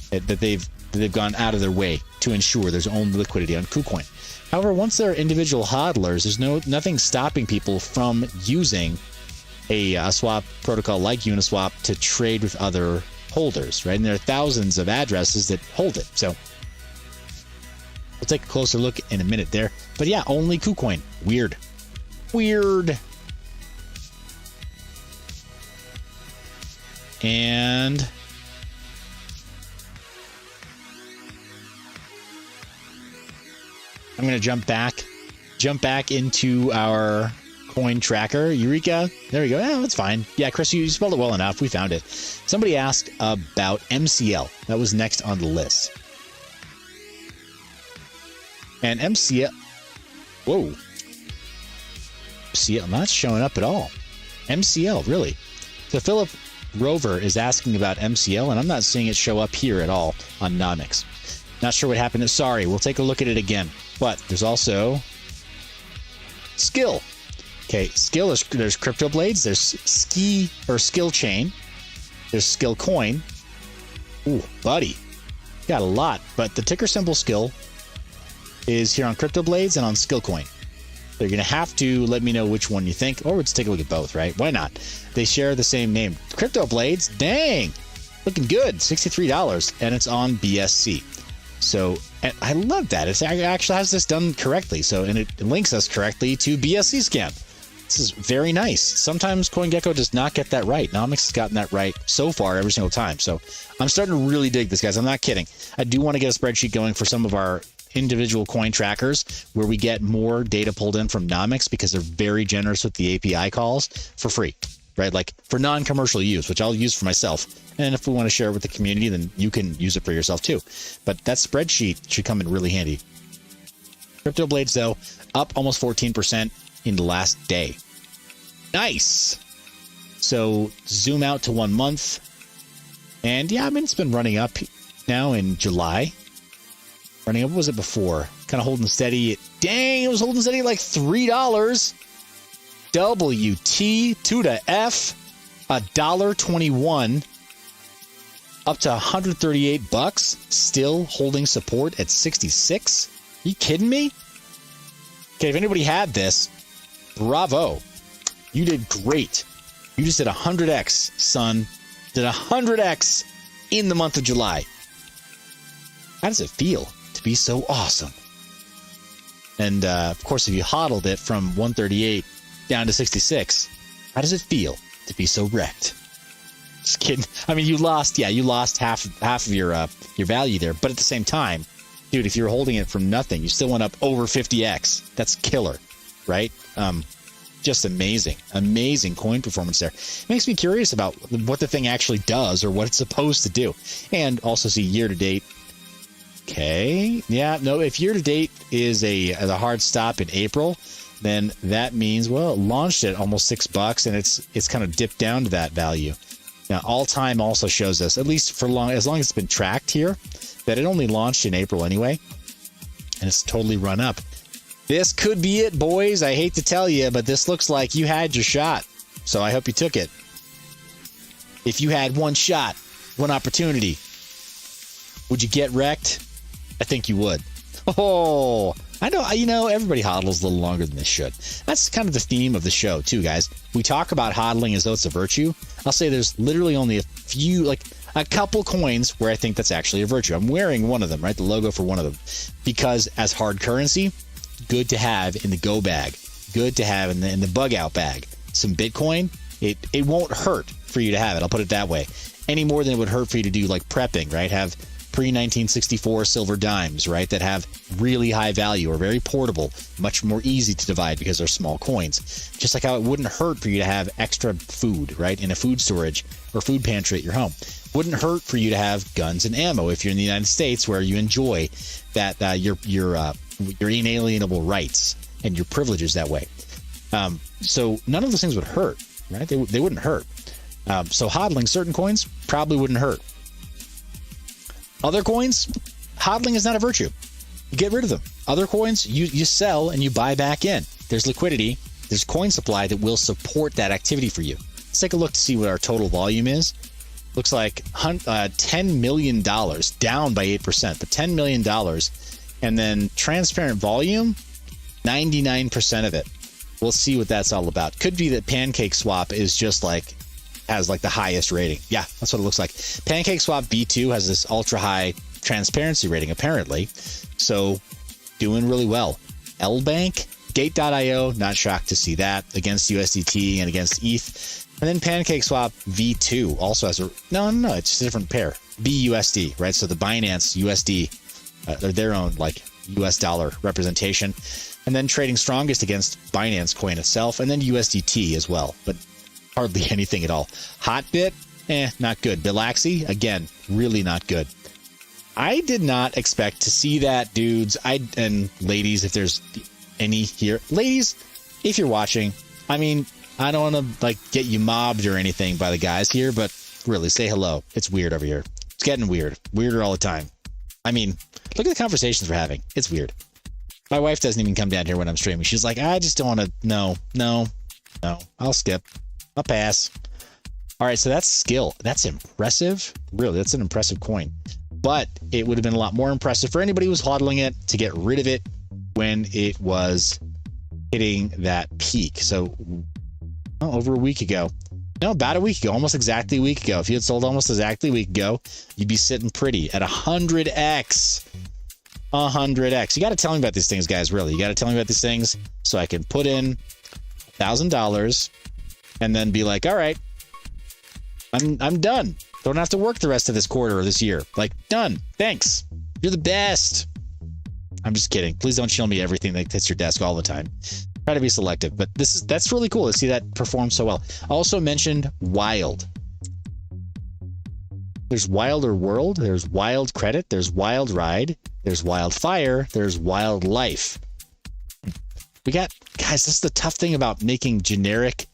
that they've gone out of their way to ensure there's only liquidity on KuCoin. However, once there are individual hodlers, there's nothing stopping people from using a swap protocol like Uniswap to trade with other holders, right? And there are thousands of addresses that hold it. So we'll take a closer look in a minute there. But yeah, only KuCoin. Weird. And I'm going to jump back into our coin tracker. Eureka. There we go. Yeah, that's fine. Yeah, Chris, you spelled it well enough. We found it. Somebody asked about MCL. That was next on the list. And MCL. Whoa. MCL not showing up at all. MCL, really. So Philip Rover is asking about MCL, and I'm not seeing it show up here at all on Nomics. Not sure what happened. Sorry, we'll take a look at it again. But there's also Skill. Okay, Skill, there's Crypto Blades, there's Skill Chain, there's Skill Coin. Ooh, buddy. Got a lot, but the ticker symbol Skill is here on Crypto Blades and on Skill Coin. So you're going to have to let me know which one you think, or let's take a look at both, right? Why not? They share the same name. Crypto Blades, dang, looking good, $63, and it's on BSC. So, and I love that. It actually has this done correctly. So, and it links us correctly to BSC scan. This is very nice. Sometimes CoinGecko does not get that right. Nomics has gotten that right so far every single time. So I'm starting to really dig this, guys. I'm not kidding. I do want to get a spreadsheet going for some of our individual coin trackers where we get more data pulled in from Nomics because they're very generous with the API calls for free, right? Like for non-commercial use, which I'll use for myself. And if we want to share it with the community, then you can use it for yourself too. But that spreadsheet should come in really handy. Crypto Blades, though, up almost 14% in the last day. Nice. So zoom out to 1 month. And yeah, I mean, it's been running up now in July. Running up, what was it before? Kind of holding steady. Dang, it was holding steady at like $3. WT to the F, $1.21. Up to 138 bucks, still holding support at 66. Are you kidding me? Okay, if anybody had this, bravo. You did great. You just did 100x, son. Did 100x in the month of July. How does it feel to be so awesome? And of course, if you hodled it from 138 down to 66, how does it feel to be so wrecked? Just kidding. I mean, you lost half of your value there, but at the same time, dude, if you're holding it from nothing, you still went up over 50x. That's killer, right? Just amazing coin performance there. It makes me curious about what the thing actually does or what it's supposed to do, and also see year to date. Okay, yeah, no, if year to date is a hard stop in April, then that means, well, it launched at almost $6, and it's kind of dipped down to that value. Now, all time also shows us, at least for as long as it's been tracked here, that it only launched in April anyway, and it's totally run up. This could be it, boys. I hate to tell you, but this looks like you had your shot, so I hope you took it. If you had one shot, one opportunity, would you get wrecked? I think you would. Oh, I know, everybody hodls a little longer than they should. That's kind of the theme of the show, too, guys. We talk about hodling as though it's a virtue. I'll say there's literally only a couple coins where I think that's actually a virtue. I'm wearing one of them, right? The logo for one of them. Because as hard currency, good to have in the go bag. Good to have in the bug out bag. Some Bitcoin, it won't hurt for you to have it. I'll put it that way. Any more than it would hurt for you to do like prepping, right? Have pre-1964 silver dimes, right, that have really high value, or very portable, much more easy to divide because they're small coins. Just like how it wouldn't hurt for you to have extra food, right, in a food storage or food pantry at your home. Wouldn't hurt for you to have guns and ammo if you're in the United States, where you enjoy that your inalienable rights and your privileges that way. So none of those things would hurt, right? They wouldn't hurt. So hodling certain coins probably wouldn't hurt. Other coins, hodling is not a virtue. You get rid of them. Other coins, you sell and you buy back in. There's liquidity. There's coin supply that will support that activity for you. Let's take a look to see what our total volume is. Looks like $10 million, down by 8%, but $10 million. And then transparent volume, 99% of it. We'll see what that's all about. Could be that PancakeSwap is just like, has like the highest rating. Yeah, that's what it looks like. PancakeSwap V2 has this ultra high transparency rating, apparently. So doing really well. LBank, Gate.io, not shocked to see that against USDT and against ETH. And then PancakeSwap V2 also has a, no, it's just a different pair. BUSD, right? So the Binance USD, they're their own like US dollar representation. And then trading strongest against Binance coin itself, and then USDT as well, but hardly anything at all. Hotbit, not good. Bilaxy, again, really not good. I did not expect to see that, dudes. And ladies, if there's any here, ladies, if you're watching, I mean, I don't want to like get you mobbed or anything by the guys here, but really, say hello. It's weird over here. It's getting weird. Weirder all the time. I mean, look at the conversations we're having. It's weird. My wife doesn't even come down here when I'm streaming. She's like, I just don't want to. No. I'll skip. I'll pass. All right, so that's skill. That's impressive. Really, that's an impressive coin. But it would have been a lot more impressive for anybody who was hodling it to get rid of it when it was hitting that peak. So over a week ago. No, about a week ago. Almost exactly a week ago. If you had sold almost exactly a week ago, you'd be sitting pretty at 100x. 100x. You got to tell me about these things, guys. Really, you got to tell me about these things so I can put in $1,000 and then be like, all right, I'm done. Don't have to work the rest of this quarter or this year. Like, done. Thanks. You're the best. I'm just kidding. Please don't show me everything that hits your desk all the time. Try to be selective, but that's really cool to see that perform so well. I also mentioned Wild. There's Wilder World, there's Wild Credit, there's Wild Ride, there's Wildfire, there's Wildlife. We got, guys, this is the tough thing about making generic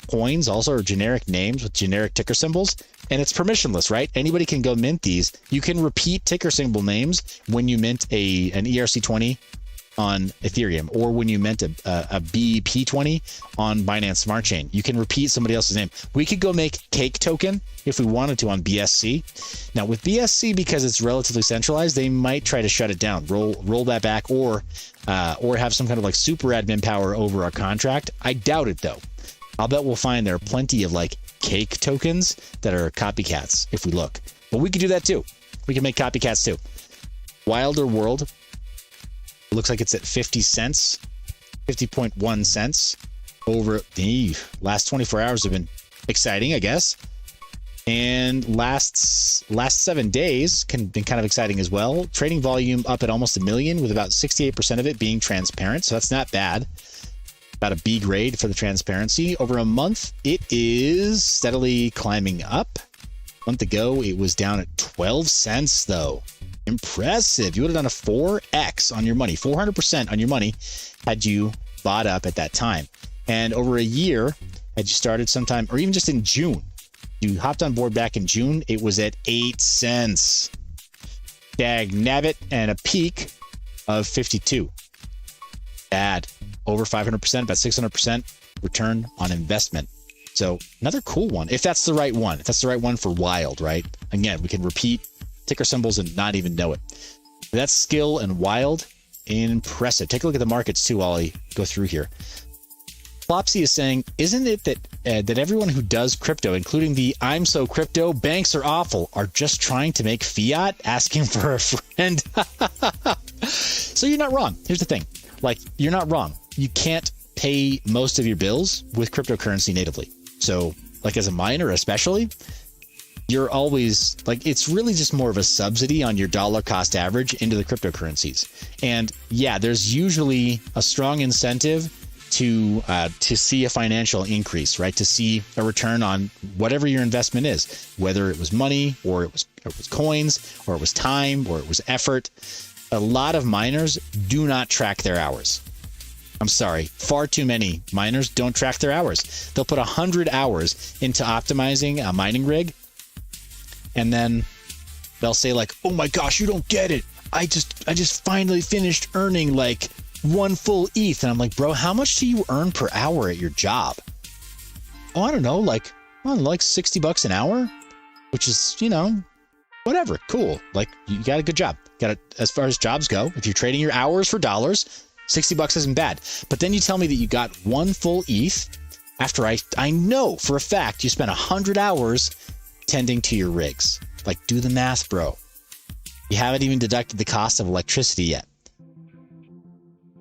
coins, also, or generic names with generic ticker symbols, and it's permissionless, right? Anybody can go mint these. You can repeat ticker symbol names when you mint an ERC20 on Ethereum, or when you mint a BEP20 on Binance Smart Chain. You can repeat somebody else's name. We could go make Cake Token if we wanted to on BSC. Now with BSC, because it's relatively centralized, they might try to shut it down, roll that back, or have some kind of like super admin power over our contract. I doubt it though. I'll bet we'll find there are plenty of like Cake tokens that are copycats if we look. But we could do that too. We can make copycats too. Wilder World. It looks like it's at 50 cents, 50.1 cents over the last 24 hours have been exciting, I guess. And last 7 days been kind of exciting as well. Trading volume up at almost 1 million, with about 68% of it being transparent. So that's not bad. About a B grade for the transparency. Over a month, it is steadily climbing up. A month ago, it was down at 12 cents though. Impressive. You would have done a 4x on your money, 400% on your money had you bought up at that time. And over a year, had you started sometime, or even just in June, you hopped on board back in June, it was at 8 cents. Dag nabbit, and a peak of 52. Bad. Over 500%, about 600% return on investment. So another cool one, if that's the right one. If that's the right one for Wild, right? Again, we can repeat ticker symbols and not even know it. That's skill and Wild. Impressive. Take a look at the markets too while I go through here. Flopsy is saying, isn't it that everyone who does crypto, including the I'm so crypto, banks are awful, are just trying to make fiat, asking for a friend? So you're not wrong. Here's the thing. Like, you're not wrong. You can't pay most of your bills with cryptocurrency natively. So like as a miner especially, you're always like, it's really just more of a subsidy on your dollar cost average into the cryptocurrencies. And yeah, there's usually a strong incentive to see a financial increase, right? To see a return on whatever your investment is, whether it was money or it was coins or it was time or it was effort. A lot of miners do not track their hours. I'm sorry, far too many miners don't track their hours. They'll put 100 hours into optimizing a mining rig, and then they'll say like, "Oh my gosh, you don't get it. I just finally finished earning like 1 full ETH." And I'm like, "Bro, how much do you earn per hour at your job?" "Oh, I don't know, like $60 an hour," which is, whatever, cool. Like, you got a good job. As far as jobs go, if you're trading your hours for dollars, $60 isn't bad. But then you tell me that you got 1 full ETH after I know for a fact you spent 100 hours tending to your rigs. Like, do the math, bro. You haven't even deducted the cost of electricity yet.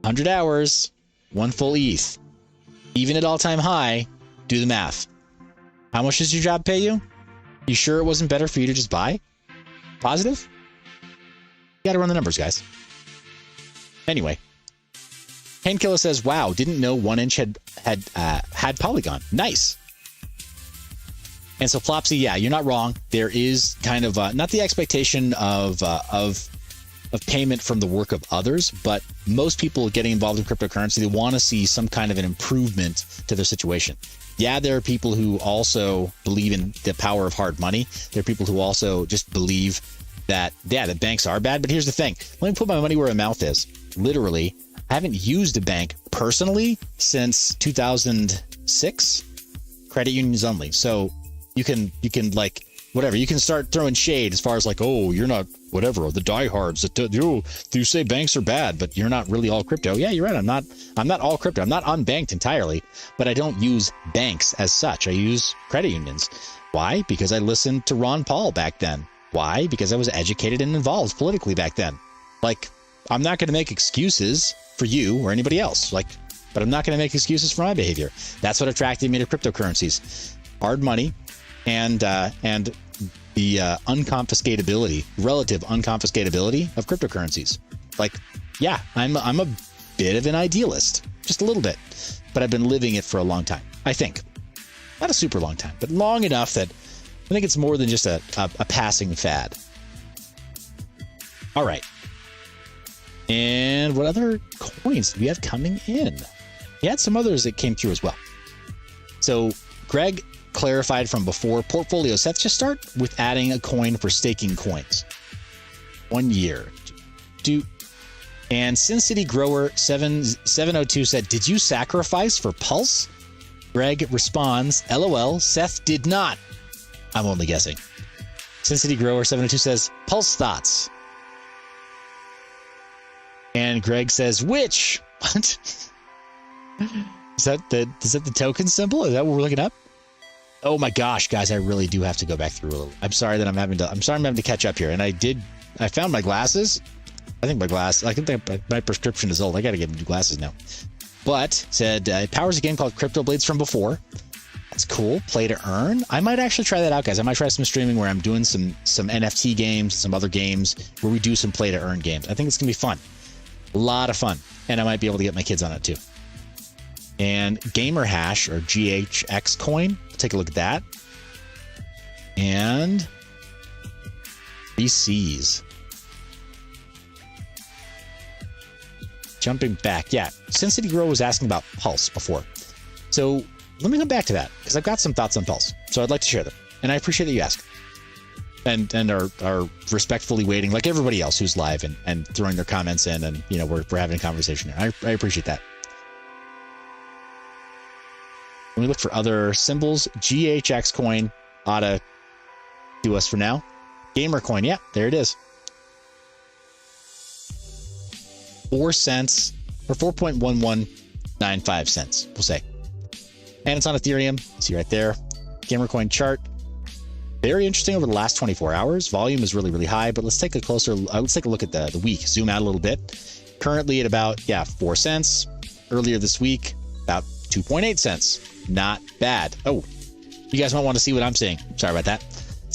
100 hours, 1 full ETH. Even at all-time high, do the math. How much does your job pay you? You sure it wasn't better for you to just buy? Positive? You gotta run the numbers, guys. Anyway. Painkiller says, "Wow, didn't know 1inch had Polygon. Nice." And so Flopsy, yeah, you're not wrong. There is kind of not the expectation of payment from the work of others, but most people getting involved in cryptocurrency, they want to see some kind of an improvement to their situation. Yeah, there are people who also believe in the power of hard money. There are people who also just believe that, yeah, the banks are bad. But here's the thing. Let me put my money where my mouth is. Literally, I haven't used a bank personally since 2006. Credit unions only. So you can like, whatever. You can start throwing shade as far as like, "Oh, you're not whatever, the diehards that you say banks are bad, but you're not really all crypto." Yeah, you're right. I'm not all crypto. I'm not unbanked entirely, but I don't use banks as such. I use credit unions. Why? Because I listened to Ron Paul back then. Why? Because I was educated and involved politically back then. Like, I'm not going to make excuses for you or anybody else. Like, but I'm not going to make excuses for my behavior. That's what attracted me to cryptocurrencies. Hard money and the relative unconfiscatability of cryptocurrencies. Like, yeah, I'm a bit of an idealist, just a little bit, but I've been living it for a long time. I think not a super long time, but long enough that I think it's more than just a passing fad. All right. And what other coins do we have coming in? We had some others that came through as well. So Greg clarified from before, portfolio sets just start with adding a coin for staking coins. 1 year. And Sin City Grower 702 said, "Did you sacrifice for Pulse?" Greg responds, "LOL, Seth did not." I'm only guessing. Sin City Grower 702 says, "Pulse thoughts." And Greg says, "Which?" What? Is that the token symbol? Is that what we're looking up? Oh my gosh, guys, I really do have to go back through a little. I'm sorry I'm having to catch up here. And I found my glasses. I think my prescription is old. I got to get new glasses now. But said, it powers a game called Crypto Blades from before. That's cool. Play to earn. I might actually try that out, guys. I might try some streaming where I'm doing some NFT games, some other games where we do some play to earn games. I think it's going to be fun. A lot of fun. And I might be able to get my kids on it too. And Gamer Hash or GHX coin. Take a look at that. And VCs. Jumping back. Yeah. Sin City Grow was asking about Pulse before. So let me come back to that because I've got some thoughts on Pulse. So I'd like to share them. And I appreciate that you ask. And are respectfully waiting like everybody else who's live and throwing their comments in, and we're having a conversation here. I appreciate that. When we look for other symbols, GHX coin ought to do us for now. Gamer coin, yeah, there it is. 4 cents or 4.1195 cents, we'll say. And it's on Ethereum. See right there. Gamer coin chart. Very interesting over the last 24 hours. Volume is really, really high, but let's take a look at the week. Zoom out a little bit. Currently at about, 4 cents. Earlier this week, about 2.8 cents. Not bad. Oh, you guys might want to see what I'm seeing. Sorry about that.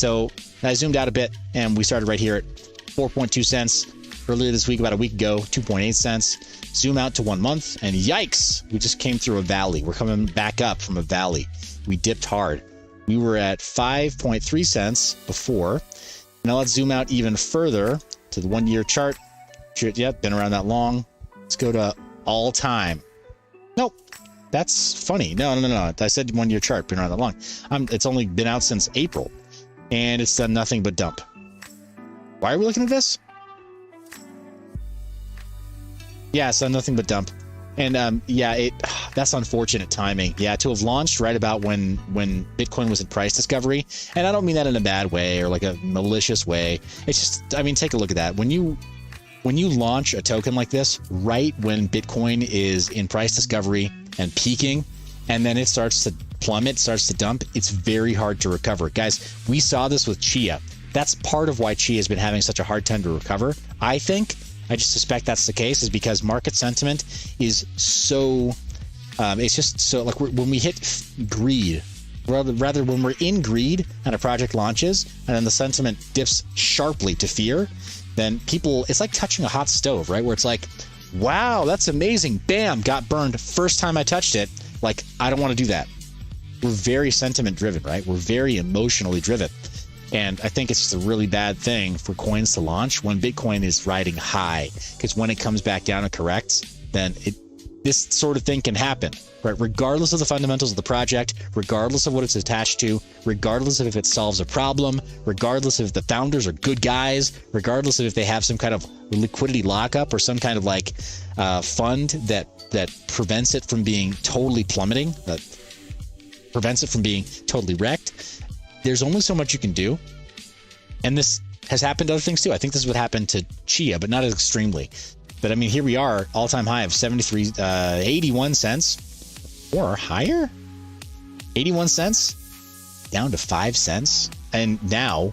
So I zoomed out a bit and we started right here at 4.2 cents. Earlier this week, about a week ago, 2.8 cents. Zoom out to 1 month and yikes, we just came through a valley. We're coming back up from a valley. We dipped hard. We were at 5.3 cents before. Now let's zoom out even further to the 1 year chart. Yep, been around that long. Let's go to all time. Nope, that's funny. No. I said 1 year chart, been around that long. It's only been out since April and it's done nothing but dump. Why are we looking at this? Yeah, it's done nothing but dump. And yeah, that's unfortunate timing. Yeah, to have launched right about when Bitcoin was in price discovery. And I don't mean that in a bad way or like a malicious way. It's just, I mean, take a look at that. When you launch a token like this right when Bitcoin is in price discovery and peaking, and then it starts to plummet, starts to dump, it's very hard to recover. Guys, we saw this with Chia. That's part of why Chia has been having such a hard time to recover. I just suspect that's the case, is because market sentiment is so, it's just so, like when we hit greed, rather when we're in greed and a project launches and then the sentiment dips sharply to fear, then people, it's like touching a hot stove, right? Where it's like, wow, that's amazing. Bam, got burned first time I touched it. Like, I don't want to do that. We're very sentiment driven, right? We're very emotionally driven. And I think it's just a really bad thing for coins to launch when Bitcoin is riding high, because when it comes back down and corrects, then this sort of thing can happen, right? Regardless of the fundamentals of the project, regardless of what it's attached to, regardless of if it solves a problem, regardless of if the founders are good guys, regardless of if they have some kind of liquidity lockup or some kind of like fund that prevents it from being totally plummeting, that prevents it from being totally wrecked. There's only so much you can do. And this has happened to other things too. I think this is what happened to Chia, but not as extremely. But I mean, here we are, all-time high of 81 cents or higher. 81 cents down to 5 cents. And now,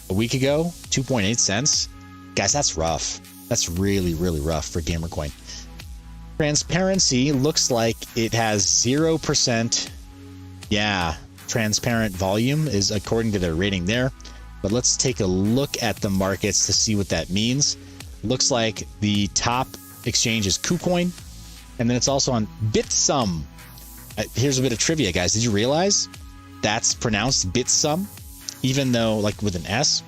a week ago, 2.8 cents. Guys, that's rough. That's really, really rough for Gamercoin. Transparency looks like it has 0%. Yeah. Transparent volume is according to their rating there, but let's take a look at the markets to see what that means. Looks like the top exchange is KuCoin, and then it's also on Bitsum. Here's a bit of trivia, guys. Did you realize that's pronounced Bitsum, even though like with an S?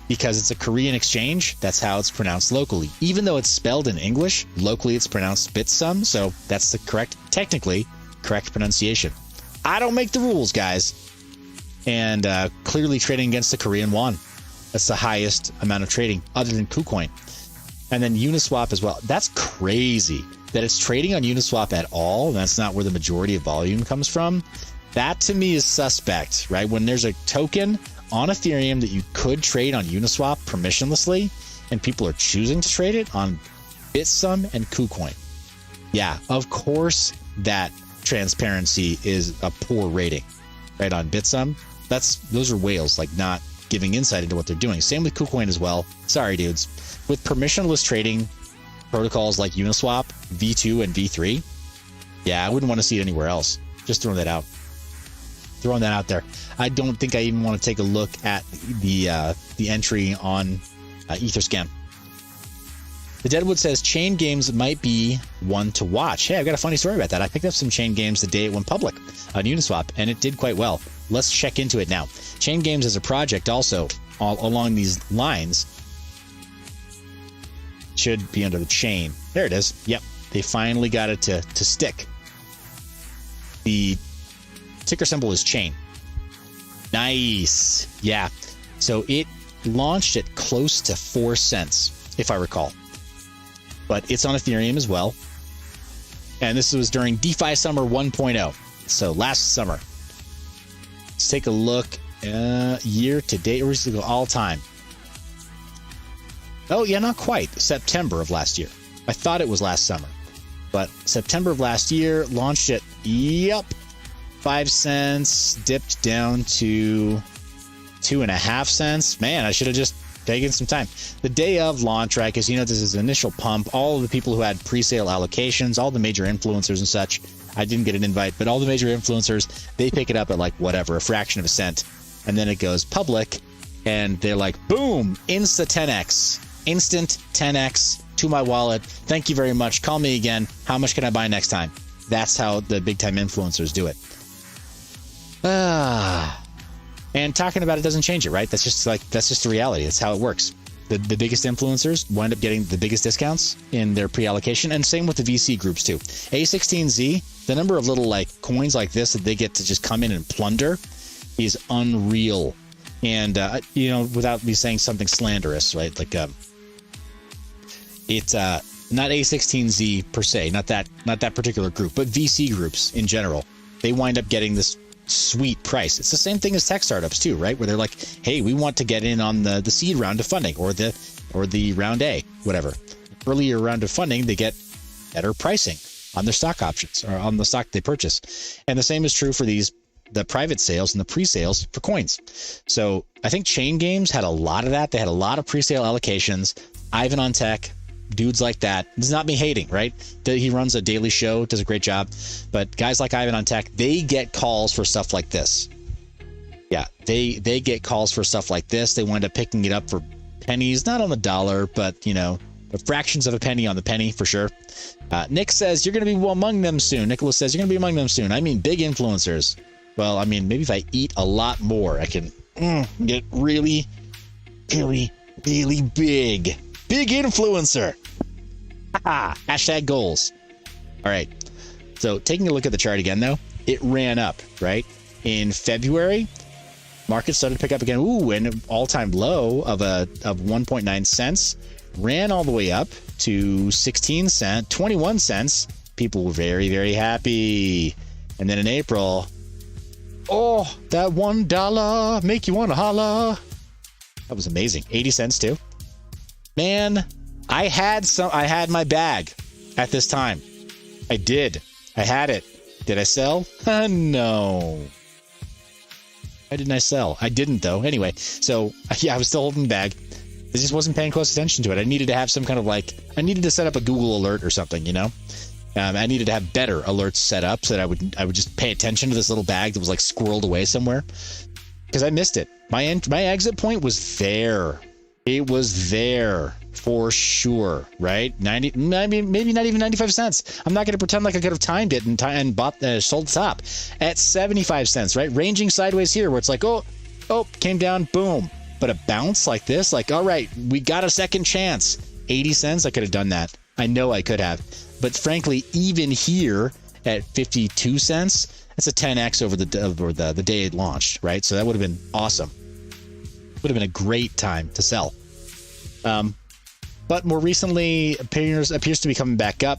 Because it's a Korean exchange, that's how it's pronounced locally. Even though it's spelled in English, locally it's pronounced Bitsum, so that's the technically correct pronunciation. I don't make the rules, guys. And clearly trading against the Korean won. That's the highest amount of trading other than KuCoin. And then Uniswap as well. That's crazy that it's trading on Uniswap at all. That's not where the majority of volume comes from. That to me is suspect, right? When there's a token on Ethereum that you could trade on Uniswap permissionlessly and people are choosing to trade it on Bitsum and KuCoin. Yeah, of course that transparency is a poor rating, right? On Bitsum, those are whales, like not giving insight into what they're doing. Same with KuCoin as well. Sorry, dudes. With permissionless trading protocols like Uniswap, V2 and V3, yeah, I wouldn't want to see it anywhere else. Just throwing that out. Throwing that out there. I don't think I even want to take a look at the entry on Etherscan. The Deadwood says chain games might be one to watch. Hey, I've got a funny story about that. I picked up some chain games the day it went public on Uniswap, and it did quite well. Let's check into it now. Chain games is a project also all along these lines. Should be under the chain. There it is. Yep, they finally got it to stick. The ticker symbol is chain. Nice. Yeah. So it launched at close to 4 cents, if I recall. But it's on Ethereum as well. And this was during DeFi Summer 1.0. So last summer. Let's take a look. Year to date. We're just going to go all time. Oh, yeah, not quite. September of last year. I thought it was last summer. But September of last year, launched at, 5 cents, dipped down to 2.5 cents. Man, I should have just taken some time. The day of launch, right? Because, this is an initial pump. All of the people who had pre-sale allocations, all the major influencers and such. I didn't get an invite, but all the major influencers, they pick it up at like whatever, a fraction of a cent. and then it goes public, and they're like, boom, insta 10x, instant 10x to my wallet. Thank you very much. Call me again. How much can I buy next time? That's how the big time influencers do it. And talking about it doesn't change it, right? That's just the reality. That's how it works. The biggest influencers wind up getting the biggest discounts in their pre-allocation, and same with the VC groups too. A16Z, the number of little like coins like this that they get to just come in and plunder is unreal. And you know, without me saying something slanderous, right? Like it's not A16Z per se, not that particular group, but VC groups in general. They wind up getting this sweet price. It's the same thing as tech startups too, right? Where they're like, hey, we want to get in on the seed round of funding or the round A, whatever. Earlier round of funding, they get better pricing on their stock options or on the stock they purchase. And the same is true for the private sales and the pre-sales for coins. So I think Chain Games had a lot of that. They had a lot of pre-sale allocations. Ivan on Tech, dudes like that. This is not me hating, right? He runs a daily show, does a great job. But guys like Ivan on Tech, they get calls for stuff like this. Yeah, they get calls for stuff like this. They wind up picking it up for pennies, not on the dollar, but you know, fractions of a penny on the penny for sure. Nick says you're going to be among them soon. Nicholas says you're going to be among them soon. I mean, big influencers. Well, I mean, maybe if I eat a lot more, I can get really, really, really big. Big influencer. Hashtag goals. All right. So taking a look at the chart again, though, it ran up, right? In February, market started to pick up again. Ooh, and an all-time low of 1.9 cents. Ran all the way up to 16 cents, 21 cents. People were very, very happy. And then in April, oh, that $1 make you want to holla. That was amazing. 80 cents too. Man, I had my bag at this time. I did. I had it. Did I sell? No. Why didn't I sell? I didn't though. Anyway, so yeah, I was still holding the bag. I just wasn't paying close attention to it. I needed to have some kind of I needed to set up a Google alert or something, you know? I needed to have better alerts set up so that I would just pay attention to this little bag that was like squirreled away somewhere, because I missed it. My exit point was there. It was there for sure, right? 90, maybe not even 95 cents. I'm not going to pretend like I could have timed it and sold the top at 75 cents, right? Ranging sideways here where it's like, oh, came down, boom. But a bounce like this, like, all right, we got a second chance. 80 cents, I could have done that. I know I could have. But frankly, even here at 52 cents, that's a 10x over the day it launched, right? So that would have been awesome. Would have been a great time to sell. But more recently appears to be coming back up.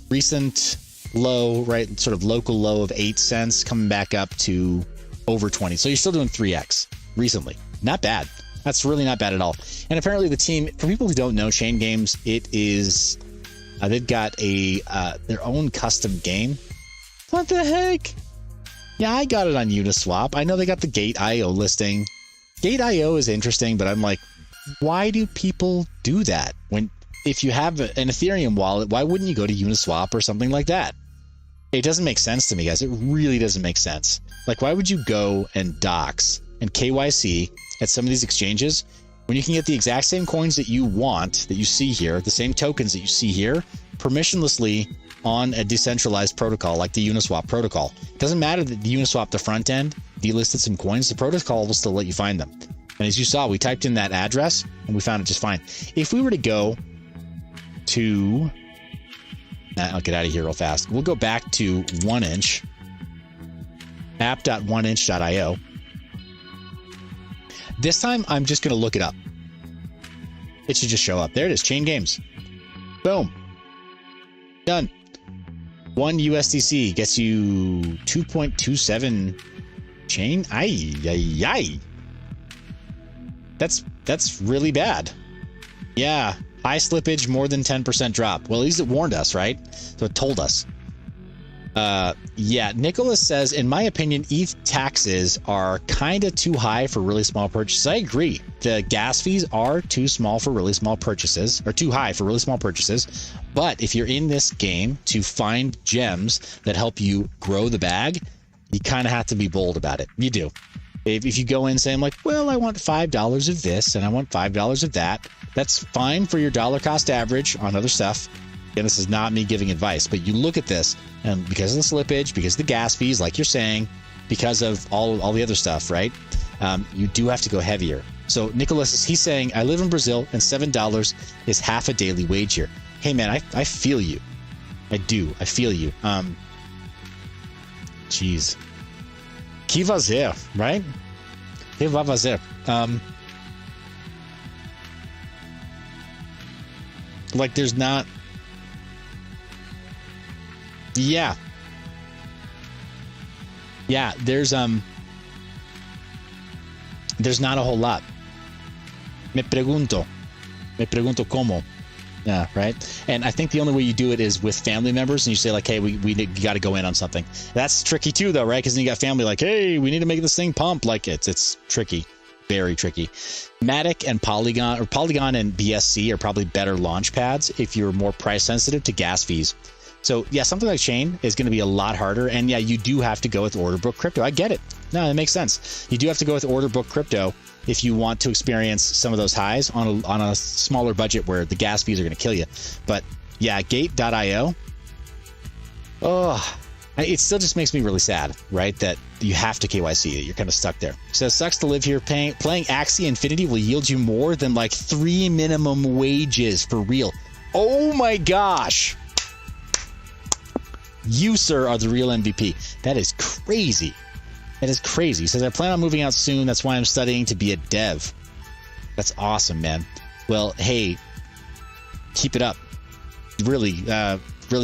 Recent low, right? Sort of local low of 8 cents coming back up to over 20. So you're still doing 3x recently. Not bad. That's really not bad at all. And apparently the team, for people who don't know Chain Games, it is, they've got their own custom game. What the heck? Yeah, I got it on Uniswap. I know they got the Gate.io listing. Gate.io is interesting, but I'm like, why do people do that? If you have an Ethereum wallet, why wouldn't you go to Uniswap or something like that? It doesn't make sense to me, guys. It really doesn't make sense. Like, why would you go and dox and KYC at some of these exchanges when you can get the exact same coins that you want, that you see here, the same tokens that you see here, permissionlessly on a decentralized protocol like the Uniswap protocol? It doesn't matter that the Uniswap, the front end, delisted some coins, the protocol will still let you find them. And as you saw, we typed in that address and we found it just fine. If we were to go to, I'll get out of here real fast. We'll go back to 1inch, app.1inch.io. This time, I'm just going to look it up. It should just show up. There it is, Chain Games. Boom. Done. 1 USDC gets you 2.27 chain. Ay. That's really bad. Yeah. High slippage, more than 10% drop. Well, at least it warned us, right? So it told us. Yeah, Nicholas says, in my opinion, ETH taxes are kind of too high for really small purchases. I agree. The gas fees are too small for really small purchases, or too high for really small purchases. But if you're in this game to find gems that help you grow the bag, you kind of have to be bold about it. You do. If you go in saying like, well, I want $5 of this and I want $5 of that, that's fine for your dollar cost average on other stuff. And this is not me giving advice, but you look at this and because of the slippage, because of the gas fees, like you're saying, because of all the other stuff, right? You do have to go heavier. So Nicholas, he's saying, I live in Brazil and $7 is half a daily wage here. Hey man, I feel you. I do. I feel you. Jeez. Que fazer, right? Que vai fazer? Like there's not. Yeah. Yeah, there's not a whole lot. Me pregunto cómo. Yeah, right. And I think the only way you do it is with family members, and you say like, "Hey, we got to go in on something." That's tricky too, though, right? Because then you got family like, "Hey, we need to make this thing pump." Like it's tricky, very tricky. Matic and Polygon and BSC are probably better launch pads if you're more price sensitive to gas fees. So yeah, something like Chain is going to be a lot harder, and yeah, you do have to go with order book crypto. I get it. No, it makes sense. You do have to go with order book crypto if you want to experience some of those highs on a smaller budget where the gas fees are going to kill you. But yeah, Gate.io. Oh, it still just makes me really sad, right? That you have to KYC it. You're kind of stuck there. So it sucks to live here. Playing Axie Infinity will yield you more than like 3 minimum wages for real. Oh my gosh. You, sir, are the real MVP. That is crazy. That is crazy. He says, I plan on moving out soon. That's why I'm studying to be a dev. That's awesome, man. Well, hey, keep it up. Really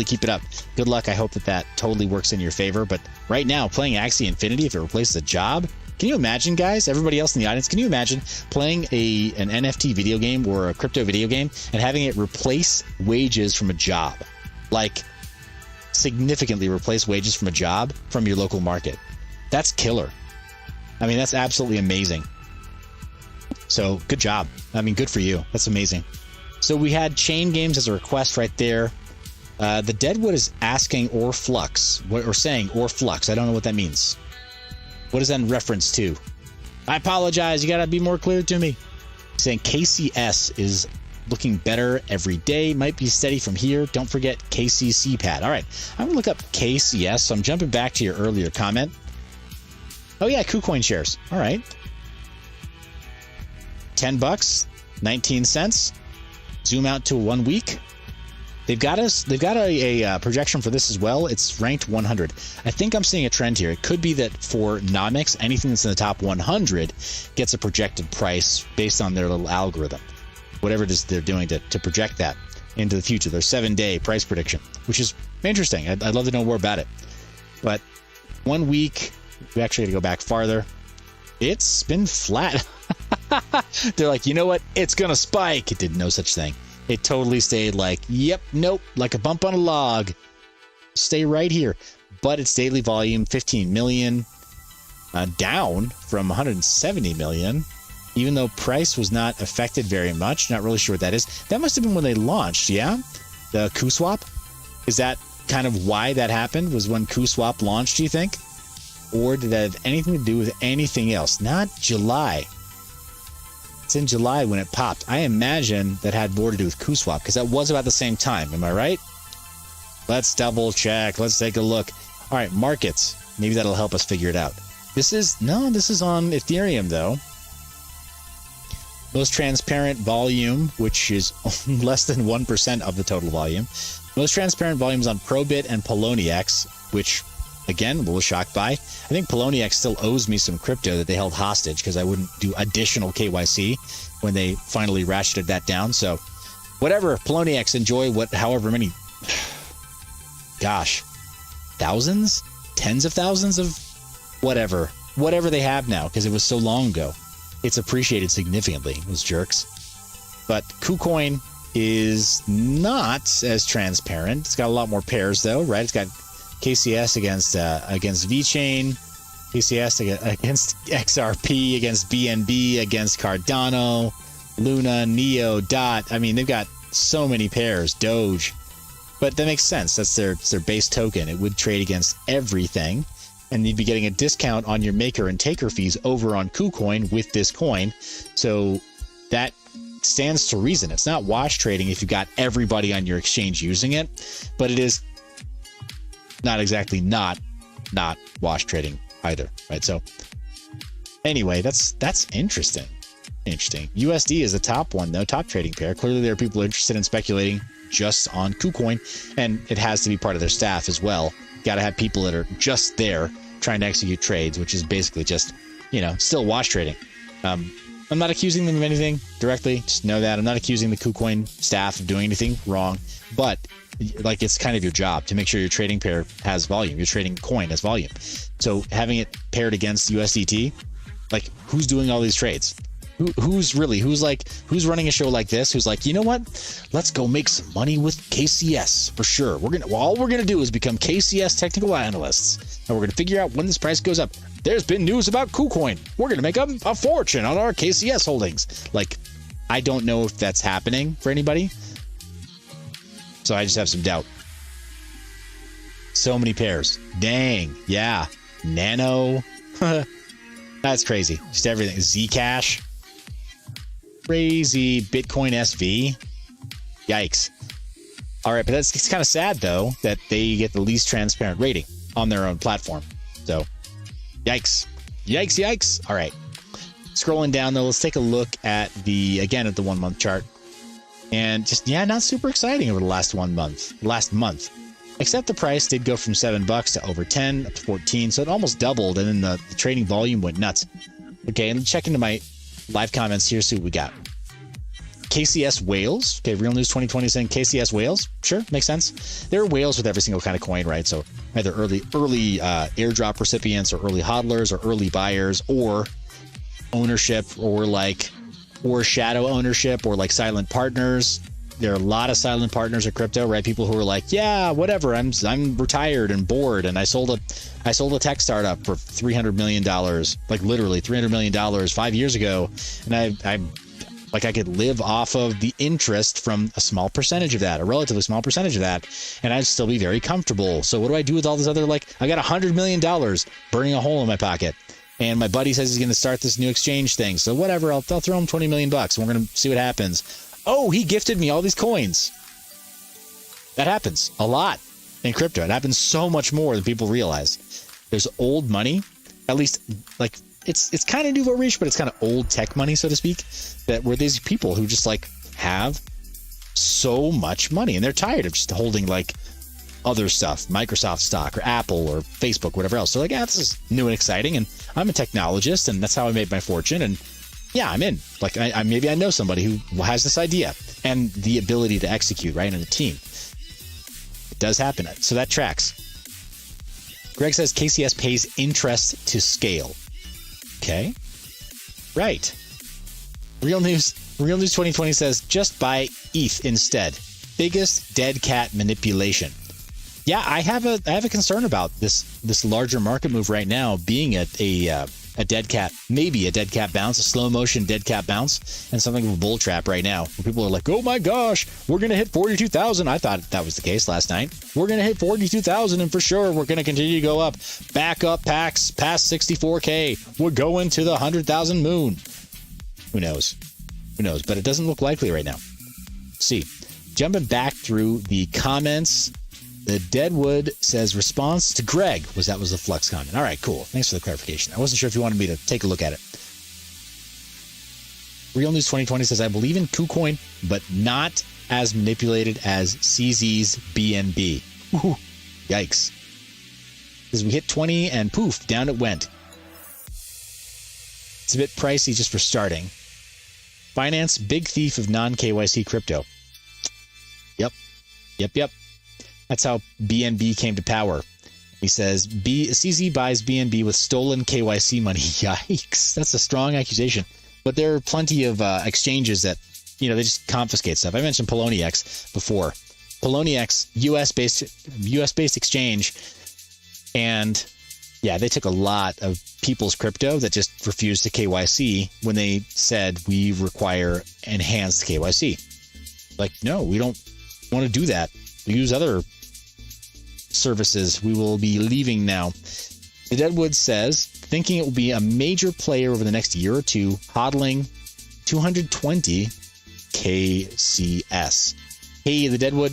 keep it up. Good luck. I hope that totally works in your favor. But right now, playing Axie Infinity, if it replaces a job, can you imagine, guys, everybody else in the audience, can you imagine playing an NFT video game or a crypto video game and having it replace wages from a job? Like, significantly replace wages from a job from your local market. That's killer. I mean, that's absolutely amazing. So good job. I mean, good for you. That's amazing. So we had Chain Games as a request right there. The Deadwood is asking or flux, or saying or flux. I don't know what that means. What is that in reference to? I apologize. You got to be more clear to me. Saying KCS is looking better every day. Might be steady from here. Don't forget KCC pad. All right. I'm going to look up KCS. So I'm jumping back to your earlier comment. Oh yeah, KuCoin shares. All right. $10, 19 cents. Zoom out to 1 week. They've got a projection for this as well. It's ranked 100. I think I'm seeing a trend here. It could be that for Nomics, anything that's in the top 100 gets a projected price based on their little algorithm. Whatever it is they're doing to project that into the future. Their 7-day price prediction, which is interesting. I'd love to know more about it. But 1 week, we actually got to go back farther. It's been flat. They're like, you know what? It's going to spike. It did no such thing. It totally stayed like, yep, nope, like a bump on a log. Stay right here. But its daily volume, 15 million, down from 170 million. Even though price was not affected very much. Not really sure what that is. That must have been when they launched, yeah? The KuSwap? Is that kind of why that happened? Was when KuSwap launched, do you think? Or did that have anything to do with anything else? Not July. It's in July when it popped. I imagine that had more to do with KuSwap because that was about the same time. Am I right? Let's double check. Let's take a look. All right, markets. Maybe that'll help us figure it out. This is on Ethereum, though. Most transparent volume, which is less than 1% of the total volume. Most transparent volumes on Probit and Poloniex, which, again, was shocked by. I think Poloniex still owes me some crypto that they held hostage because I wouldn't do additional KYC when they finally ratcheted that down. So, whatever, Poloniex, enjoy however many, gosh, thousands, tens of thousands of whatever they have now because it was so long ago. It's appreciated significantly, those jerks. But KuCoin is not as transparent. It's got a lot more pairs, though, right? It's got KCS against VeChain, KCS against XRP, against BNB, against Cardano, Luna, Neo, DOT. I mean, they've got so many pairs. Doge. But that makes sense. That's their base token. It would trade against everything. and you'd be getting a discount on your maker and taker fees over on KuCoin with this coin. So that stands to reason. It's not wash trading if you've got everybody on your exchange using it, but it is not exactly not wash trading either, right? So anyway, that's interesting. USD is the top one though, top trading pair. Clearly there are people interested in speculating just on KuCoin, and it has to be part of their staff as well. Got to have people that are just there trying to execute trades, which is basically just, still wash trading. I'm not accusing them of anything directly. Just know that I'm not accusing the KuCoin staff of doing anything wrong, but like it's kind of your job to make sure your trading pair has volume. Your trading coin has volume. So having it paired against USDT, like who's doing all these trades? Who's running a show like this? Who's like, you know what? Let's go make some money with KCS for sure. All we're gonna do is become KCS technical analysts, and we're gonna figure out when this price goes up. There's been news about KuCoin. We're gonna make a fortune on our KCS holdings. Like, I don't know if that's happening for anybody, so I just have some doubt. So many pairs. Dang, yeah. Nano. That's crazy. Just everything. Zcash. Crazy. Bitcoin SV. Yikes. All right, but it's kind of sad, though, that they get the least transparent rating on their own platform. So, yikes. Yikes. All right. Scrolling down, though, let's take a look at the 1 month chart. And just, not super exciting over the last month. Except the price did go from $7 to over 10, up to 14. So it almost doubled, and then the trading volume went nuts. Okay, and check into my live comments here, see what we got. KCS whales. Okay, Real News 2020 saying KCS whales. Sure, makes sense. There are whales with every single kind of coin, right? So either early airdrop recipients, or early hodlers, or early buyers, or ownership, or shadow ownership, or like silent partners. There are a lot of silent partners of crypto, right? People who are like, yeah, whatever. I'm retired and bored, and I sold a tech startup for $300 million, like literally $300 million 5 years ago, and I could live off of the interest from a small percentage of that, a relatively small percentage of that, and I'd still be very comfortable. So what do I do with all this other, I got $100 million burning a hole in my pocket, and my buddy says he's going to start this new exchange thing. So whatever, I'll throw him $20 million, and we're going to see what happens. Oh, he gifted me all these coins. That happens a lot in crypto. It happens so much more than people realize. There's old money, at least it's kind of nouveau riche, but it's kind of old tech money, so to speak, that were these people who just have so much money, and they're tired of just holding other stuff, Microsoft stock or Apple or Facebook, whatever else. So this is new and exciting, and I'm a technologist, and that's how I made my fortune, and yeah, I'm in. Maybe I know somebody who has this idea and the ability to execute, right, in a team. It does happen. So that tracks. Greg says KCS pays interest to scale. Okay. Right. Real News 2020 says just buy ETH instead. Biggest dead cat manipulation. Yeah, I have a concern about this larger market move right now being a dead cat, maybe a dead cat bounce, a slow motion dead cat bounce, and something of a bull trap right now where people are like, oh my gosh, we're going to hit 42,000. I thought that was the case last night. We're going to hit 42,000, and for sure we're going to continue to go up, back up past 64K. We're going to the 100,000 moon. Who knows? But it doesn't look likely right now. Let's see. Jumping back through the comments, the Deadwood says response to Greg was the Flux comment. All right, cool. Thanks for the clarification. I wasn't sure if you wanted me to take a look at it. Real News 2020 says I believe in KuCoin, but not as manipulated as CZ's BNB. Ooh, yikes. Because we hit 20 and poof, down it went. It's a bit pricey just for starting. Binance, big thief of non-KYC crypto. Yep. That's how BNB came to power. He says, CZ buys BNB with stolen KYC money. Yikes. That's a strong accusation. But there are plenty of exchanges that, they just confiscate stuff. I mentioned Poloniex before. Poloniex, US-based exchange. And, yeah, they took a lot of people's crypto that just refused to KYC when they said we require enhanced KYC. No, we don't want to do that. We use other services. We will be leaving now. The Deadwood says, thinking it will be a major player over the next year or two, hodling 220 KCS. Hey, the Deadwood,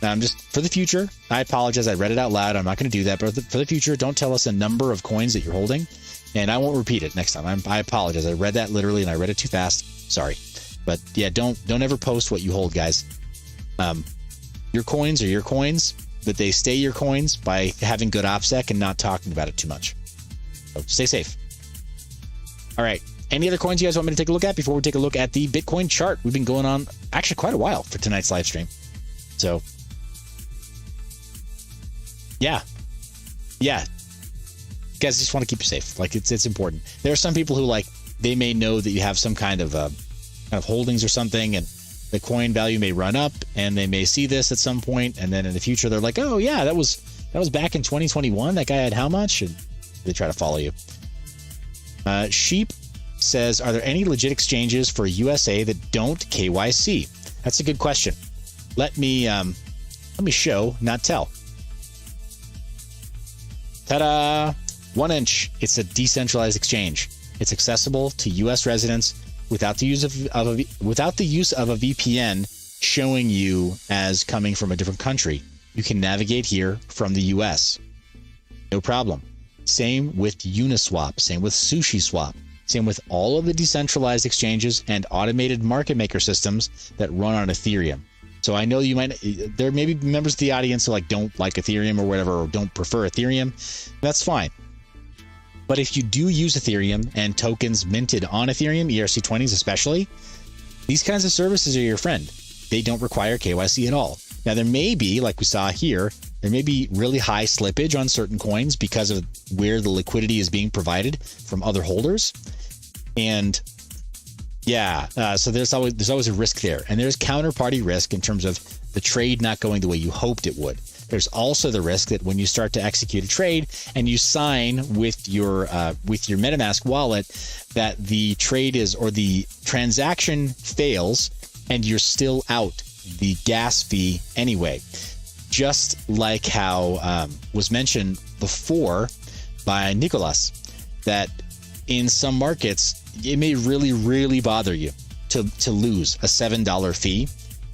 just for the future, I apologize. I read it out loud. I'm not going to do that. But for the future, don't tell us a number of coins that you're holding, and I won't repeat it next time. I apologize. I read that literally, and I read it too fast. Sorry. But yeah, don't ever post what you hold, guys. Your coins are your coins, but they stay your coins by having good OPSEC and not talking about it too much. So stay safe. All right. Any other coins you guys want me to take a look at before we take a look at the Bitcoin chart? We've been going on actually quite a while for tonight's live stream. So yeah. Guys, just want to keep you safe. Like it's important. There are some people who they may know that you have some kind of holdings or something, and the coin value may run up, and they may see this at some point, and then in the future they're like, oh yeah, that was back in 2021. That guy had how much? And they try to follow you. Sheep says, are there any legit exchanges for USA that don't KYC? That's a good question. Let me show, not tell. Ta-da! 1inch. It's a decentralized exchange. It's accessible to US residents without the use of a VPN showing you as coming from a different country. You can navigate here from the US. No problem. Same with Uniswap. Same with SushiSwap. Same with all of the decentralized exchanges and automated market maker systems that run on Ethereum. So I know there may be members of the audience who don't like Ethereum or whatever, or don't prefer Ethereum. That's fine. But if you do use Ethereum and tokens minted on Ethereum, ERC20s especially, these kinds of services are your friend. They don't require KYC at all. Now, there may be, like we saw here, there may be really high slippage on certain coins because of where the liquidity is being provided from other holders. And yeah, so there's always a risk there. And there's counterparty risk in terms of the trade not going the way you hoped it would. There's also the risk that when you start to execute a trade and you sign with your MetaMask wallet, that the trade or the transaction fails and you're still out the gas fee anyway. Just like how was mentioned before by Nicholas, that in some markets, it may really, really bother you to lose a $7 fee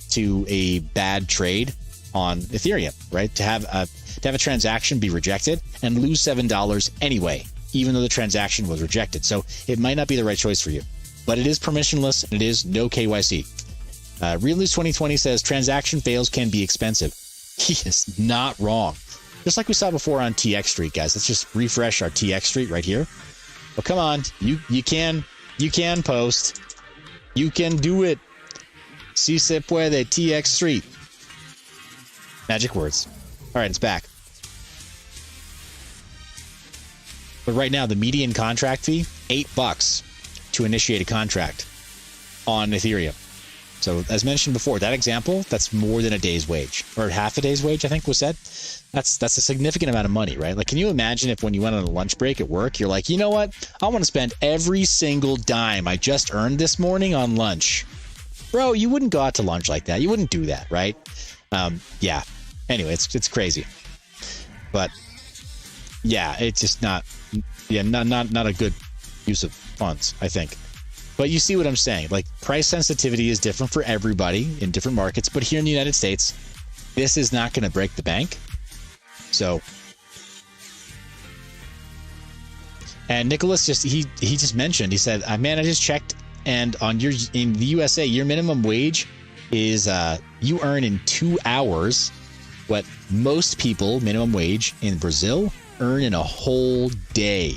to a bad trade on Ethereum, right? To have a transaction be rejected and lose $7 anyway, even though the transaction was rejected. So it might not be the right choice for you, but it is permissionless and it is no KYC. Real News 2020 says transaction fails can be expensive. He is not wrong. Just like we saw before on TX Street, guys. Let's just refresh our TX Street right here. Oh, come on. You can post. You can do it. Si se puede, TX Street. Magic words. All right, it's back. But right now, the median contract fee, $8 to initiate a contract on Ethereum. So as mentioned before, that example, that's more than a day's wage, or half a day's wage, I think was said. That's a significant amount of money, right? Like, can you imagine if when you went on a lunch break at work, you're like, you know what? I want to spend every single dime I just earned this morning on lunch. Bro, you wouldn't go out to lunch like that. You wouldn't do that, right? Yeah. Anyway, it's crazy. But yeah, it's just not a good use of funds, I think. But you see what I'm saying? Like, price sensitivity is different for everybody in different markets. But here in the United States, this is not going to break the bank. So, and Nicholas he just mentioned, he said, man, I just checked, and in the USA, your minimum wage is you earn in 2 hours what most people minimum wage in Brazil earn in a whole day.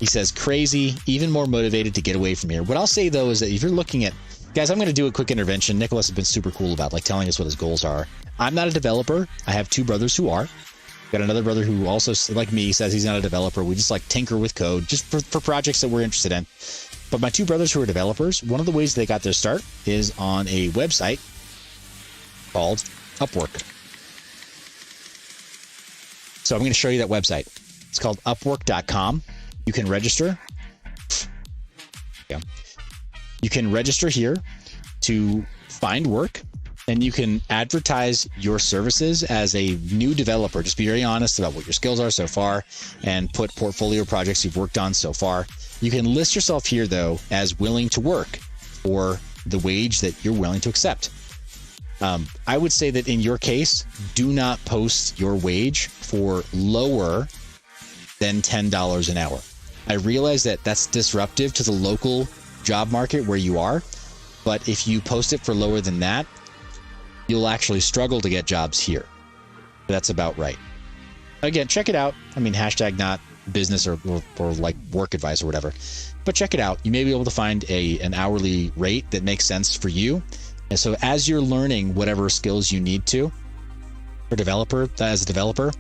He says, crazy, even more motivated to get away from here. What I'll say, though, is that if you're looking at, guys, I'm going to do a quick intervention. Nicholas has been super cool about telling us what his goals are. I'm not a developer. I have 2 brothers who are. Got another brother who also, like me, says he's not a developer. We just tinker with code just for projects that we're interested in. But my 2 brothers who are developers, one of the ways they got their start is on a website called Upwork. So I'm going to show you that website. It's called Upwork.com. You can register. Yeah. You can register here to find work. and you can advertise your services as a new developer. Just be very honest about what your skills are so far and put portfolio projects you've worked on so far. You can list yourself here, though, as willing to work for the wage that you're willing to accept. I would say that in your case, do not post your wage for lower than $10 an hour. I realize that that's disruptive to the local job market where you are, but if you post it for lower than that, you'll actually struggle to get jobs here. That's about right. Again, check it out. I mean, hashtag not business or like work advice or whatever, but check it out. You may be able to find an hourly rate that makes sense for you. And so as you're learning whatever skills you need to for as a developer,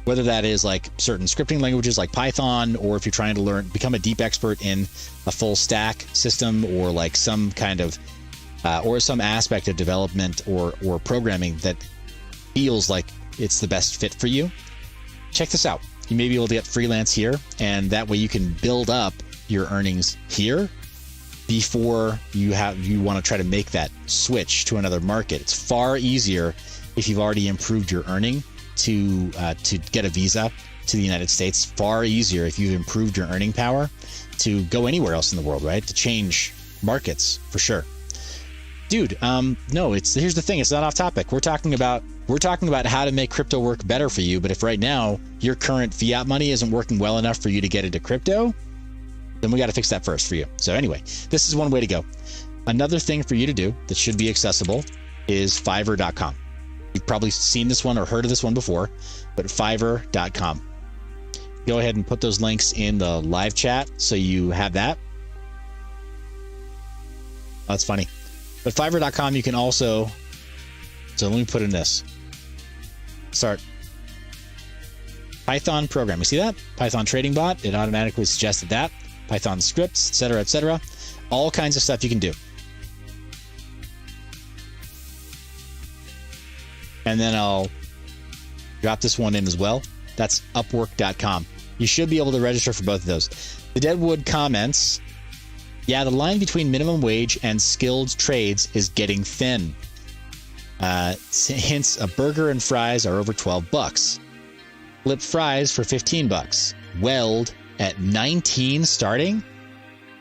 whether that is like certain scripting languages like Python, or if you're trying to become a deep expert in a full stack system, or like some kind of or some aspect of development or programming that feels like it's the best fit for you, check this out. You may be able to get freelance here, and that way you can build up your earnings here before you want to try to make that switch to another market. It's far easier if you've already improved your earning to get a visa to the United States. Far easier if you've improved your earning power to go anywhere else in the world, right? To change markets for sure. Dude, no, here's the thing. It's not off topic. We're talking about how to make crypto work better for you. But if right now your current fiat money isn't working well enough for you to get into crypto, then we got to fix that first for you. So anyway, this is one way to go. Another thing for you to do that should be accessible is Fiverr.com. You've probably seen this one or heard of this one before, but Fiverr.com. Go ahead and put those links in the live chat so you have that. Oh, that's funny. But Fiverr.com, you can also, so let me put in this. Start Python programming. See that? Python trading bot. It automatically suggested that. Python scripts, etc., etc. All kinds of stuff you can do. And then I'll drop this one in as well. That's Upwork.com. You should be able to register for both of those. The Deadwood comments, yeah, the line between minimum wage and skilled trades is getting thin. Hence, a burger and fries are over $12. Flip fries for $15. Weld at 19 starting,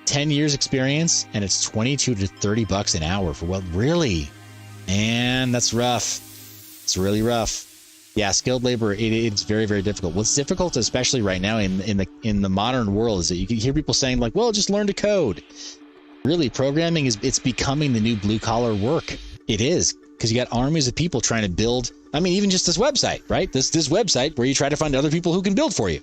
10 years experience, and it's $22 to $30 an hour for weld. Really? Man, that's rough. It's really rough. Yeah, skilled labor, it's very, very difficult. What's difficult, especially right now in the modern world, is that you can hear people saying like, well, just learn to code. Really, programming it's becoming the new blue collar work. It is, because you got armies of people trying to build. I mean, even just this website, right? This website where you try to find other people who can build for you.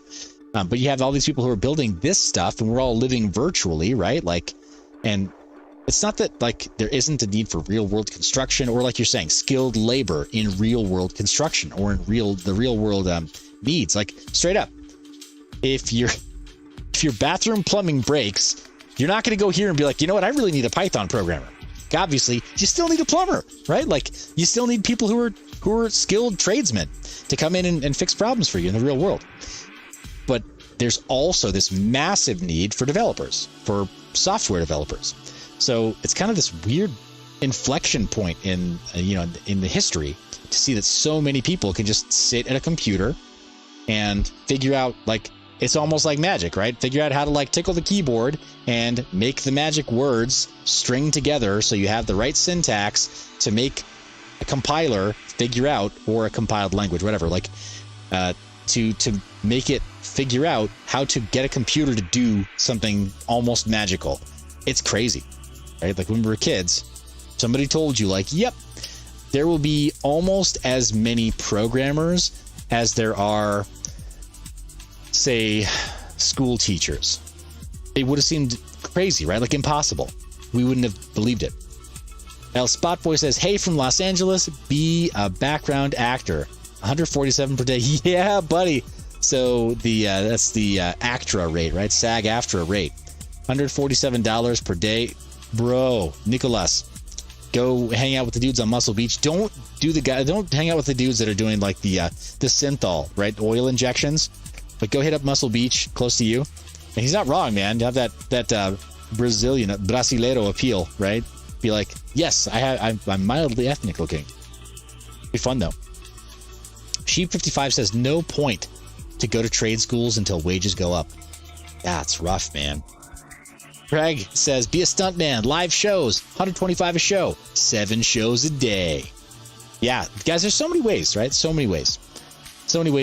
But you have all these people who are building this stuff, and we're all living virtually, right? Like, and it's not that like there isn't a need for real world construction, or like you're saying, skilled labor in real world construction or in the real world needs. Like straight up, if your bathroom plumbing breaks, you're not going to go here and be like, you know what, I really need a Python programmer. Obviously, you still need a plumber, right? Like you still need people who are skilled tradesmen to come in and fix problems for you in the real world. But there's also this massive need for developers, for software developers. So it's kind of this weird inflection point in the history to see that so many people can just sit at a computer and figure out, like, it's almost like magic, right? Figure out how to like tickle the keyboard and make the magic words string together so you have the right syntax to make a compiler figure out, or a compiled language, whatever, like to make it figure out how to get a computer to do something almost magical. It's crazy, right? Like when we were kids, somebody told you like, yep, there will be almost as many programmers as there are, say, school teachers. It would have seemed crazy, right? Like impossible. We wouldn't have believed it. El Spotboy says, hey, from Los Angeles, be a background actor. 147 per day. Yeah, buddy. So that's the ACTRA rate, right? SAG-AFTRA rate. $147 per day. Bro, Nicholas, go hang out with the dudes on Muscle Beach. Don't hang out with the dudes that are doing like the synthol, right? Oil injections. But go hit up Muscle Beach close to you. And he's not wrong, man. You have that Brasileiro appeal, right? Be like, yes, I'm mildly ethnic looking. Be fun though. Sheep55 says no point to go to trade schools until wages go up. That's rough, man. Craig says, be a stuntman, live shows, 125 a show, 7 shows a day. Yeah, guys, there's so many ways, right? So many ways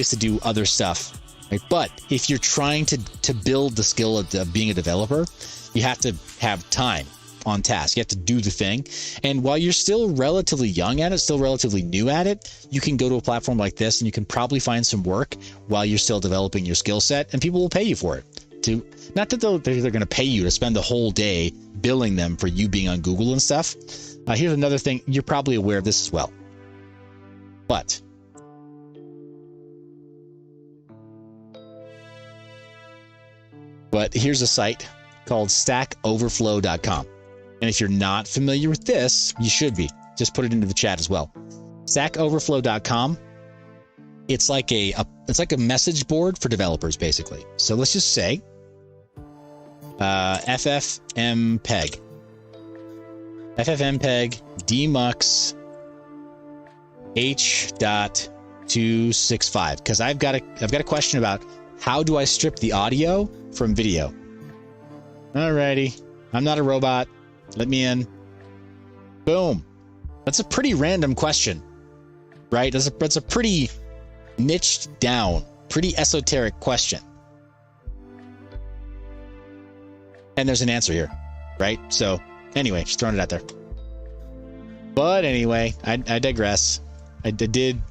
to do other stuff. Right? But if you're trying to build the skill of being a developer, you have to have time on task. You have to do the thing. And while you're still relatively young at it, still relatively new at it, you can go to a platform like this and you can probably find some work while you're still developing your skill set, and people will pay you for it. Not that they're going to pay you to spend the whole day billing them for you being on Google and stuff. Here's another thing. You're probably aware of this as well. But here's a site called stackoverflow.com. And if you're not familiar with this, you should be. Just put it into the chat as well. Stackoverflow.com. It's like a message board for developers, basically. So let's just say FFmpeg dmux h.265, because I've got a question about how do I strip the audio from video. Alrighty, I'm not a robot. Let me in. Boom. That's a pretty random question, right? That's a pretty niched down, pretty esoteric question. And there's an answer here, right? So anyway, just throwing it out there. But anyway, I digress. I did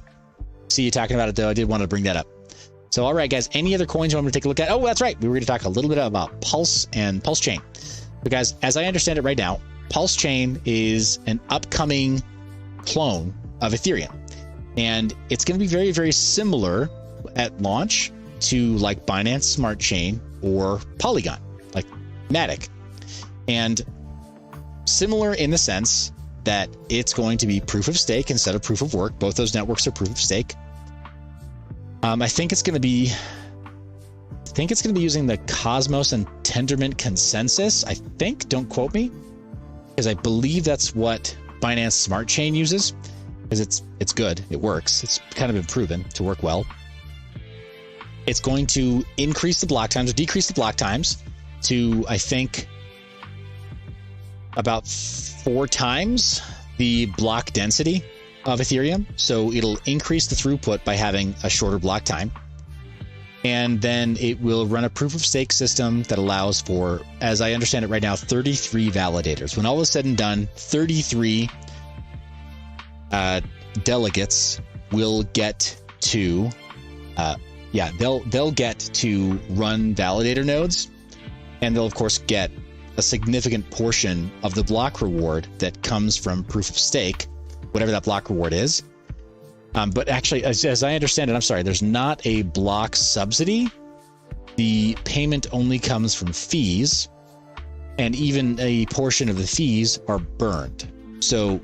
see you talking about it, though. I did want to bring that up. So, all right, guys, any other coins you want me to take a look at? Oh, that's right. We were going to talk a little bit about Pulse and Pulse Chain. But guys, as I understand it right now, Pulse Chain is an upcoming clone of Ethereum. And it's going to be very, very similar at launch to like Binance Smart Chain or Polygon, like Matic. And similar in the sense that it's going to be proof of stake instead of proof of work. Both those networks are proof of stake. I think it's going to be using the Cosmos and Tendermint consensus. I think, don't quote me, because I believe that's what Binance Smart Chain uses, because it's good. It works. It's kind of been proven to work well. It's going to increase the block times or decrease the block times to, I think, about 4 times the block density of Ethereum. So it'll increase the throughput by having a shorter block time. And then it will run a proof of stake system that allows for, as I understand it right now, 33 validators. When all is said and done, 33 delegates will get to, they'll get to run validator nodes, and they'll of course get a significant portion of the block reward that comes from proof of stake, whatever that block reward is. But actually, as I understand it, I'm sorry, there's not a block subsidy. The payment only comes from fees, and even a portion of the fees are burned. So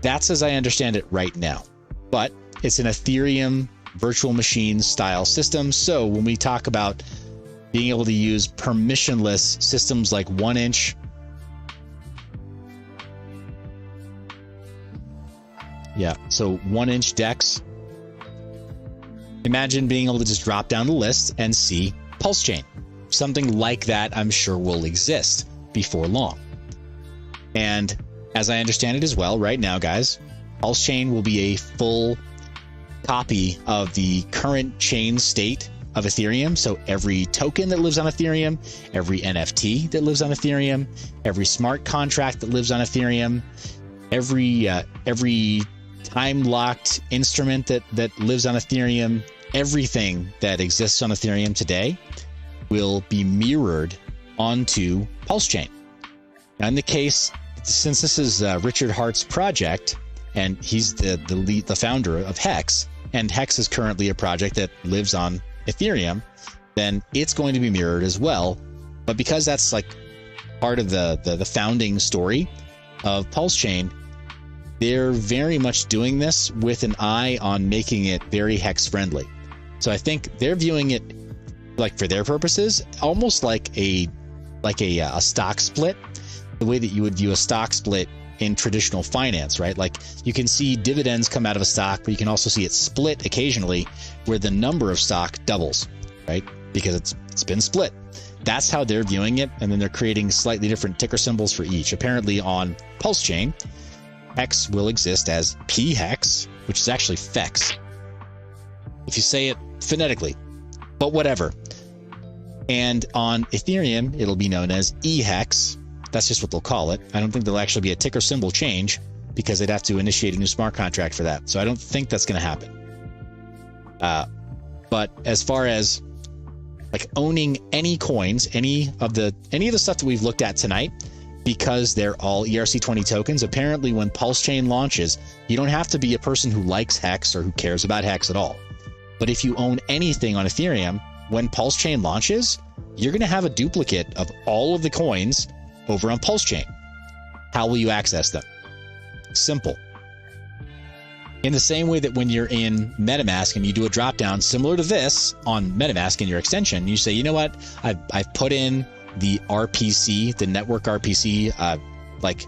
that's as I understand it right now. But it's an Ethereum virtual machine style system. So when we talk about being able to use permissionless systems like 1inch, so 1inch DEX. Imagine being able to just drop down the list and see Pulse Chain. Something like that, I'm sure, will exist before long. And as I understand it as well, right now, guys, Pulse Chain will be a full copy of the current chain state of Ethereum. So every token that lives on Ethereum, every NFT that lives on Ethereum, every smart contract that lives on Ethereum, every time-locked instrument that lives on Ethereum, everything that exists on Ethereum today will be mirrored onto Pulse Chain. Now, in the case, since this is Richard Hart's project, and he's the founder of Hex, and Hex is currently a project that lives on Ethereum, then it's going to be mirrored as well. But because that's like part of the founding story of Pulse Chain, they're very much doing this with an eye on making it very Hex friendly. So I think they're viewing it, like for their purposes, almost like a stock split, the way that you would view a stock split in traditional finance, right? Like you can see dividends come out of a stock, but you can also see it split occasionally where the number of stock doubles, right? Because it's been split. That's how they're viewing it. And then they're creating slightly different ticker symbols for each. Apparently on Pulse Chain, Hex will exist as P Hex, which is actually Fex, if you say it phonetically, but whatever. And on Ethereum, it'll be known as E Hex. That's just what they'll call it. I don't think there'll actually be a ticker symbol change because they'd have to initiate a new smart contract for that. So I don't think that's going to happen. But as far as like owning any coins, any of the stuff that we've looked at tonight, because they're all ERC20 tokens, apparently when Pulse Chain launches, you don't have to be a person who likes Hex or who cares about Hex at all. But if you own anything on Ethereum, when Pulse Chain launches, you're going to have a duplicate of all of the coins over on Pulse Chain. How will you access them? Simple. In the same way that when you're in MetaMask and you do a drop down similar to this on MetaMask in your extension, you say, you know what, I've put in the RPC, the network RPC, like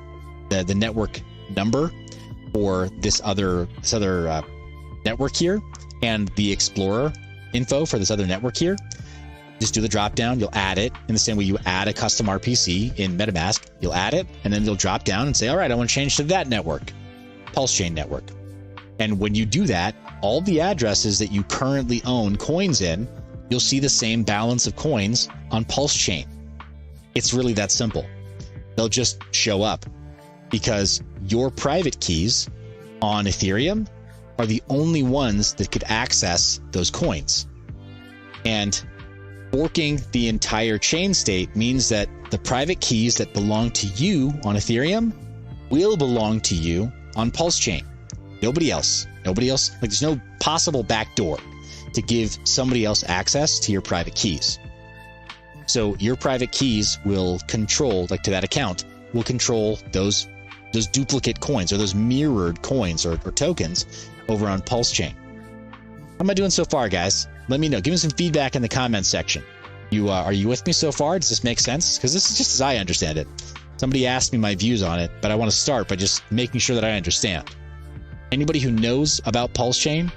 the network number for this other network here, and the Explorer info for this other network here. Just do the drop down, you'll add it in the same way you add a custom RPC in MetaMask. You'll add it, and then you'll drop down and say, all right, I want to change to that network, Pulse Chain network. And when you do that, all the addresses that you currently own coins in, you'll see the same balance of coins on Pulse Chain. It's really that simple. They'll just show up because your private keys on Ethereum are the only ones that could access those coins. And forking the entire chain state means that the private keys that belong to you on Ethereum will belong to you on Pulse Chain. Nobody else. Like there's no possible backdoor to give somebody else access to your private keys. So your private keys will control, like to that account, will control those duplicate coins or those mirrored coins or tokens over on Pulse Chain. How am I doing so far, guys? Let me know. Give me some feedback in the comments section. Are you with me so far? Does this make sense? Because this is just as I understand it. Somebody asked me my views on it, but I want to start by just making sure that I understand. Anybody who knows about Pulse Chain,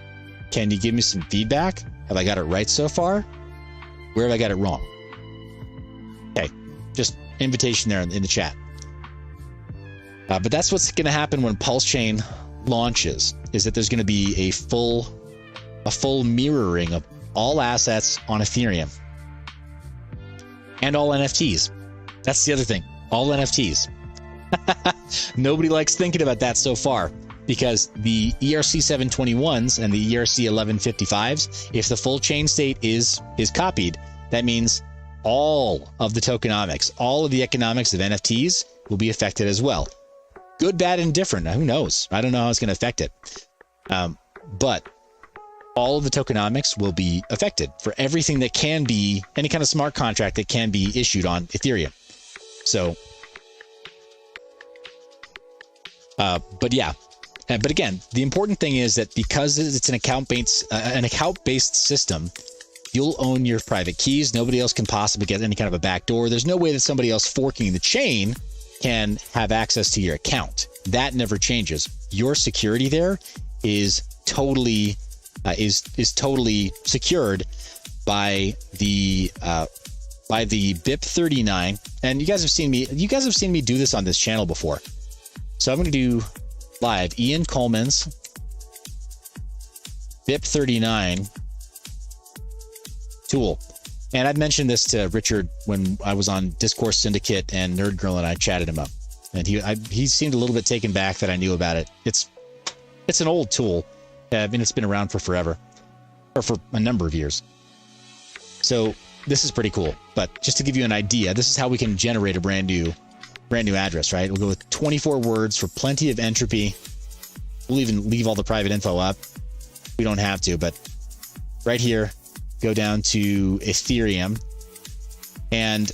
can you give me some feedback? Have I got it right so far? Where have I got it wrong? Okay, just invitation there in the chat. But that's what's going to happen when Pulse Chain launches, is that there's going to be a full mirroring of all assets on Ethereum and all NFTs. That's the other thing, all NFTs. Nobody likes thinking about that so far, because the ERC 721s and the ERC 1155s, if the full chain state is copied, that means all of the tokenomics, all of the economics of NFTs will be affected as well. Good, bad, and different. Who knows? I don't know how it's going to affect it. But all of the tokenomics will be affected for everything that can be, any kind of smart contract that can be issued on Ethereum. So, but yeah. But again, the important thing is that because it's an account-based system, you'll own your private keys. Nobody else can possibly get any kind of a backdoor. There's no way that somebody else forking the chain can have access to your account. That never changes. Your security there is totally secured by the BIP39. And you guys have seen me do this on this channel before. So I'm going to do live Ian Coleman's BIP39 tool. And I've mentioned this to Richard when I was on Discourse Syndicate, and Nerd Girl and I chatted him up. And he seemed a little bit taken back that I knew about it. It's an old tool. I mean, it's been around for forever, or for a number of years. So this is pretty cool. But just to give you an idea, this is how we can generate a brand new address, right? We'll go with 24 words for plenty of entropy. We'll even leave all the private info up. We don't have to, but right here, go down to Ethereum. And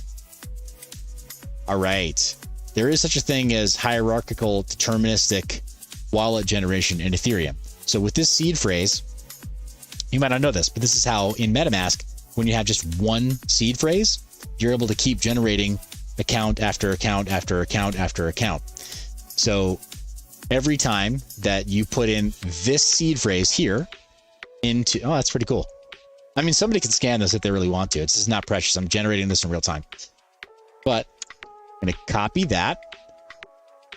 all right, there is such a thing as hierarchical deterministic wallet generation in Ethereum. So with this seed phrase, you might not know this, but this is how in MetaMask, when you have just one seed phrase, you're able to keep generating account after account after account after account. So every time that you put in this seed phrase here into, oh, that's pretty cool. I mean, somebody can scan this if they really want to. It's just not precious. I'm generating this in real time. But I'm going to copy that.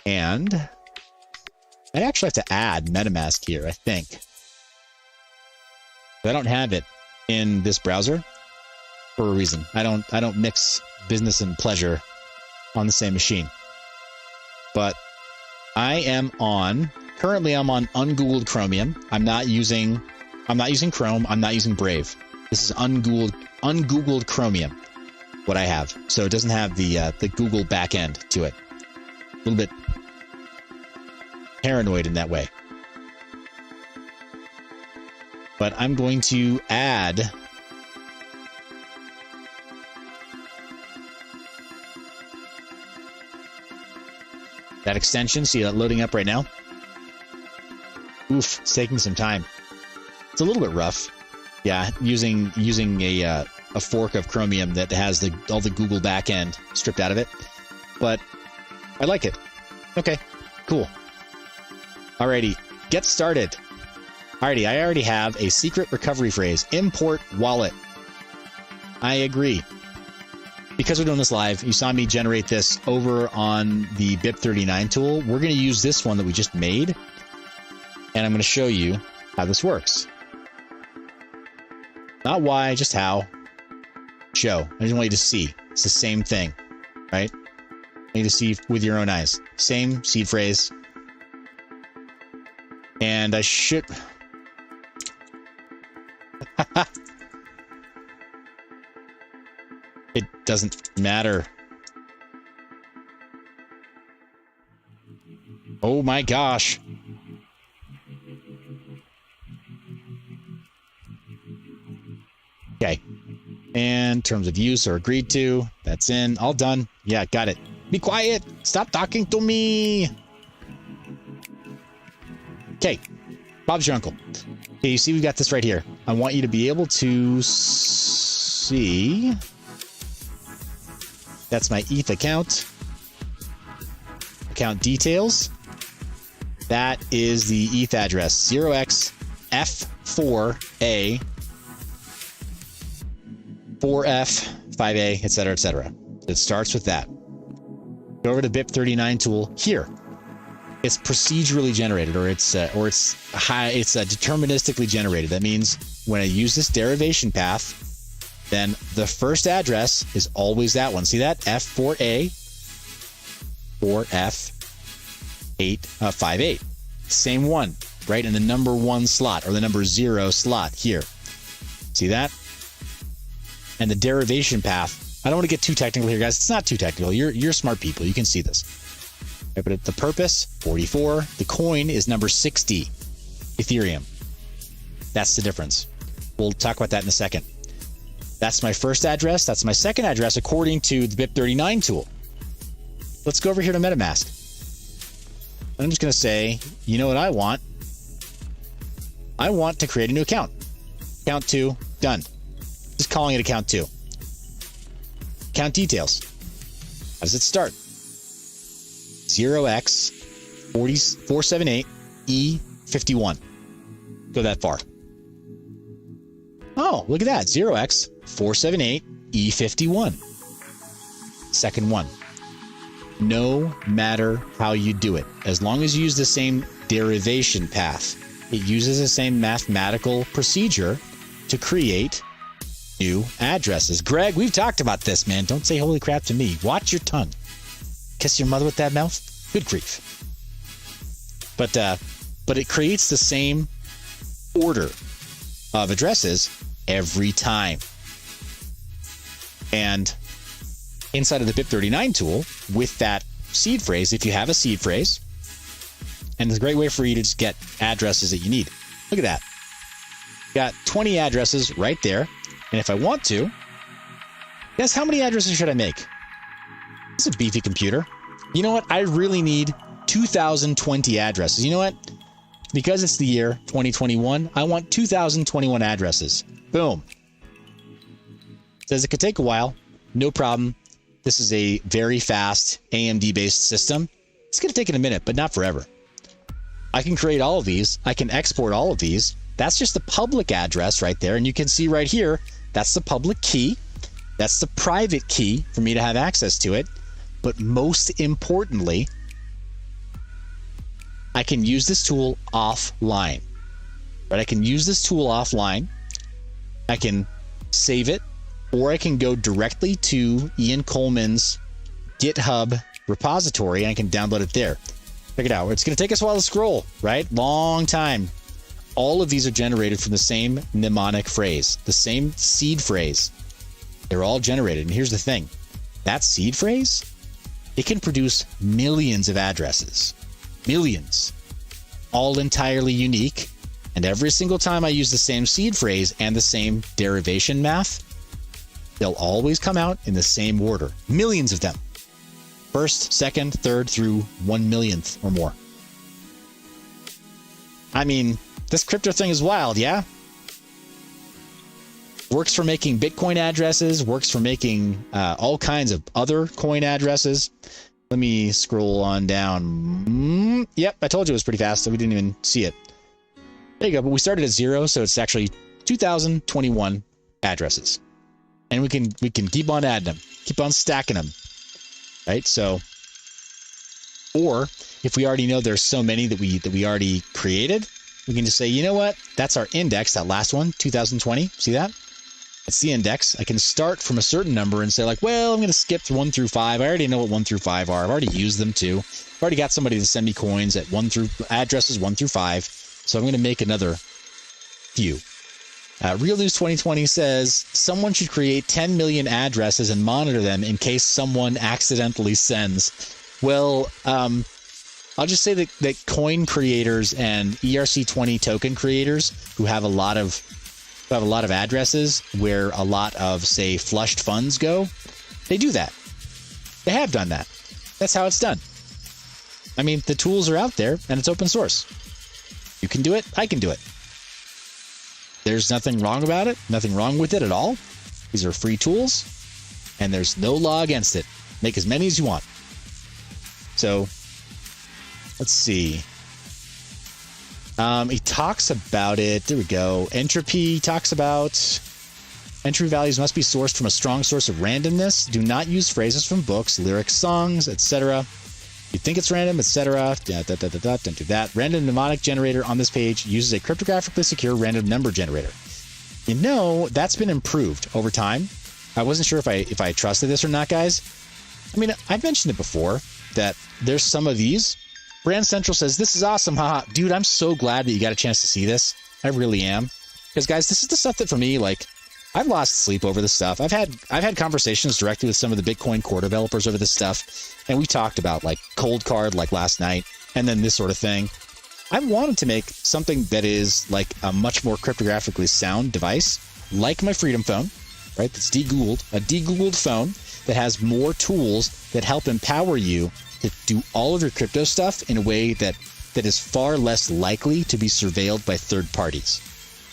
And I actually have to add MetaMask here, I think. I don't have it in this browser for a reason. I don't mix business and pleasure on the same machine. But I am on, currently I'm on ungoogled Chromium. I'm not using Chrome. I'm not using Brave. This is ungoogled Chromium, what I have. So it doesn't have the Google backend to it. A little bit paranoid in that way. But I'm going to add that extension. See that loading up right now? Oof, it's taking some time. It's a little bit rough. Yeah, using a fork of Chromium that has all the Google backend stripped out of it. But I like it. Okay, cool. Alrighty, get started. Alrighty, I already have a secret recovery phrase. Import wallet. I agree. Because we're doing this live, you saw me generate this over on the BIP39 tool. We're going to use this one that we just made. And I'm going to show you how this works. Not why, just how. Show. I just want you to see. It's the same thing, right? You need to see with your own eyes. Same seed phrase. And I should... It doesn't matter. Oh my gosh. Okay. And terms of use are agreed to. That's in. All done. Yeah, got it. Be quiet. Stop talking to me. Okay. Bob's your uncle. Okay, you see we've got this right here. I want you to be able to see. That's my ETH account. Account details. That is the ETH address. 0xF4A 4F 5A, etc., etc. It starts with that. Go over to BIP39 tool here. It's procedurally generated, or it's deterministically generated. That means when I use this derivation path, then the first address is always that one. See that? F4A 4F58. Same one, right in the number 1 slot, or the number 0 slot here. See that? And the derivation path, I don't want to get too technical here, guys. It's not too technical. You're smart people. You can see this. Right, but the purpose, 44. The coin is number 60, Ethereum. That's the difference. We'll talk about that in a second. That's my first address. That's my second address according to the BIP39 tool. Let's go over here to MetaMask. I'm just going to say, you know what I want? I want to create a new account. Account 2, done. Just calling it account 2. Account details. How does it start? 0x478E51. Go that far. Oh, look at that. 0x478E51. Second one. No matter how you do it, as long as you use the same derivation path, it uses the same mathematical procedure to create new addresses. Greg, we've talked about this, man. Don't say holy crap to me. Watch your tongue. Kiss your mother with that mouth? Good grief. But it creates the same order of addresses every time. And inside of the BIP39 tool, with that seed phrase, if you have a seed phrase, and it's a great way for you to just get addresses that you need. Look at that. Got 20 addresses right there. And if I want to, guess how many addresses should I make? It's a beefy computer. You know what? I really need 2,020 addresses. You know what? Because it's the year 2021, I want 2,021 addresses. Boom. Says it could take a while. No problem. This is a very fast AMD-based system. It's going to take it a minute, but not forever. I can create all of these. I can export all of these. That's just the public address right there. And you can see right here, that's the public key. That's the private key for me to have access to it. But most importantly, I can use this tool offline. Right? I can use this tool offline. I can save it, or I can go directly to Ian Coleman's GitHub repository and I can download it there. Check it out. It's going to take us a while to scroll, right? Long time. All of these are generated from the same mnemonic phrase, the same seed phrase. They're all generated. And here's the thing. That seed phrase, it can produce millions of addresses. Millions. All entirely unique. And every single time I use the same seed phrase and the same derivation math, they'll always come out in the same order. Millions of them. First, second, third, through 1 millionth or more. I mean, this crypto thing is wild, yeah? Works for making Bitcoin addresses, works for making all kinds of other coin addresses. Let me scroll on down. Yep, I told you it was pretty fast, so we didn't even see it. There you go, but we started at 0, so it's actually 2021 addresses. And we can keep on adding them, keep on stacking them. Right? So, or if we already know there's so many that we already created, we can just say, you know what? That's our index, that last one, 2020. See that? That's the index. I can start from a certain number and say like, well, I'm going to skip 1 through 5. I already know what 1 through 5 are. I've already used them too. I've already got somebody to send me coins at addresses 1 through 5. So I'm going to make another few. Real News 2020 says someone should create 10 million addresses and monitor them in case someone accidentally sends. Well, I'll just say that coin creators and ERC20 token creators who have a lot of addresses where a lot of, say, flushed funds go, they do that. They have done that. That's how it's done. I mean, the tools are out there and it's open source. You can do it. I can do it. There's nothing wrong about it, nothing wrong with it at all. These are free tools, and there's no law against it. Make as many as you want. So, let's see. He talks about it. There we go. Entropy talks about entry values must be sourced from a strong source of randomness. Do not use phrases from books, lyrics, songs, etc. You think it's random, etc. Don't do that. Random mnemonic generator on this page uses a cryptographically secure random number generator. You know, that's been improved over time. I wasn't sure if I trusted this or not, guys. I mean, I've mentioned it before that there's some of these. Brand Central says, this is awesome, haha. Dude, I'm so glad that you got a chance to see this. I really am. Because, guys, this is the stuff that for me, like, I've lost sleep over this stuff. I've had conversations directly with some of the Bitcoin core developers over this stuff, and we talked about like Cold Card like last night, and then this sort of thing. I wanted to make something that is like a much more cryptographically sound device, like my Freedom Phone, right? That's de-Googled, a de-Googled phone that has more tools that help empower you to do all of your crypto stuff in a way that is far less likely to be surveilled by third parties,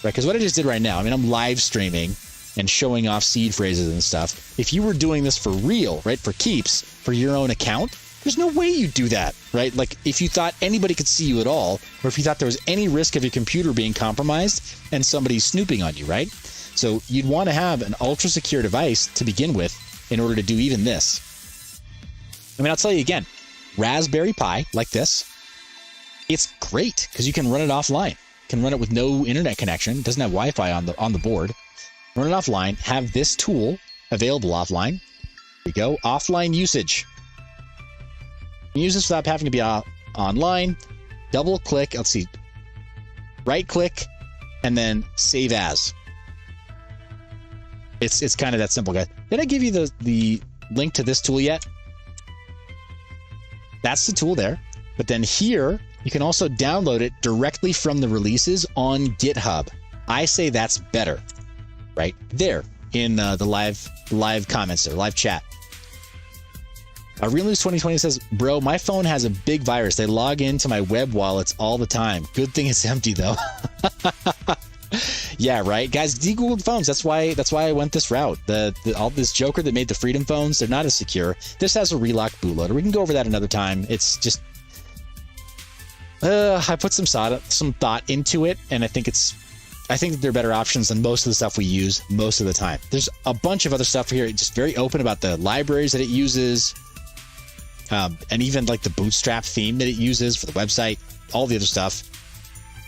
right? Because what I just did right now, I mean, I'm live streaming and showing off seed phrases and stuff. If you were doing this for real, right, for keeps, for your own account, there's no way you'd do that, right? Like if you thought anybody could see you at all, or if you thought there was any risk of your computer being compromised and somebody snooping on you, right? So you'd want to have an ultra secure device to begin with in order to do even this. I mean, I'll tell you again, Raspberry Pi like this, it's great because you can run it offline. You can run it with no internet connection. It doesn't have Wi-Fi on the board. Run it offline, have this tool available offline. Here we go, offline usage. You can use this without having to be online. Double click, let's see, right click, and then save as. It's kind of that simple, guys. Did I give you the link to this tool yet? That's the tool there. But then here, you can also download it directly from the releases on GitHub. I say that's better. Right there in the live comments there, live chat. Real News 2020 says, bro, my phone has a big virus. They log into my web wallets all the time. Good thing it's empty though. Yeah, right, guys. De-Googled phones. That's why I went this route. All this joker that made the Freedom phones, they're not as secure. This has a relocked bootloader. We can go over that another time. It's just I put some thought into it, and I think that there are better options than most of the stuff we use most of the time. There's a bunch of other stuff here, just very open about the libraries that it uses, and even like the Bootstrap theme that it uses for the website, all the other stuff.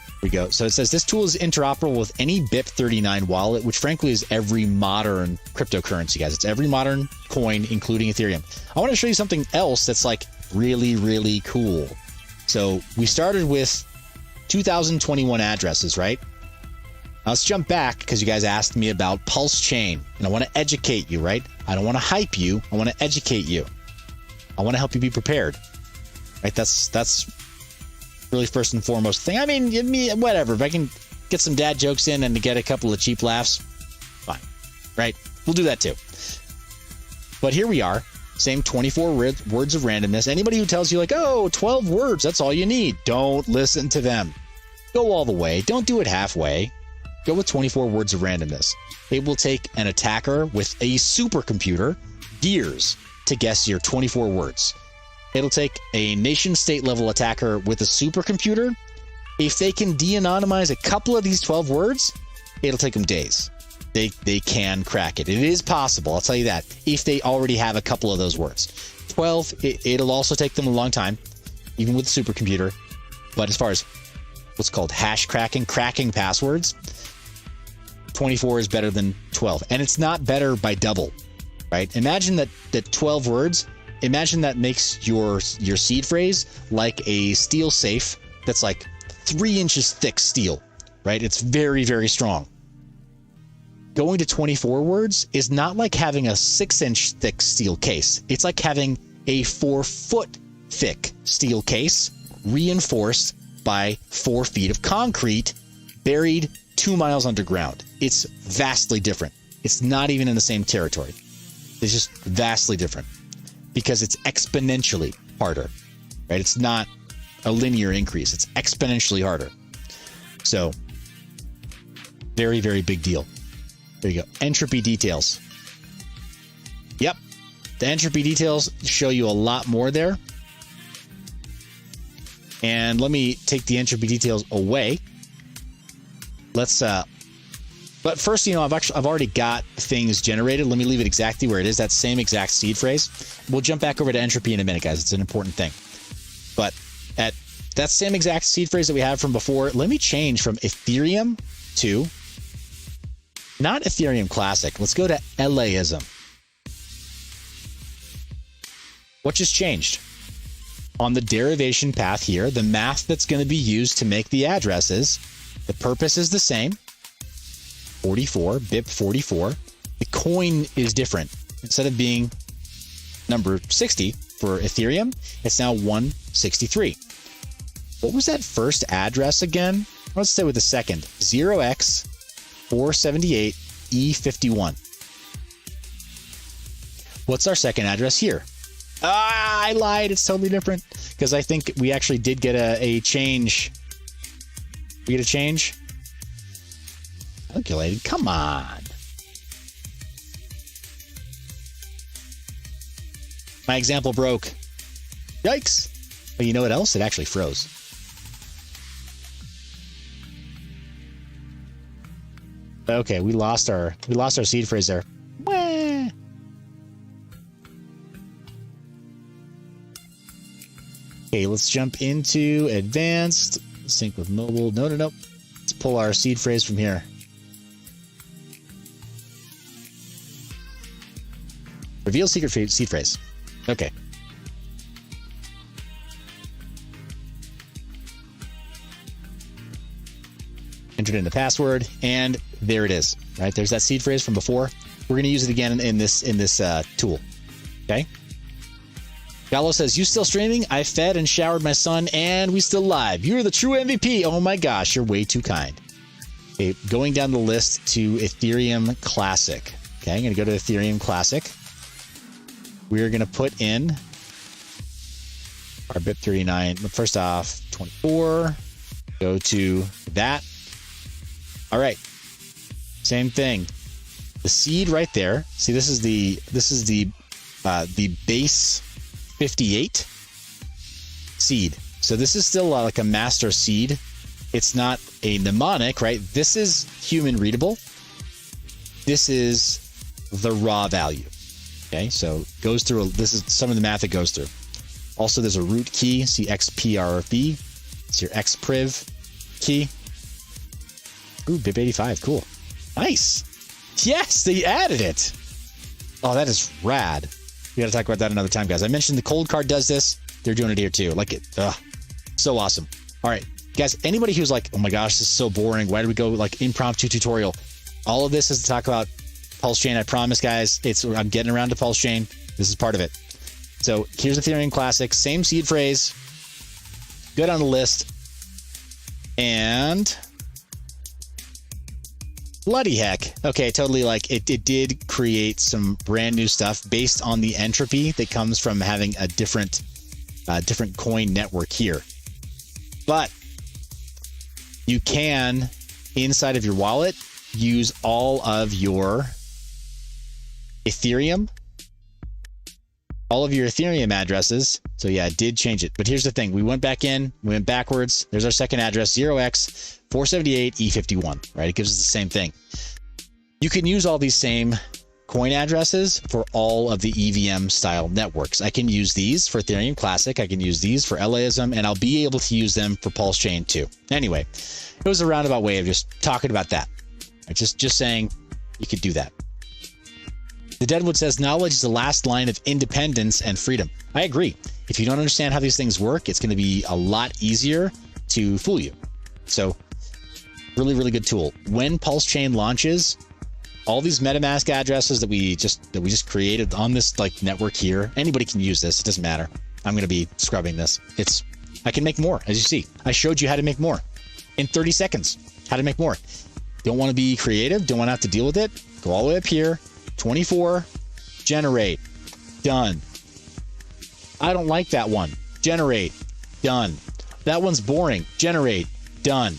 Here we go. So it says this tool is interoperable with any BIP39 wallet, which frankly is every modern cryptocurrency, guys. It's every modern coin, including Ethereum. I want to show you something else that's like really, really cool. So we started with 2021 addresses, right? Now let's jump back because you guys asked me about Pulse Chain, and I want to educate you, right? I don't want to hype you. I want to educate you. I want to help you be prepared, right? That's really first and foremost thing. I mean, whatever. If I can get some dad jokes in and to get a couple of cheap laughs, fine, right? We'll do that too. But here we are, same 24 words of randomness. Anybody who tells you like, oh, 12 words, that's all you need. Don't listen to them. Go all the way. Don't do it halfway. Go with 24 words of randomness. It will take an attacker with a supercomputer years to guess your 24 words. It'll take a nation-state level attacker with a supercomputer. If they can de-anonymize a couple of these 12 words, it'll take them days. They can crack it. It is possible, I'll tell you that, if they already have a couple of those words. 12, it'll also take them a long time, even with a supercomputer. But as far as what's called hash cracking passwords, 24 is better than 12. And it's not better by double, right? Imagine that 12 words, imagine that makes your seed phrase like a steel safe that's like 3 inches thick steel, right? It's very, very strong. Going to 24 words is not like having a 6-inch thick steel case. It's like having a 4-foot thick steel case reinforced by 4 feet of concrete buried 2 miles underground. It's vastly different. It's not even in the same territory. It's just vastly different because it's exponentially harder, right? It's not a linear increase. It's exponentially harder. So very, very big deal. There you go. Entropy details. Yep. The entropy details show you a lot more there. And let me take the entropy details away. Let's but first, I've already got things generated. Let me leave it exactly where it is, that same exact seed phrase. We'll jump back over to entropy in a minute, guys. It's an important thing. But at that same exact seed phrase that we had from before, let me change from Ethereum to not Ethereum Classic. Let's go to LAism. What just changed? On the derivation path here, the math that's going to be used to make the addresses, the purpose is the same. 44, BIP 44. The coin is different. Instead of being number 60 for Ethereum, it's now 163. What was that first address again? Let's stay with the second. 0x478E51. What's our second address here? I lied. It's totally different because I think we actually did get a change. We get a change? Calculated. Come on. My example broke. Yikes. But you know what else? It actually froze. Okay, we lost our seed phrase there. Wah. Okay, let's jump into advanced. Sync with mobile. No. Let's pull our seed phrase from here. Reveal secret seed phrase. Okay. Entered in the password, and there it is. Right, there's that seed phrase from before. We're going to use it again in this tool. Okay. Gallo says, "You still streaming? I fed and showered my son, and we still live. You're the true MVP. Oh my gosh, you're way too kind." Okay, going down the list to Ethereum Classic. Okay, I'm going to go to Ethereum Classic. We're going to put in our BIP39. First off, 24. Go to that. All right. Same thing. The seed right there. See, this is the base 58 seed. So this is still like a master seed. It's not a mnemonic, right? This is human readable. This is the raw value. Okay, so goes through. This is some of the math it goes through. Also, there's a root key. See XPRV. It's your XPriv key. Ooh, BIP85. Cool. Nice. Yes, they added it. Oh, that is rad. We got to talk about that another time, guys. I mentioned the cold card does this. They're doing it here too. Like it. So awesome. All right, guys. Anybody who's like, oh my gosh, this is so boring. Why do we go like impromptu tutorial? All of this is to talk about Pulse Chain. I promise, guys. I'm getting around to Pulse Chain. This is part of it. So here's Ethereum Classic. Same seed phrase. Good on the list. And bloody heck. Okay, totally. Like it did create some brand new stuff based on the entropy that comes from having a different coin network here. But you can, inside of your wallet, use all of your Ethereum, all of your Ethereum addresses. So yeah, it did change it. But here's the thing. We went back in, we went backwards. There's our second address, 0x478E51, right? It gives us the same thing. You can use all these same coin addresses for all of the EVM style networks. I can use these for Ethereum Classic. I can use these for LAism, and I'll be able to use them for Pulse Chain too. Anyway, it was a roundabout way of just talking about that. Just saying you could do that. The Deadwood says, knowledge is the last line of independence and freedom. I agree. If you don't understand how these things work, it's going to be a lot easier to fool you. So really, really good tool. When Pulse Chain launches, all these MetaMask addresses that we just created on this like network here, anybody can use this. It doesn't matter. I'm going to be scrubbing this. I can make more. As you see, I showed you how to make more in 30 seconds, how to make more. Don't want to be creative. Don't want to have to deal with it. Go all the way up here. 24, generate, done. I don't like that one. Generate, done. That one's boring. Generate, done.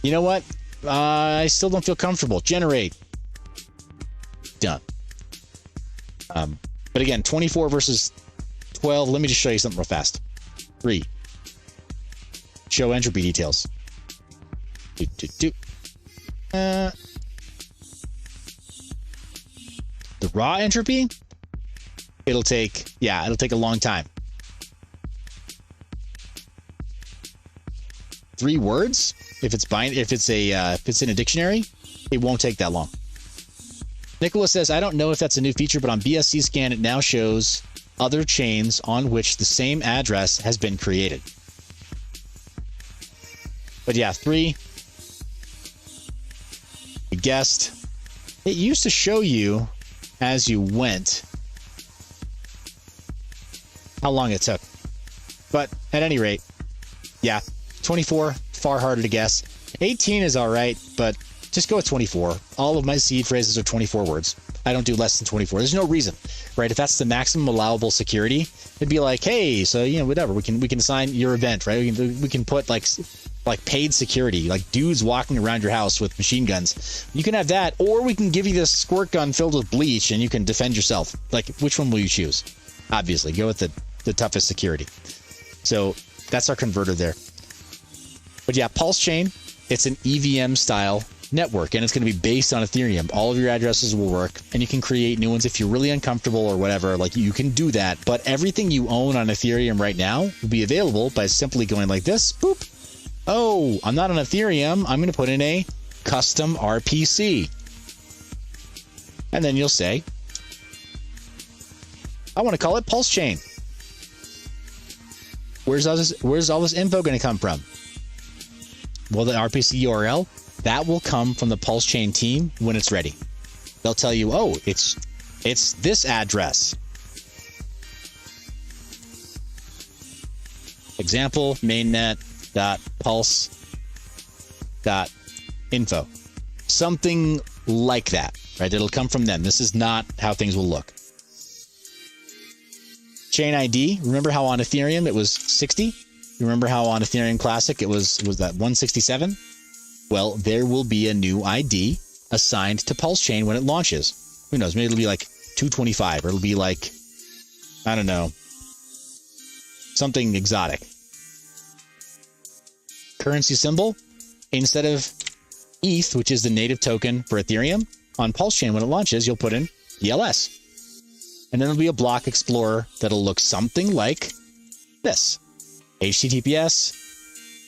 You know what? I still don't feel comfortable. Generate, done. But again, 24 versus 12. Let me just show you something real fast. 3. Show entropy details. The raw entropy, it'll take a long time. 3 words, if it's in a dictionary, it won't take that long. Nicholas says, I don't know if that's a new feature, but on BSC scan, it now shows other chains on which the same address has been created. But yeah, 3. You guessed. It used to show you as you went how long it took. But at any rate, yeah, 24, far harder to guess. 18 is all right, but just go with 24. All of my seed phrases are 24 words. I don't do less than 24. There's no reason, right? If that's the maximum allowable security, it'd be like, hey, so whatever. We can assign your event, right? We can put like paid security, like dudes walking around your house with machine guns. You can have that, or we can give you this squirt gun filled with bleach and you can defend yourself. Like, which one will you choose? Obviously, go with the toughest security. So that's our converter there. But yeah, Pulse Chain, it's an EVM style network, and it's going to be based on Ethereum. All of your addresses will work, and you can create new ones if you're really uncomfortable or whatever. Like, you can do that, but everything you own on Ethereum right now will be available by simply going like this. Boop. Oh, I'm not on Ethereum. I'm going to put in a custom RPC. And then you'll say, I want to call it Pulse Chain. Where's all this info going to come from? Well, the RPC URL, that will come from the Pulse Chain team when it's ready. They'll tell you, oh, it's this address. Example, mainnet.pulse.info. Something like that, right? It'll come from them. This is not how things will look. Chain ID, remember how on Ethereum it was 60? Remember how on Ethereum Classic it was that 167? Well, there will be a new ID assigned to Pulse Chain when it launches. Who knows? Maybe it'll be like 225, or it'll be like, I don't know, something exotic. Currency symbol, instead of ETH, which is the native token for Ethereum, on Pulse Chain when it launches, you'll put in ELS. And then there'll be a block explorer that'll look something like this. HTTPS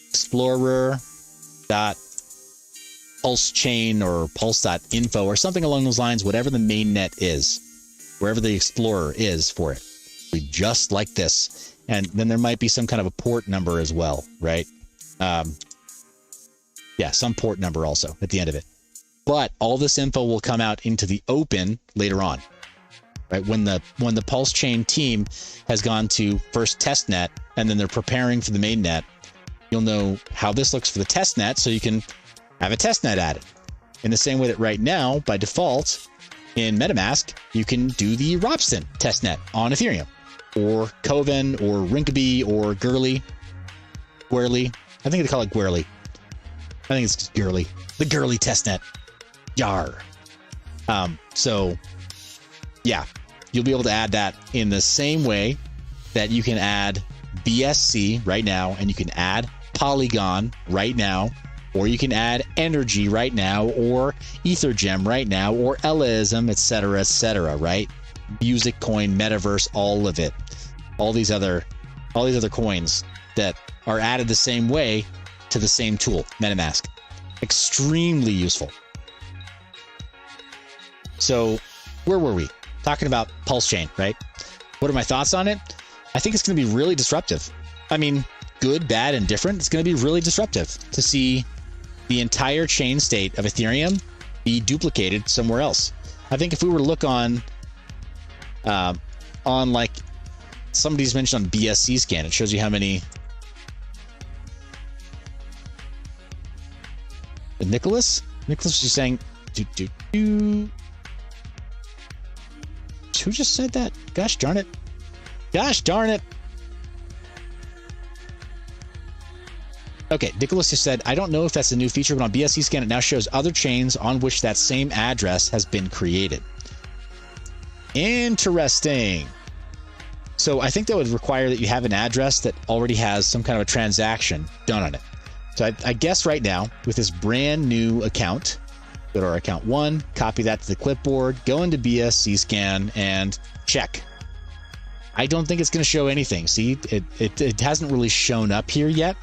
explorer.pulsechain or pulse.info or something along those lines, whatever the main net is, wherever the explorer is for it. It'll be just like this. And then there might be some kind of a port number as well, right? Yeah, some port number also at the end of it. But all this info will come out into the open later on, right? When the Pulse Chain team has gone to first testnet and then they're preparing for the main net, you'll know how this looks for the testnet, so you can have a testnet added. In the same way that right now, by default, in MetaMask, you can do the Ropsten testnet on Ethereum, or Coven, or Rinkeby, or Gurley. I think they call it Gwerly. I think it's just Gurley. The Gurley testnet. Yar. So, yeah, you'll be able to add that in the same way that you can add BSC right now, and you can add Polygon right now, or you can add Energy right now, or Ethergem right now, or Ellaism, etc., right? Music Coin, Metaverse, all of it. All these other coins that are added the same way to the same tool, MetaMask. Extremely useful. So, where were we? Talking about Pulse Chain, right? What are my thoughts on it? I think it's going to be really disruptive. I mean, good, bad, and different. It's going to be really disruptive to see the entire chain state of Ethereum be duplicated somewhere else. I think if we were to look on like somebody's mentioned on BSC scan, it shows you how many. Nicholas was just saying, who just said that? Gosh darn it. Okay, Nicholas just said, I don't know if that's a new feature, but on BSC scan, it now shows other chains on which that same address has been created. Interesting. So I think that would require that you have an address that already has some kind of a transaction done on it. So I guess right now, with this brand new account, go to our account 1, copy that to the clipboard, go into BSC scan, and check. I don't think it's going to show anything. See, it hasn't really shown up here yet.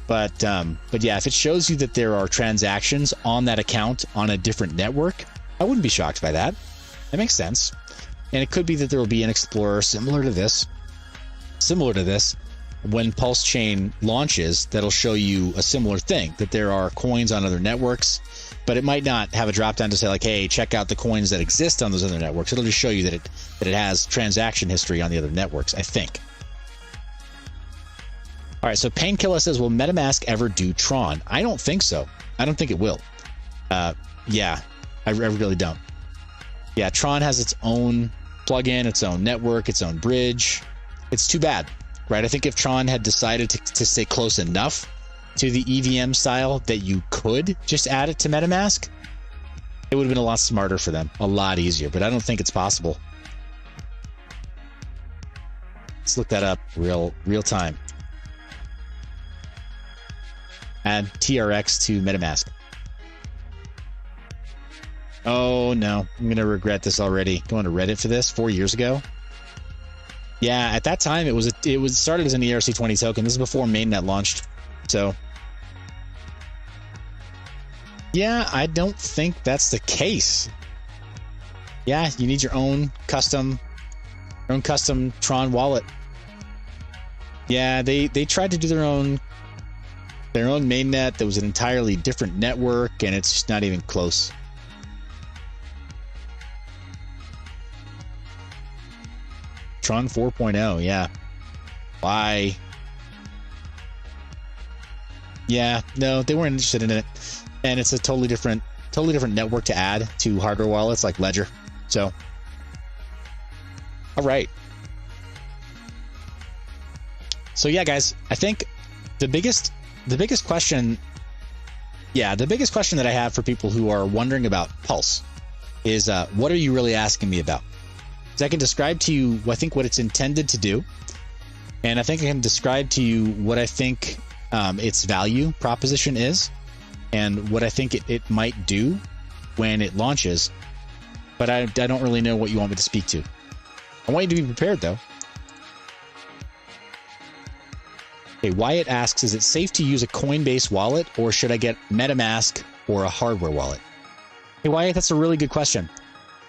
But yeah, if it shows you that there are transactions on that account on a different network, I wouldn't be shocked by that. That makes sense. And it could be that there will be an explorer similar to this, when Pulse Chain launches, that'll show you a similar thing, that there are coins on other networks, but it might not have a drop down to say like, hey, check out the coins that exist on those other networks. It'll just show you that it has transaction history on the other networks, I think. All right, so Painkiller says, will MetaMask ever do Tron? I don't think so. I don't think it will. Yeah, I really don't. Yeah, Tron has its own plugin, its own network, its own bridge. It's too bad, right? I think if Tron had decided to stay close enough to the EVM style that you could just add it to MetaMask, it would have been a lot smarter for them, a lot easier, but I don't think it's possible. Let's look that up real time. Add TRX to MetaMask. Oh no, I'm gonna regret this already. Going to Reddit for this 4 years ago. Yeah, at that time it was started as an ERC20 token. This is before mainnet launched. So yeah, I don't think that's the case. Yeah, you need your own custom Tron wallet. Yeah, they tried to do their own mainnet that was an entirely different network, and it's just not even close. Tron 4.0, yeah. Why? Yeah, no, they weren't interested in it. And it's a totally different network to add to hardware wallets like Ledger. So, all right. So yeah, guys, I think the biggest question, Yeah, the biggest question that I have for people who are wondering about Pulse is, what are you really asking me about? Because I can describe to you, I think, what it's intended to do. And I think I can describe to you what I think its value proposition is and what I think it might do when it launches. But I don't really know what you want me to speak to. I want you to be prepared, though. Okay, Wyatt asks, is it safe to use a Coinbase wallet, or should I get MetaMask or a hardware wallet? Hey, Wyatt, that's a really good question.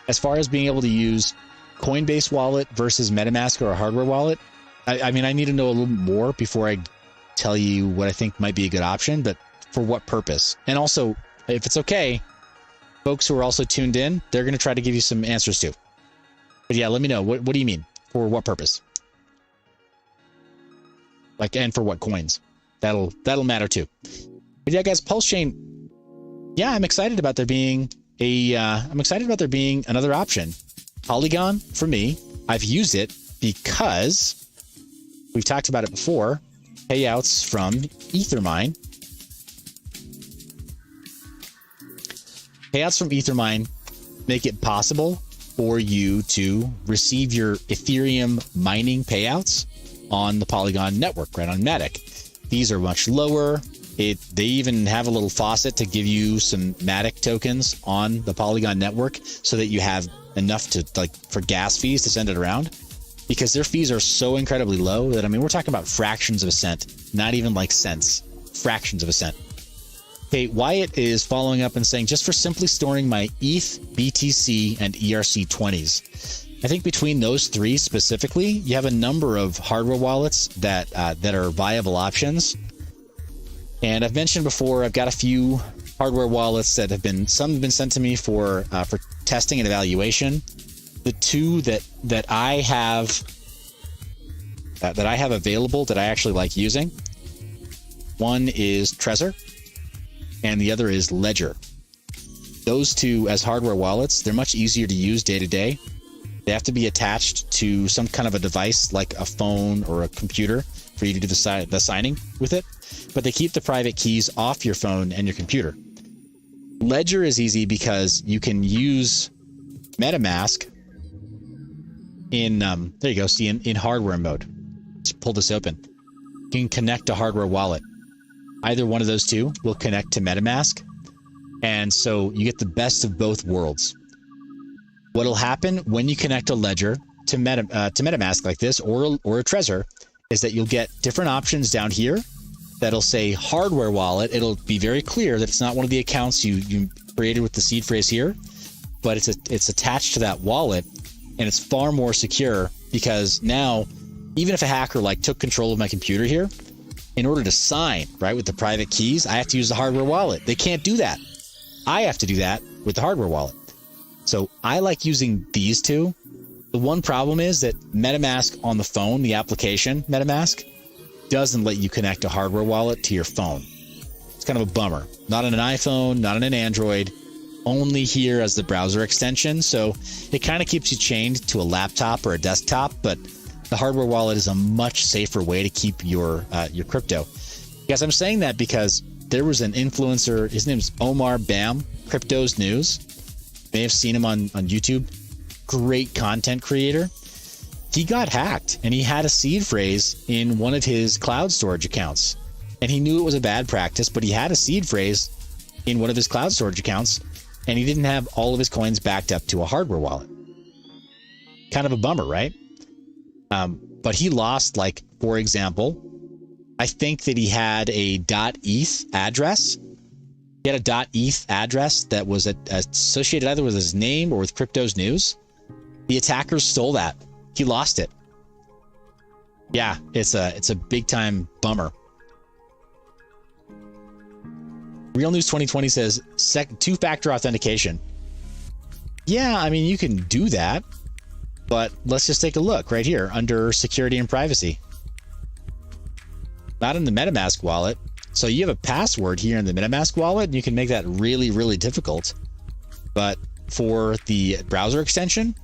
As far as being able to use Coinbase wallet versus MetaMask or a hardware wallet, I mean, I need to know a little more before I tell you what I think might be a good option, but for what purpose? And also, if it's okay, folks who are also tuned in, they're going to try to give you some answers too. But yeah, let me know. What do you mean? For what purpose? Like, and for what coins? That'll matter too. But yeah, guys, Pulse Chain. Yeah, I'm excited about there being another option. Polygon, for me, I've used it because we've talked about it before. Payouts from Ethermine. Payouts from Ethermine make it possible for you to receive your Ethereum mining payouts on the Polygon network, right on Matic. These are much lower. They even have a little faucet to give you some Matic tokens on the Polygon network so that you have enough to, like, for gas fees to send it around, because their fees are so incredibly low that, I mean, we're talking about fractions of a cent, not even like cents, fractions of a cent. Okay, Wyatt is following up and saying, just for simply storing my ETH, BTC, and ERC20s. I think between those three specifically, you have a number of hardware wallets that are viable options. And I've mentioned before, I've got a few hardware wallets that have been sent to me for testing and evaluation. The two that I have available that I actually like using, one is Trezor, and the other is Ledger. Those two as hardware wallets, they're much easier to use day to day. They have to be attached to some kind of a device like a phone or a computer for you to do the signing with it, but they keep the private keys off your phone and your computer. Ledger is easy because you can use MetaMask in, there you go, see, in hardware mode. Just pull this open. You can connect a hardware wallet. Either one of those two will connect to MetaMask, and so you get the best of both worlds. What'll happen when you connect a Ledger to MetaMask like this, or a Trezor, is that you'll get different options down here that'll say hardware wallet. It'll be very clear that it's not one of the accounts you created with the seed phrase here, but it's attached to that wallet, and it's far more secure, because now, even if a hacker like took control of my computer here, in order to sign, right, with the private keys, I have to use the hardware wallet. They can't do that. I have to do that with the hardware wallet. So I like using these two. The one problem is that MetaMask on the phone, the application MetaMask, doesn't let you connect a hardware wallet to your phone. It's kind of a bummer. Not on an iPhone, not on an Android, only here as the browser extension. So it kind of keeps you chained to a laptop or a desktop, but the hardware wallet is a much safer way to keep your crypto. Guys, I'm saying that because there was an influencer, his name's Omar Bam, Crypto's News. You may have seen him on YouTube. Great content creator. He got hacked, and he had a seed phrase in one of his cloud storage accounts. And he knew it was a bad practice, but he had a seed phrase in one of his cloud storage accounts, and he didn't have all of his coins backed up to a hardware wallet. Kind of a bummer, right? But he lost, like, for example, I think that he had a .eth address. He had a .eth address that was associated either with his name or with Crypto's News. The attackers stole that. He lost it. Yeah, it's a big time bummer. Real News 2020 says two-factor authentication. Yeah, I mean, you can do that, but let's just take a look right here under security and privacy. Not in the MetaMask wallet. So you have a password here in the MetaMask wallet, and you can make that really, really difficult. But for the browser extension,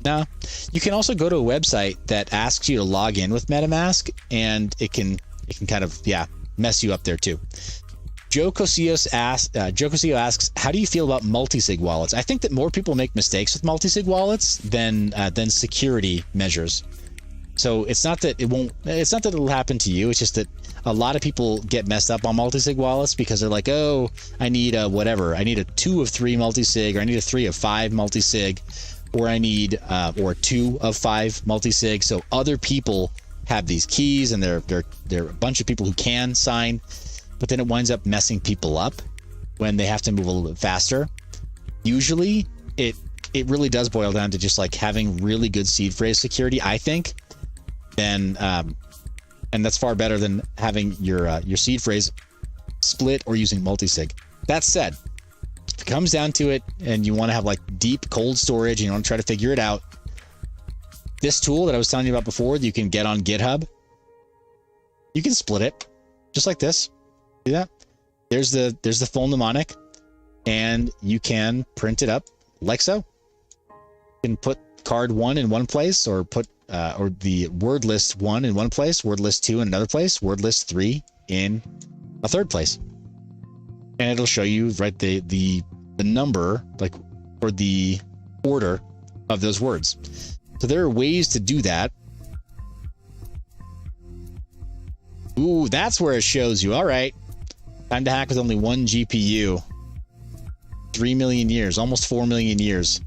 no. You can also go to a website that asks you to log in with MetaMask, and it can kind of, yeah, mess you up there too. Joe Cosio asks, how do you feel about multi-sig wallets? I think that more people make mistakes with multi-sig wallets than security measures. So it's not that it'll happen to you. It's just that a lot of people get messed up on multi-sig wallets because they're like, oh, I need a whatever. I need a 2 of 3 multi-sig, or I need a 3 of 5 multi-sig, or I need or 2 of 5 multi-sig. So other people have these keys, and they're a bunch of people who can sign, but then it winds up messing people up when they have to move a little bit faster. Usually, it really does boil down to just like having really good seed phrase security, I think. And that's far better than having your seed phrase split or using multi-sig. That said, if it comes down to it and you want to have like deep cold storage and you want to try to figure it out, this tool that I was telling you about before that you can get on GitHub, you can split it just like this. See that? There's the full mnemonic, and you can print it up like so. You can put card 1 in one place, or put or the word list 1 in one place, word list 2 in another place, word list 3 in a third place, and it'll show you right the number, like, or the order of those words. So there are ways to do that. Ooh, that's where it shows you. All right, time to hack with only 1 GPU. 3 million years, almost 4 million years.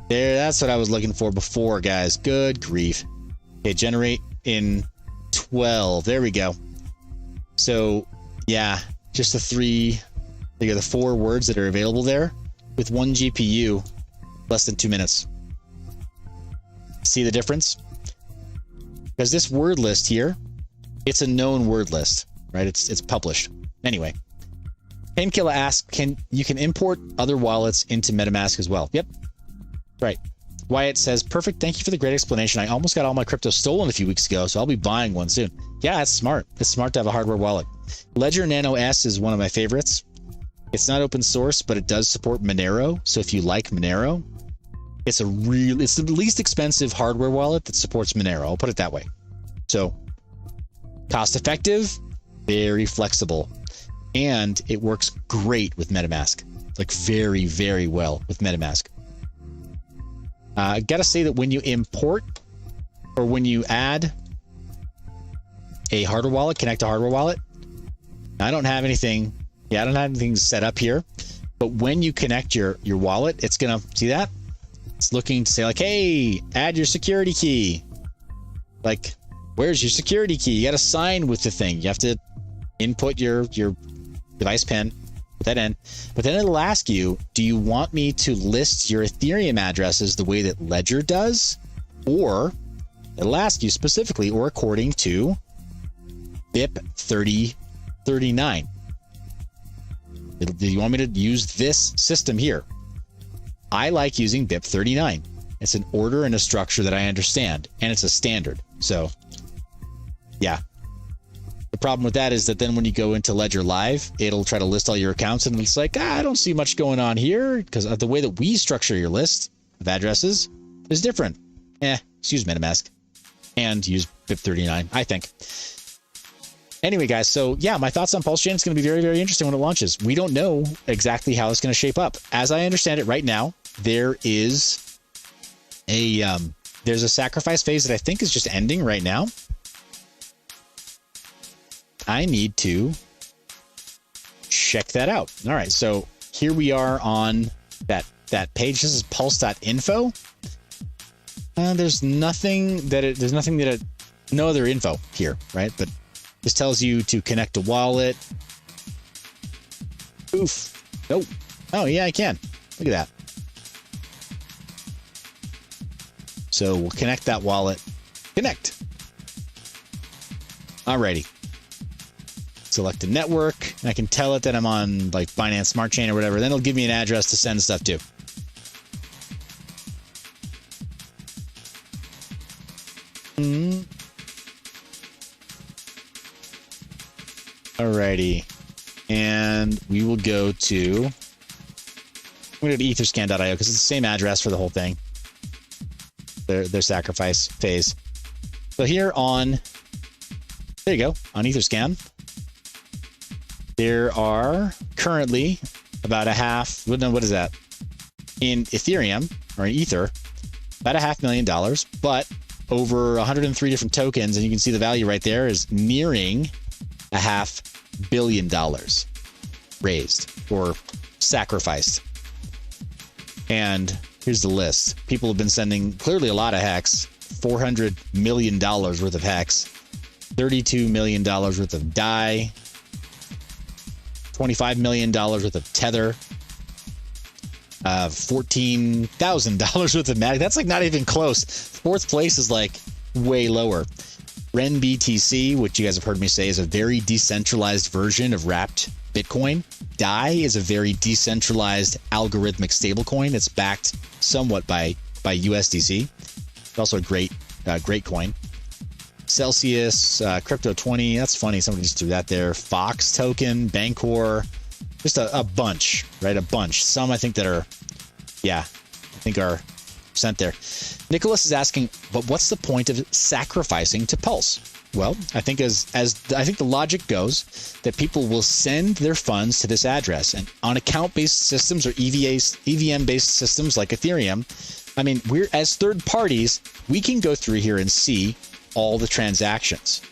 There, that's what I was looking for before, guys. Good grief. Okay, generate in 12. There we go. So, yeah, just the 4 words that are available there with 1 GPU, less than 2 minutes. See the difference? Because this word list here, it's a known word list, right? It's published. Anyway, Painkiller asks, you can import other wallets into MetaMask as well? Yep. Right. Wyatt says, perfect. Thank you for the great explanation. I almost got all my crypto stolen a few weeks ago, so I'll be buying one soon. Yeah, that's smart. It's smart to have a hardware wallet. Ledger Nano S is one of my favorites. It's not open source, but it does support Monero. So if you like Monero, it's the least expensive hardware wallet that supports Monero. I'll put it that way. So cost effective, very flexible, and it works great with MetaMask. Like very, very well with MetaMask. I gotta say that when you import or when you add a hardware wallet, connect a hardware wallet, I don't have anything set up here, but when you connect your wallet, it's gonna see that it's looking to say like, hey, add your security key. Like, where's your security key? You gotta sign with the thing. You have to input your device pin, put that in, but then it'll ask you, do you want me to list your Ethereum addresses the way that Ledger does? Or it'll ask you specifically, or according to BIP 3039. Do you want me to use this system here? I like using BIP 39. It's an order and a structure that I understand, and it's a standard. So, yeah. The problem with that is that then when you go into Ledger Live, it'll try to list all your accounts, and it's like, I don't see much going on here, because the way that we structure your list of addresses is different. Just use MetaMask and use BIP 39, I think. Anyway, guys, so yeah, my thoughts on Pulse Chain, it's going to be very, very interesting when it launches. We don't know exactly how it's going to shape up. As I understand it right now, there is there's a sacrifice phase that I think is just ending right now. I need to check that out. All right, so here we are on that page. This is pulse.info. There's no other info here, right? But this tells you to connect a wallet. Oof. Nope. Oh, yeah, I can. Look at that. So we'll connect that wallet. Connect. Alrighty. Select a network. I can tell it that I'm on like Binance Smart Chain or whatever. Then it'll give me an address to send stuff to. Alrighty. And we will go to, I'm going to go to etherscan.io because it's the same address for the whole thing. Their sacrifice phase. So here on, there you go, on Etherscan. There are currently about a half, what is that? In Ethereum, or in Ether, about $500,000, but over 103 different tokens, and you can see the value right there is nearing $500 million raised or sacrificed. And here's the list. People have been sending clearly a lot of hex, $400 million worth of hex, $32 million worth of DAI, $25 million worth of tether, $14,000 worth of mag. That's like not even close. Fourth place is like way lower. Ren BTC, which you guys have heard me say, is a very decentralized version of wrapped Bitcoin. DAI is a very decentralized algorithmic stablecoin. It's backed somewhat by USDC. It's also a great coin. Celsius, Crypto 20. That's funny. Somebody just threw that there. Fox token, Bancor. Just a bunch, right? A bunch. Some I think that are, are sent there. Nicholas is asking, but what's the point of sacrificing to Pulse? Well, I think as I think the logic goes that people will send their funds to this address, and on account-based systems or EVM-based systems like Ethereum, I mean, we're as third parties, we can go through here and see all the transactions.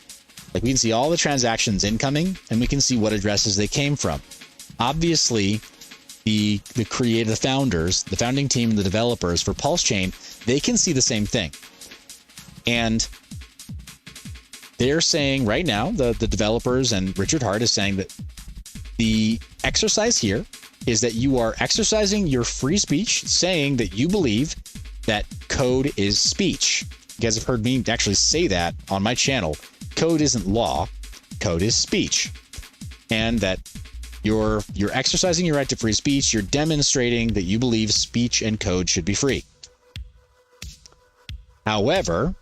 Like we can see all the transactions incoming, and we can see what addresses they came from. Obviously, the founders, the founding team, the developers for Pulse Chain, they can see the same thing. And they're saying right now, the developers and Richard Hart is saying that the exercise here is that you are exercising your free speech, saying that you believe that code is speech. You guys have heard me actually say that on my channel. Code isn't law, code is speech. And that you're exercising your right to free speech. You're demonstrating that you believe speech and code should be free. However,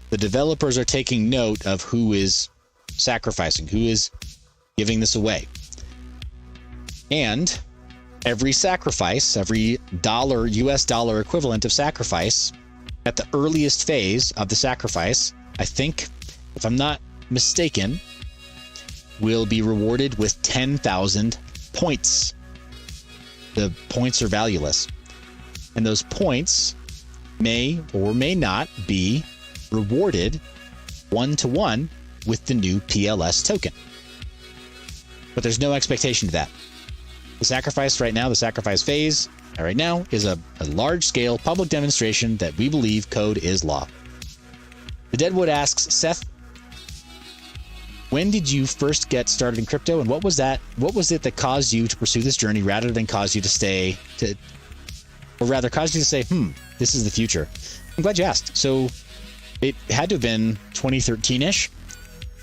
the developers are taking note of who is sacrificing, who is giving this away. And every sacrifice, every US dollar equivalent of sacrifice at the earliest phase of the sacrifice, I think, if I'm not mistaken, will be rewarded with 10,000 points. The points are valueless. And those points may or may not be rewarded one-to-one with the new PLS token. But there's no expectation to that. The sacrifice right now, the sacrifice phase right now is a large-scale public demonstration that we believe code is law. The Deadwood asks, Seth, when did you first get started in crypto, and what was it that caused you to pursue this journey rather than caused you to caused you to say, this is the future? I'm glad you asked. So it had to have been 2013-ish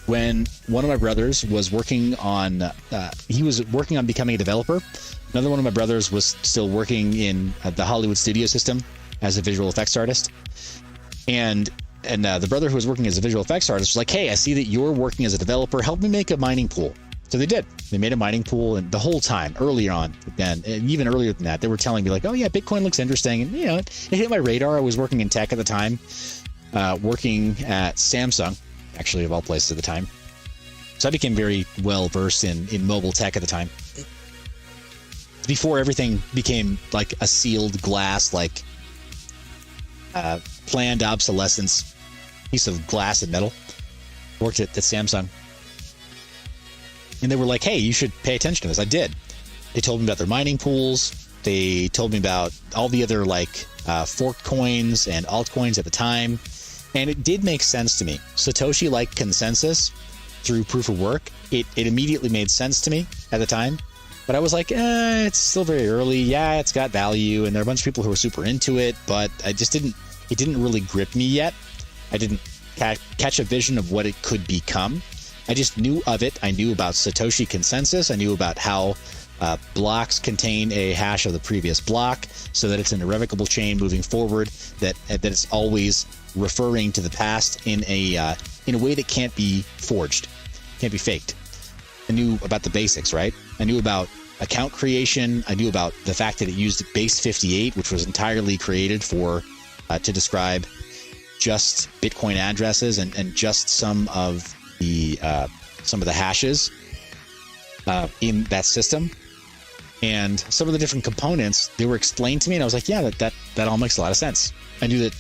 when one of my brothers was working on, becoming a developer. Another one of my brothers was still working in the Hollywood studio system as a visual effects artist. And the brother who was working as a visual effects artist was like, hey, I see that you're working as a developer. Help me make a mining pool. So they did. They made a mining pool, and the whole time, earlier on, and even earlier than that, they were telling me like, oh yeah, Bitcoin looks interesting. And it hit my radar. I was working in tech at the time, working at Samsung, actually of all places at the time. So I became very well versed in mobile tech at the time. Before everything became like a sealed glass, like planned obsolescence piece of glass and metal. Worked at Samsung. And they were like, hey, you should pay attention to this. I did. They told me about their mining pools. They told me about all the other forked coins and altcoins at the time. And it did make sense to me. Satoshi-like consensus through proof of work, it immediately made sense to me at the time. But I was like, it's still very early. Yeah, it's got value. And there are a bunch of people who are super into it. But it didn't really grip me yet. I didn't catch a vision of what it could become. I just knew of it. I knew about Satoshi consensus. I knew about how blocks contain a hash of the previous block so that it's an irrevocable chain moving forward, that it's always referring to the past in a way that can't be forged, can't be faked. I knew about the basics, right? I knew about account creation. I knew about the fact that it used base 58, which was entirely created to describe just Bitcoin addresses and just some of the hashes. in that system. And some of the different components, they were explained to me, and I was like, yeah, that all makes a lot of sense. I knew that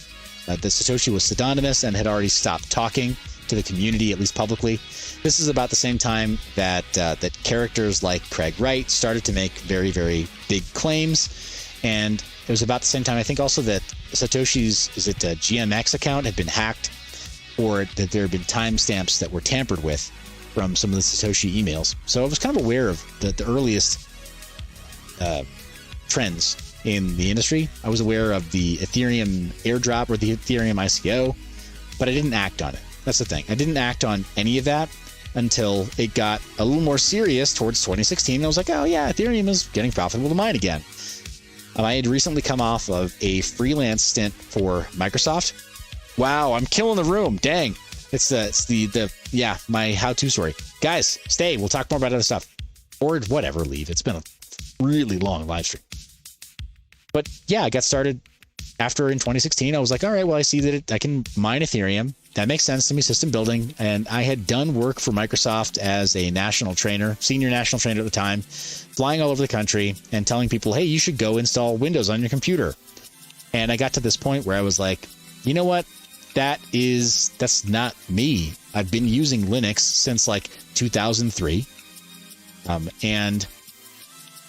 the Satoshi was pseudonymous and had already stopped talking to the community, at least publicly. This is about the same time that characters like Craig Wright started to make very, very big claims. And it was about the same time, I think, also that Satoshi's, GMX account had been hacked, or that there had been timestamps that were tampered with from some of the Satoshi emails. So I was kind of aware of the earliest trends in the industry. I was aware of the Ethereum airdrop or the Ethereum ICO, but I didn't act on it. That's the thing. I didn't act on any of that until it got a little more serious towards 2016. I was like, oh yeah, Ethereum is getting profitable to mine again. I had recently come off of a freelance stint for Microsoft. Wow, I'm killing the room. Dang. It's my how-to story. Guys, stay. We'll talk more about other stuff. Or whatever, leave. It's been a really long live stream. But yeah, I got started after in 2016. I was like, all right, well, I see that I can mine Ethereum. That makes sense to me, system building. And I had done work for Microsoft as a national trainer, senior national trainer at the time, flying all over the country and telling people, hey, you should go install Windows on your computer. And I got to this point where I was like, you know what? That's not me. I've been using Linux since like 2003. And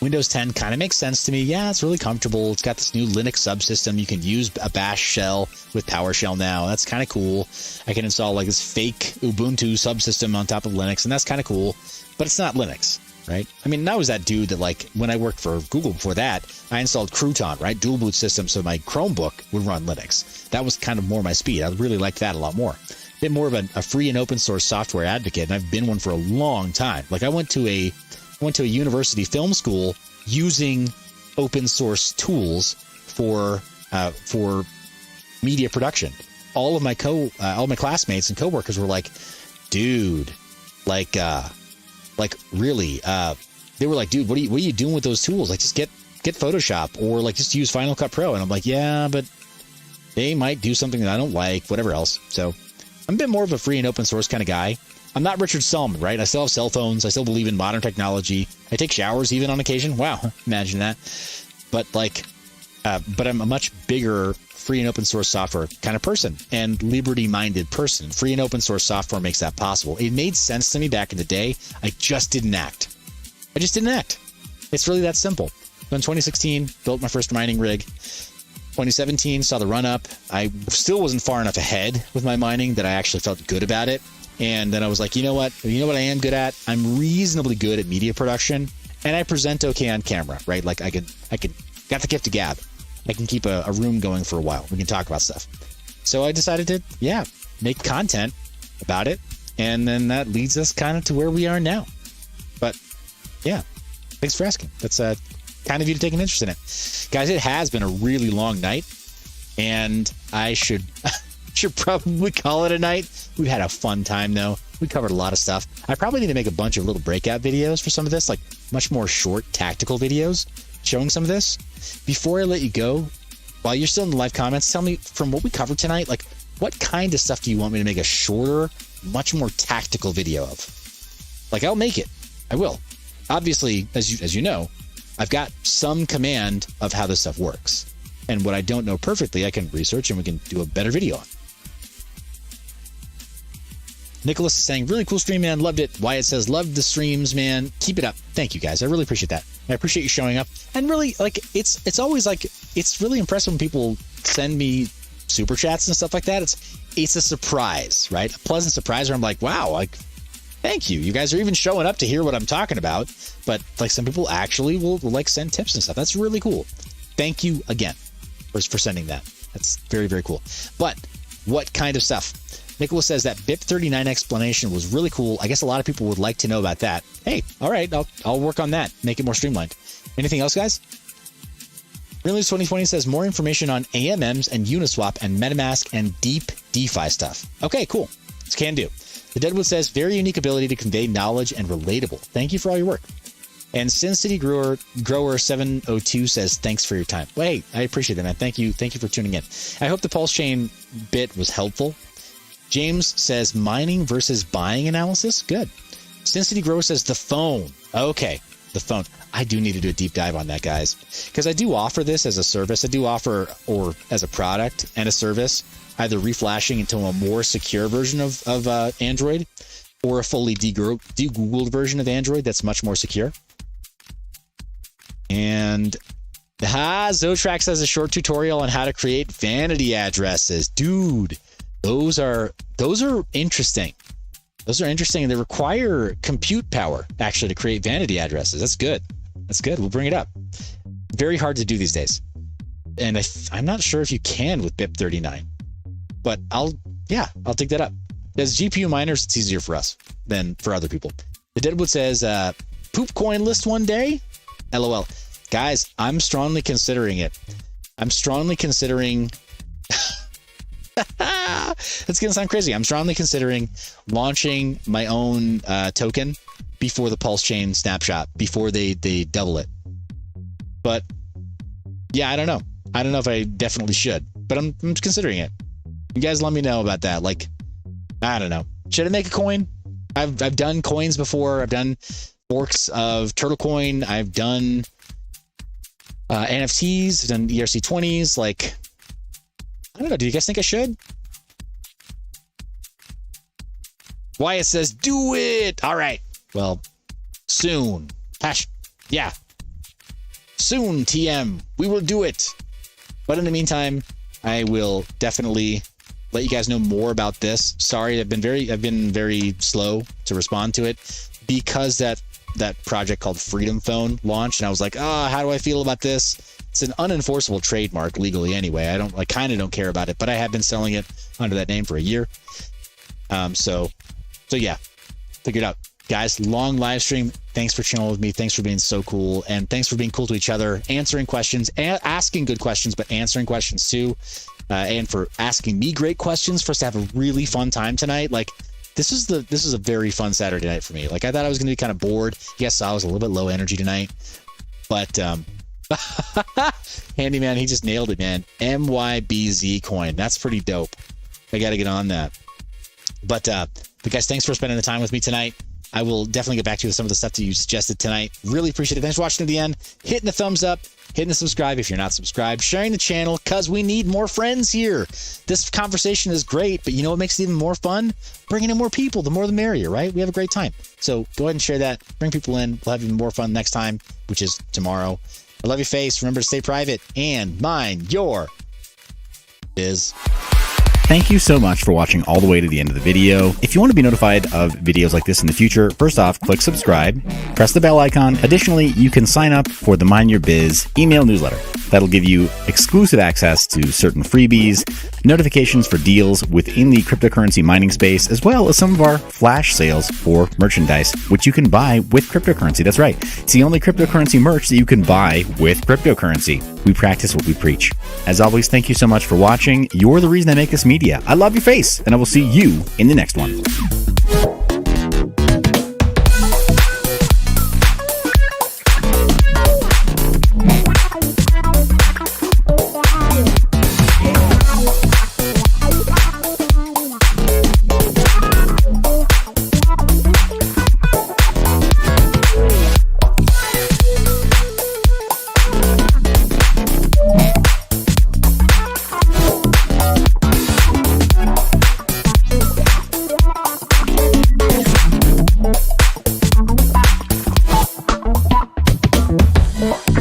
Windows 10 kind of makes sense to me. Yeah, it's really comfortable. It's got this new Linux subsystem. You can use a bash shell with PowerShell now. That's kind of cool. I can install like this fake Ubuntu subsystem on top of Linux, and that's kind of cool. But it's not Linux, right? I mean, I was that dude that, like, when I worked for Google before that, I installed Crouton, right? Dual boot system, so my Chromebook would run Linux. That was kind of more my speed. I really liked that a lot more. A bit more of a free and open source software advocate, and I've been one for a long time. Like, I went to a university film school using open source tools for media production. All of my classmates and coworkers were like, dude, really, they were like, dude, what are you doing with those tools? Like, just get Photoshop, or like just use Final Cut Pro. And I'm like, yeah, but they might do something that I don't like, whatever else. So I'm a bit more of a free and open source kind of guy. I'm not Richard Stallman, right? I still have cell phones. I still believe in modern technology. I take showers even on occasion. Wow, imagine that. But I'm a much bigger free and open source software kind of person, and liberty-minded person. Free and open source software makes that possible. It made sense to me back in the day. I just didn't act. It's really that simple. So in 2016, built my first mining rig. 2017, saw the run up. I still wasn't far enough ahead with my mining that I actually felt good about it. And then I was like, you know what I am good at? I'm reasonably good at media production, and I present okay on camera, right? Like I got the gift of gab. I can keep a room going for a while. We can talk about stuff. So I decided to, make content about it. And then that leads us kind of to where we are now. But yeah, thanks for asking. That's kind of you to take an interest in it. Guys, it has been a really long night, and I should probably call it a night. We've had a fun time, though. We covered a lot of stuff. I probably need to make a bunch of little breakout videos for some of this, like much more short tactical videos showing some of this. Before I let you go, while you're still in the live comments, tell me, from what we covered tonight, like, what kind of stuff do you want me to make a shorter, much more tactical video of? Like, I'll make it. I will. Obviously, as you know, I've got some command of how this stuff works. And what I don't know perfectly, I can research and we can do a better video on. Nicholas is saying, really cool stream, man. Loved it. Wyatt says, loved the streams, man. Keep it up. Thank you, guys. I really appreciate that. I appreciate you showing up. And really, like, it's always like, it's really impressive when people send me super chats and stuff like that. It's a surprise, right? A pleasant surprise where I'm like, wow, like, thank you. You guys are even showing up to hear what I'm talking about. But like, some people actually will like send tips and stuff. That's really cool. Thank you again for sending that. That's very, very cool. But what kind of stuff? Nicholas says that BIP39 explanation was really cool. I guess a lot of people would like to know about that. Hey, all right, I'll work on that. Make it more streamlined. Anything else, guys? Real 2020 says more information on AMMs and Uniswap and MetaMask and deep DeFi stuff. Okay, cool. It's can do. The Deadwood says very unique ability to convey knowledge and relatable. Thank you for all your work. And Sin City Grower 702 says thanks for your time. Well, hey, I appreciate that, man. Thank you for tuning in. I hope the Pulse Chain bit was helpful. James says mining versus buying analysis. Good. Sin City Grow says the phone. Okay, the phone. I do need to do a deep dive on that, guys, because I do offer this as a service. I do offer, or as a product and a service, either reflashing into a more secure version of Android, or a fully de-Googled version of Android that's much more secure. And Zotrax has a short tutorial on how to create vanity addresses. Dude, those are interesting. Those are interesting, and they require compute power, actually, to create vanity addresses. That's good. That's good. We'll bring it up. Very hard to do these days. And I'm not sure if you can with BIP39. But I'll dig that up. As GPU miners, it's easier for us than for other people. The Deadwood says, poop coin list one day? LOL. Guys, I'm strongly considering it. I'm strongly considering... That's going to sound crazy. I'm strongly considering launching my own token before the Pulse Chain snapshot, before they double it. But yeah, I don't know. I don't know if I definitely should, but I'm considering it. You guys let me know about that. Like, I don't know. Should I make a coin? I've done coins before. I've done forks of Turtle Coin. I've done NFTs. I've done ERC20s. Like, I don't know. Do you guys think I should? Wyatt says, do it. All right. Well, soon. Yeah. Soon, TM. We will do it. But in the meantime, I will definitely let you guys know more about this. Sorry, I've been very slow to respond to it because that project called Freedom Phone launched, and I was like, how do I feel about this? It's an unenforceable trademark legally anyway. I kind of don't care about it, but I have been selling it under that name for a year. So yeah, figure it out. Guys, long live stream. Thanks for chilling with me. Thanks for being so cool. And thanks for being cool to each other, answering questions, asking good questions, but answering questions too. And for asking me great questions for us to have a really fun time tonight. Like, this is a very fun Saturday night for me. Like, I thought I was going to be kind of bored. Yes, I was a little bit low energy tonight, but Handyman, he just nailed it, man. MYBZ coin. That's pretty dope. I got to get on that. But guys, thanks for spending the time with me tonight. I will definitely get back to you with some of the stuff that you suggested tonight. Really appreciate it. Thanks for watching to the end. Hitting the thumbs up, hitting the subscribe if you're not subscribed, sharing the channel, because we need more friends here. This conversation is great, but you know what makes it even more fun? Bringing in more people. The more the merrier, right? We have a great time. So go ahead and share that. Bring people in. We'll have even more fun next time, which is tomorrow. I love your face. Remember to stay private and mind your biz. Thank you so much for watching all the way to the end of the video. If you want to be notified of videos like this in the future, first off, click subscribe, press the bell icon. Additionally, you can sign up for the Mind Your Biz email newsletter. That'll give you exclusive access to certain freebies, notifications for deals within the cryptocurrency mining space, as well as some of our flash sales for merchandise, which you can buy with cryptocurrency. That's right. It's the only cryptocurrency merch that you can buy with cryptocurrency. We practice what we preach. As always, thank you so much for watching. You're the reason I make this media. I love your face, and I will see you in the next one.